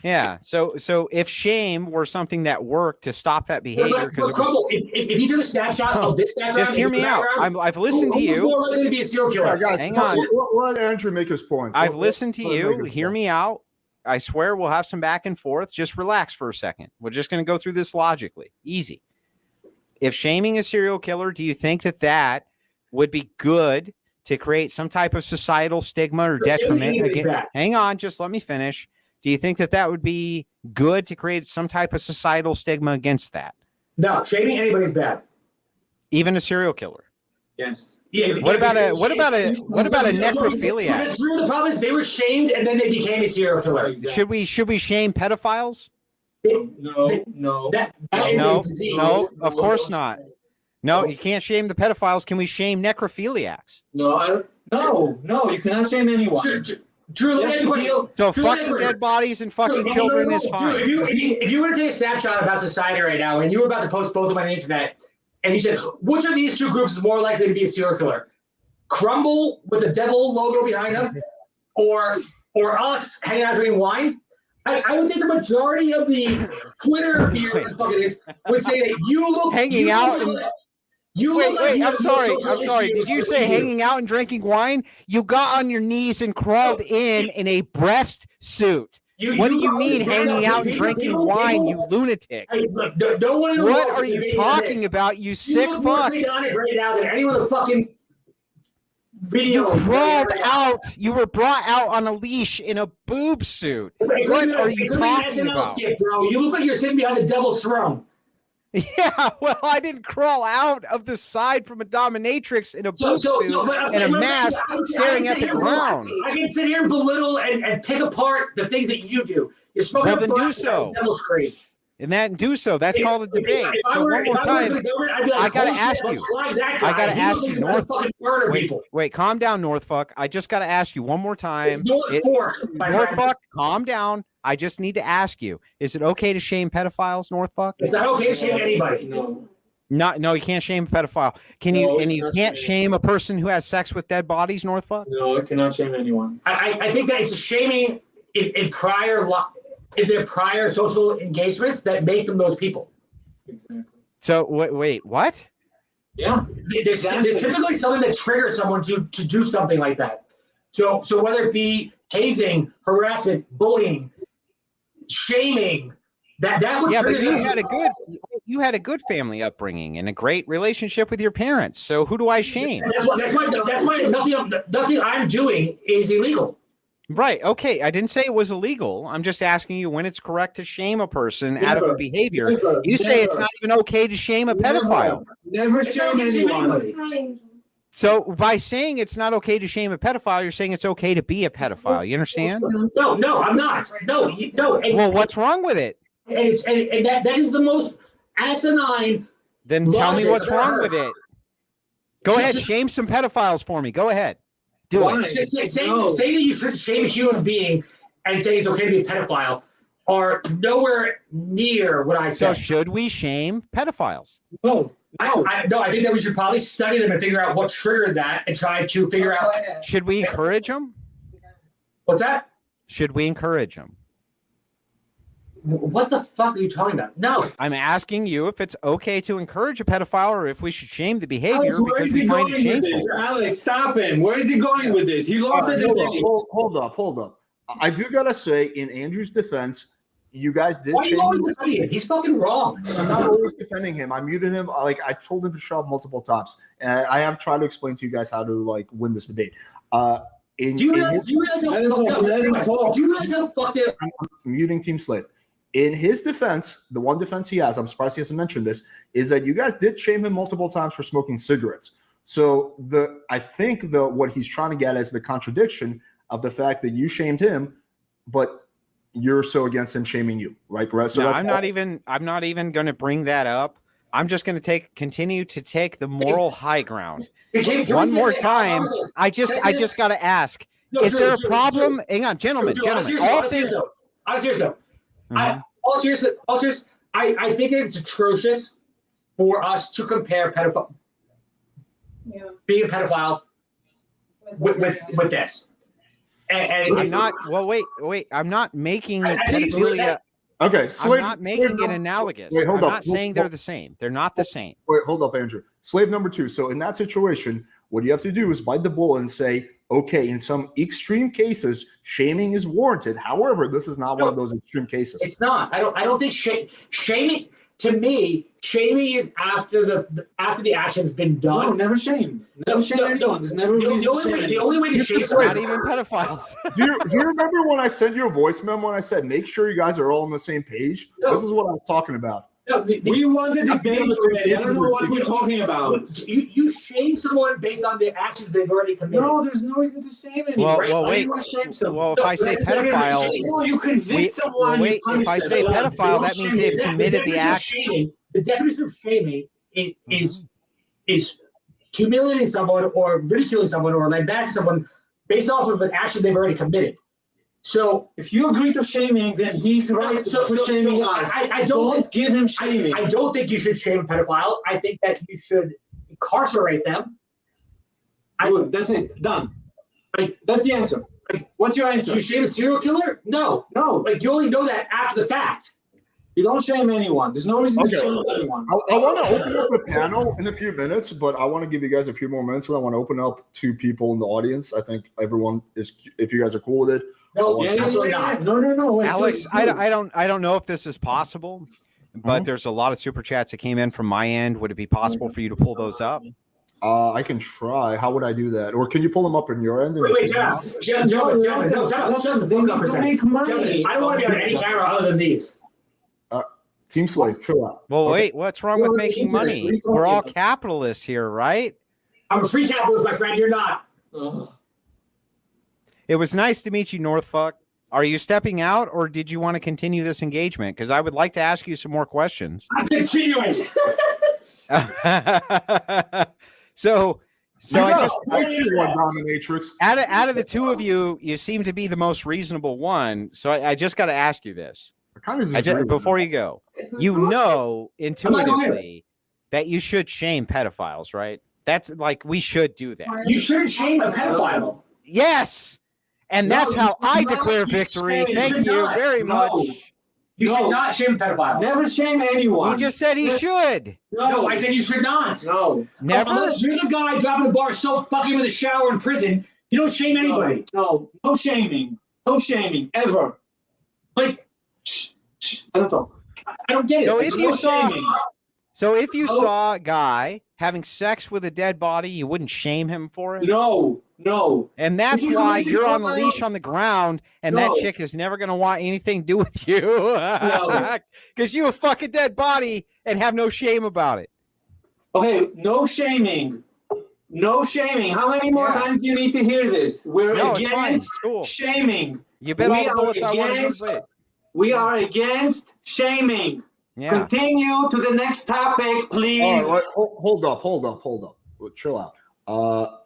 Yeah. So if shame were something that worked to stop that behavior, because if you took a snapshot of this background, just hear me out. I've listened to you. Who's more likely to be a serial killer? Guys, hang on. Let Andrew make his point. I've listened to you. Hear me out. I swear we'll have some back and forth. Just relax for a second. We're just going to go through this logically. Easy. If shaming a serial killer, do you think that would be good to create some type of societal stigma or detriment? Hang on, just let me finish. Do you think that would be good to create some type of societal stigma against that? No, shaming anybody's bad. Even a serial killer. Yes. Yeah. What about a necrophiliac? Because the problem is they were shamed and then they became a serial killer. Exactly. Should we shame pedophiles? No. That is a disease. No, of course not. No, you can't shame the pedophiles. Can we shame necrophiliacs? No, you cannot shame anyone. Drew, let me ask you a question. So fucking dead bodies and fucking children is fine. Drew, if you were to take a snapshot about society right now and you were about to post both of them on the internet and you said, which of these two groups is more likely to be a serial killer? Crumble with the devil logo behind them or us hanging out drinking wine? I would think the majority of the Twitter fear would say that you look hanging out. Wait, I'm sorry. Did you say issues. hanging out and drinking wine? You got on your knees and crawled in a breast suit. What do you mean hanging out and drinking wine, you lunatic? Hey, look, no one in the What world are you talking about, you sick fuck? You look more right now than anyone in the fucking video. You crawled out. You were brought out on a leash in a boob suit. What are you talking about? Skip, bro. You look like you're sitting behind the devil's throne. Yeah, well, I didn't crawl out of the side from a dominatrix in a boob suit and a mask staring at the ground. I can sit here and belittle and pick apart the things that you do. You're smoking well, then do so. Devil's cream. And that do so. That's called a debate. So one more time, I gotta ask you. I gotta ask you, North. Wait, calm down, Northfuck. I just gotta ask you one more time. Northfuck, calm down. I just need to ask you: is it okay to shame pedophiles, Northfuck? It's not okay to shame anybody. No, you can't shame a pedophile. Can you? And you can't shame a person who has sex with dead bodies, Northfuck. No, it cannot shame anyone. I think that it's a shaming in their prior social engagements that make them those people. Exactly. So wait, what? Yeah. There's typically something that triggers someone to do something like that. So whether it be hazing, harassment, bullying, shaming, that would yeah, trigger. But you had a good family upbringing and a great relationship with your parents. So who do I shame? That's why nothing I'm doing is illegal. Right. Okay. I didn't say it was illegal. I'm just asking you when it's correct to shame a person out of a behavior. You say it's not even okay to shame a pedophile. Never shame anyone. So by saying it's not okay to shame a pedophile, you're saying it's okay to be a pedophile. You understand? No, I'm not. No. Well, what's wrong with it? And that is the most asinine. Then tell me what's wrong with it. Go ahead, shame some pedophiles for me. Go ahead. Do Why? it. Say that you should shame a human being and say it's okay to be a pedophile are nowhere near what I So said. should we shame pedophiles? No. I think that we should probably study them and figure out what triggered that and try to figure out. Should we encourage them? What's that? Should we encourage them? What the fuck are you talking about? No. I'm asking you if it's okay to encourage a pedophile or if we should shame the behavior Alex, where because is he we find going it with shameful. this? Alex, stop him. Where is he going with this? He lost the debate. Hold up. I do gotta say, in Andrew's defense, you guys did. Why are you shame always him. defending him? He's fucking wrong. I'm not always defending him. I muted him. Like I told him to shut up multiple times, and I have tried to explain to you guys how to like win this debate. Do you realize how fucked up? I'm muting Team Slave. In his defense, the one defense he has, I'm surprised he hasn't mentioned this, is that you guys did shame him multiple times for smoking cigarettes. So I think what he's trying to get is the contradiction of the fact that you shamed him, but you're so against him shaming you, right? So No, I'm not even going to bring that up. I'm just going to continue to take the moral high ground. One more time, I just got to ask: is there a problem? Hang on, gentlemen. All things. I'm serious though. All serious. I think it's atrocious for us to compare being a pedophile with this. And I'm not. Well, wait. I'm not making pedophilia. Okay, I'm not making it analogous. Wait, hold I'm up. not saying they're the same. They're not the same. Wait, hold up, Andrew. Slave number 2. So in that situation, what you have to do is bite the bullet and say, okay, in some extreme cases, shaming is warranted. However, this is not one of those extreme cases. It's not. I don't think shaming. To me, shaming is after the action's been done. No, never shame. Never shame anyone. There's never a reason to shame the only way to shame Not even pedophiles. Do you remember when I sent you a voice memo and I said, make sure you guys are all on the same page? No. This is what I was talking about. No, We won the debate already. I don't know what we're talking about. You shame someone based on the actions they've already committed. No, there's no reason to shame anyone. Well, Why do wait. you want to shame someone? Well, if I say pedophile, No, you convict someone. wait. You punish If I them. say pedophile, that means they've committed the act. The definition of shaming is humiliating someone or ridiculing someone or lambasting someone based off of an action they've already committed. So if you agree to shaming, then he's right for shaming us. I don't give him shaming. I don't think you should shame a pedophile. I think that you should incarcerate them. Good. That's it. Done. Like, that's the answer. Like, what's your answer? You shame a serial killer? No. Like you only know that after the fact. You don't shame anyone. There's no reason to Okay. shame anyone. I want to open up a panel in a few minutes, but I want to give you guys a few more minutes. And I want to open up to people in the audience. I think everyone is, if you guys are cool with it. No, absolutely not. No. Wait, Alex, please. I don't know if this is possible, but there's a lot of super chats that came in from my end. Would it be possible for you to pull those up? I can try. How would I do that? Or can you pull them up on your end? Wait, gentlemen, no, shut the fuck up for a second. Make money. Gentlemen, I don't want to be on any camera other than these. Team Slave, chill out. Well, Okay. wait. What's wrong with making money? We're all capitalists here, right? I'm a free capitalist, my friend. You're not. Ugh. It was nice to meet you, Northfuck. Are you stepping out, or did you want to continue this engagement? Because I would like to ask you some more questions. I'm continuing. So I just dominatrix. out of the two of you, you seem to be the most reasonable one. So I just got to ask you this. Before you go, you know intuitively that you should shame pedophiles, right? That's like, we should do that. You shouldn't shame a pedophile. Yes. And that's how I declare victory. Thank you very much. You should not shame a pedophile. Never shame anyone. You just said he should. No, I said you should not. No. Never? Unless you're the guy dropping the bar so fucking in the shower in prison, you don't shame anybody. No shaming. No shaming ever. Like, I don't talk. I don't get it. So if you saw a guy having sex with a dead body, you wouldn't shame him for it? No. And that's why you're on the leash on the ground, and that chick is never going to want anything to do with you. Because you a fucking dead body and have no shame about it. Okay, no shaming. No shaming. How many more times do you need to hear this? We're against shaming. You bet all the bullets I want to. We are against shaming. Yeah. Continue to the next topic, please. All right, hold up. chill out.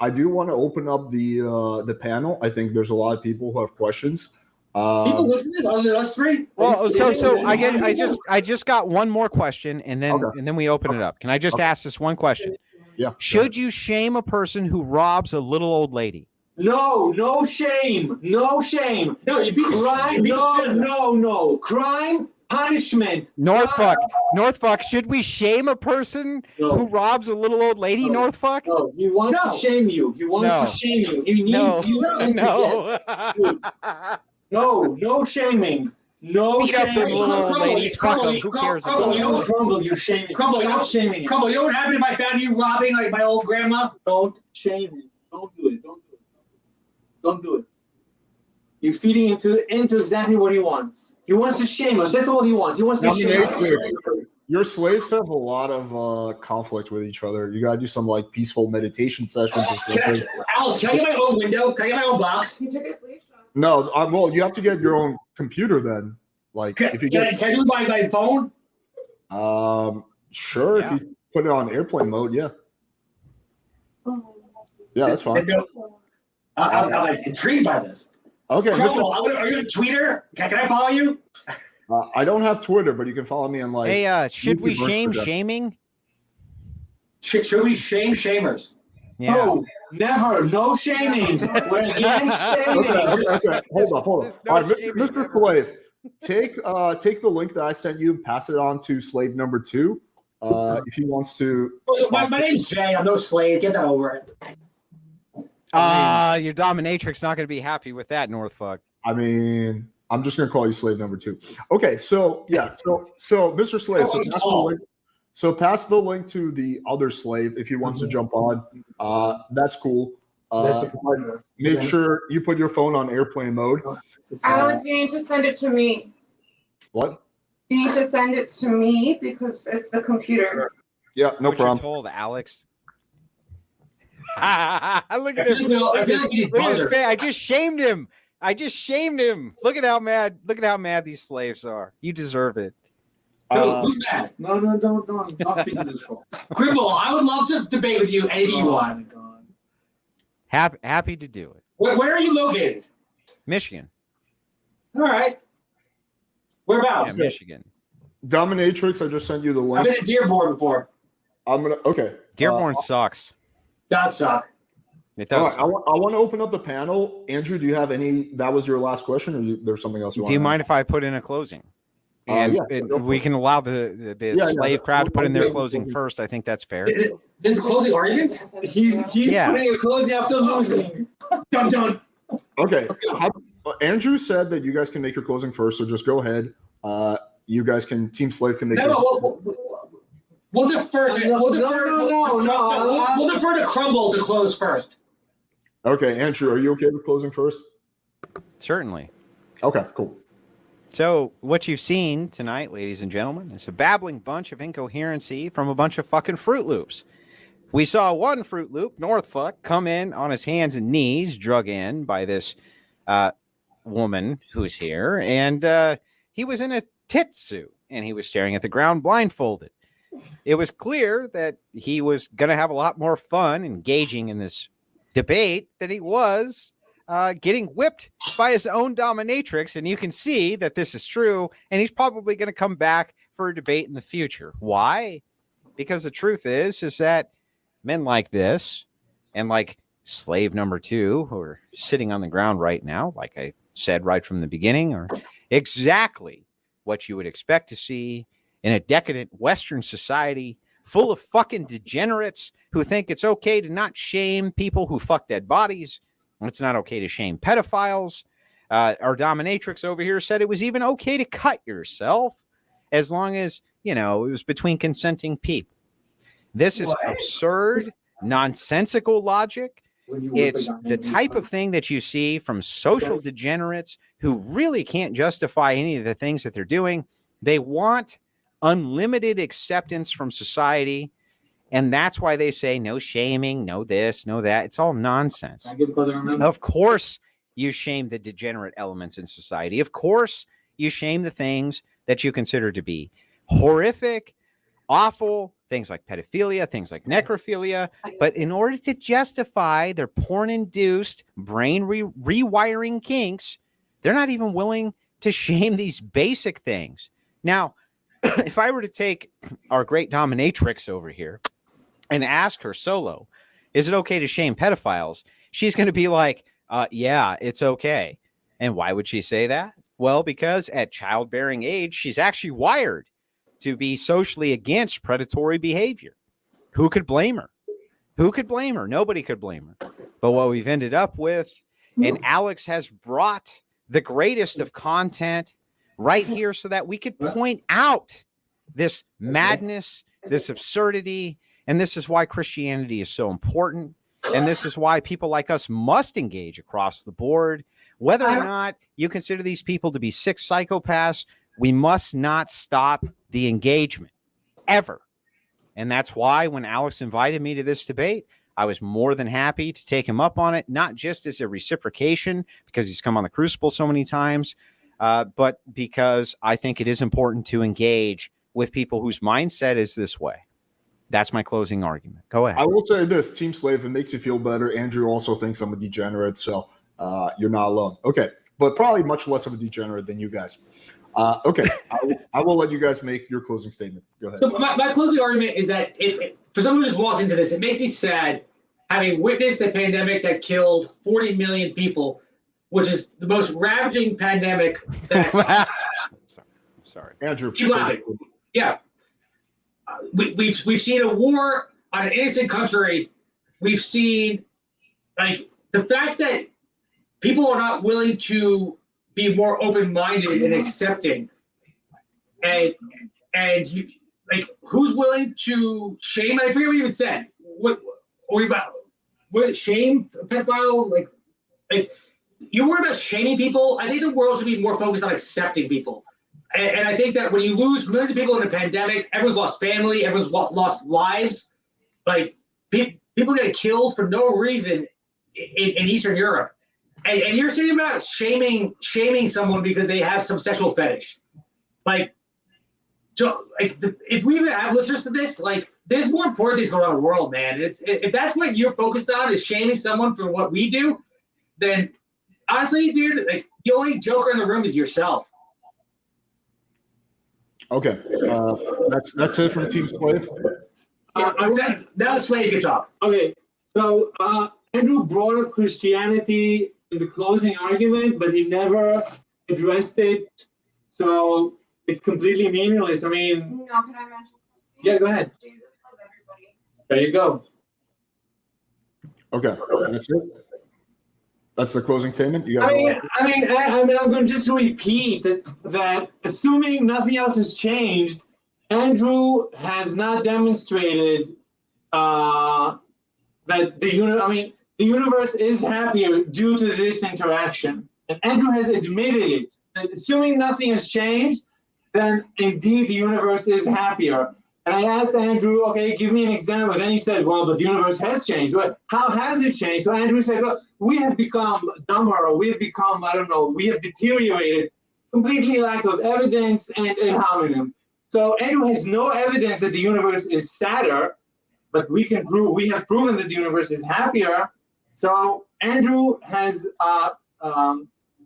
I do want to open up the panel. I think there's a lot of people who have questions. People listen to this other than us three. Well, so I just got one more question, and then we open it up. Can I just ask this one question? Yeah. Should you shame a person who robs a little old lady? No shame. No shame. No, you beat Crime. No. Crime, punishment. Northfuck, should we shame a person who robs a little old lady, Northfuck? No, he wants to shame you. He wants to shame you. He needs you to answer yes. No shaming. No Beat up them shaming. little old ladies. Fuck them. Who cares about them? Crumble, you shaming. Stop shaming him. Crumble, you know what happened if I found you robbing like my old grandma? Don't shame him. Don't do it. Don't do it. You're feeding him into exactly what he wants. He wants to shame us. That's all he wants. He wants to shame us. Your slaves have a lot of conflict with each other. You gotta do some like peaceful meditation sessions. Alice, can I get my own window? Can I get my own box? He took his leash off. No, well, you have to get your own computer then. Like, Can I do it by my phone? Sure. Yeah. If you put it on airplane mode, yeah. Yeah, that's fine. I'm like intrigued by this. Okay. Crumble, are you a tweeter? Can I follow you? I don't have Twitter, but you can follow me on like. Hey, should we shame shaming? Should we shame shamers? Yeah. No, never. No shaming. We're against shaming. Okay. Hold up. All right, Mr. Slave, take the link that I sent you and pass it on to slave number 2. If he wants to. My name's Jay. I'm no slave. Get that over it. Your dominatrix not going to be happy with that, Northfuck. I mean, I'm just going to call you slave number 2. Okay, so yeah, so Mr. Slave, pass the link to the other slave if he wants to jump on. That's cool. Make sure you put your phone on airplane mode. Alex, you need to send it to me. What? You need to send it to me because it's the computer. Yeah, no problem. Told Alex. Look at him. Look at his face. I just shamed him. Look at how mad these slaves are. You deserve it. Who's mad? No, don't. Not figure this for. Grimble, I would love to debate with you anything you want. Happy to do it. Where are you located? Michigan. All right. Whereabouts? Yeah, Michigan. Dominatrix, I just sent you the link. I've been at Dearborn before. Okay. Dearborn sucks. Does suck. It does. I want to open up the panel. Andrew, do you have any? That was your last question, or there's something else you want? Do you mind if I put in a closing? And we can allow the slave crowd to put in their closing first. I think that's fair. There's closing arguments? He's putting a closing after losing. Done. Okay. Andrew said that you guys can make your closing first, so just go ahead. You guys can, Team Slave can make We'll defer to We'll defer to Crumble to close first. Okay, Andrew, are you okay with closing first? Certainly. Okay, cool. So what you've seen tonight, ladies and gentlemen, is a babbling bunch of incoherency from a bunch of fucking Fruit Loops. We saw one Fruit Loop, Northfuck, come in on his hands and knees, drug in by this woman who's here, and he was in a tit suit, and he was staring at the ground blindfolded. It was clear that he was going to have a lot more fun engaging in this debate than he was getting whipped by his own dominatrix, and you can see that this is true, and he's probably going to come back for a debate in the future. Why? Because the truth is that men like this, and like slave number 2, who are sitting on the ground right now, like I said right from the beginning, are exactly what you would expect to see in a decadent Western society full of fucking degenerates who think it's okay to not shame people who fuck dead bodies. It's not okay to shame pedophiles. Our dominatrix over here said it was even okay to cut yourself as long as, it was between consenting people. This is absurd, nonsensical logic. It's the type of thing that you see from social degenerates who really can't justify any of the things that they're doing. They want unlimited acceptance from society. And that's why they say no shaming, no this, no that. It's all nonsense. Of course, you shame the degenerate elements in society. Of course, you shame the things that you consider to be horrific, awful, things like pedophilia, things like necrophilia. But in order to justify their porn-induced brain rewiring kinks, they're not even willing to shame these basic things. Now, if I were to take our great dominatrix over here and ask her solo, is it okay to shame pedophiles? She's going to be like, yeah, it's okay. And why would she say that? Well, because at childbearing age, she's actually wired to be socially against predatory behavior. Who could blame her? Who could blame her? Nobody could blame her. But what we've ended up with, and Alex has brought the greatest of content right here so that we could point out this madness, this absurdity, and this is why Christianity is so important. And this is why people like us must engage across the board. Whether or not you consider these people to be sick psychopaths, we must not stop the engagement ever. And that's why when Alex invited me to this debate, I was more than happy to take him up on it, not just as a reciprocation because he's come on the Crucible so many times, but because I think it is important to engage with people whose mindset is this way. That's my closing argument. Go ahead. I will say this, Team Slave, it makes you feel better. Andrew also thinks I'm a degenerate, so you're not alone. Okay, but probably much less of a degenerate than you guys. Okay, I will let you guys make your closing statement. Go ahead. So my closing argument is that for someone who just walked into this, it makes me sad having witnessed a pandemic that killed 40 million people, which is the most ravaging pandemic that's... Sorry. Andrew. Keep laughing. Yeah. We've seen a war on an innocent country. We've seen, like, the fact that people are not willing to be more open-minded and accepting, and you, like, who's willing to shame? I forget what you even said. What were you about? Was it shame pedophile? Like you worry about shaming people. I think the world should be more focused on accepting people. And I think that when you lose millions of people in a pandemic, everyone's lost family, everyone's lost lives. Like, people get killed for no reason in Eastern Europe. And you're saying about shaming someone because they have some sexual fetish. Like, so, like, if we even have listeners to this, like, there's more important things going on in the world, man. If that's what you're focused on is shaming someone for what we do, then honestly, dude, like, the only joker in the room is yourself. Okay, that's it from Team Slave. That was Slave can talk. Okay, so Andrew brought up Christianity in the closing argument, but he never addressed it, so it's completely meaningless. I mean, No, can I mention? Yeah, go ahead. Jesus loves everybody. There you go. Okay, that's it. That's the closing statement. You guys. I mean, I'm going to just repeat that assuming nothing else has changed, Andrew has not demonstrated that the universe is happier due to this interaction. And Andrew has admitted it. And assuming nothing has changed, then indeed the universe is happier. And I asked Andrew, okay, give me an example. Then he said, well, but the universe has changed. Well, how has it changed? So Andrew said, well, we have become dumber, or we have become, I don't know, we have deteriorated, completely lack of evidence and hominem. So Andrew has no evidence that the universe is sadder, but we have proven that the universe is happier. So Andrew has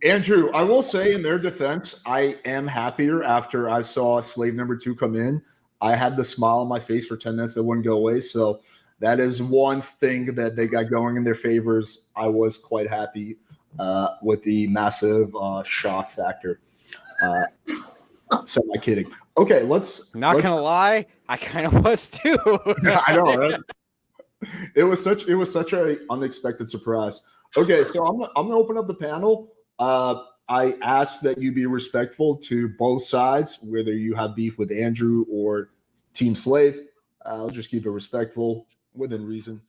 Andrew, I will say in their defense, I am happier after I saw slave number 2 come in. I had the smile on my face for 10 minutes that wouldn't go away. So that is one thing that they got going in their favors. I was quite happy with the massive shock factor. So I'm kidding. Okay, let's gonna lie, I kind of was too. I know, right? It was such a unexpected surprise. Okay, so I'm gonna open up the panel. I ask that you be respectful to both sides, whether you have beef with Andrew or Team Slave. I'll just keep it respectful within reason.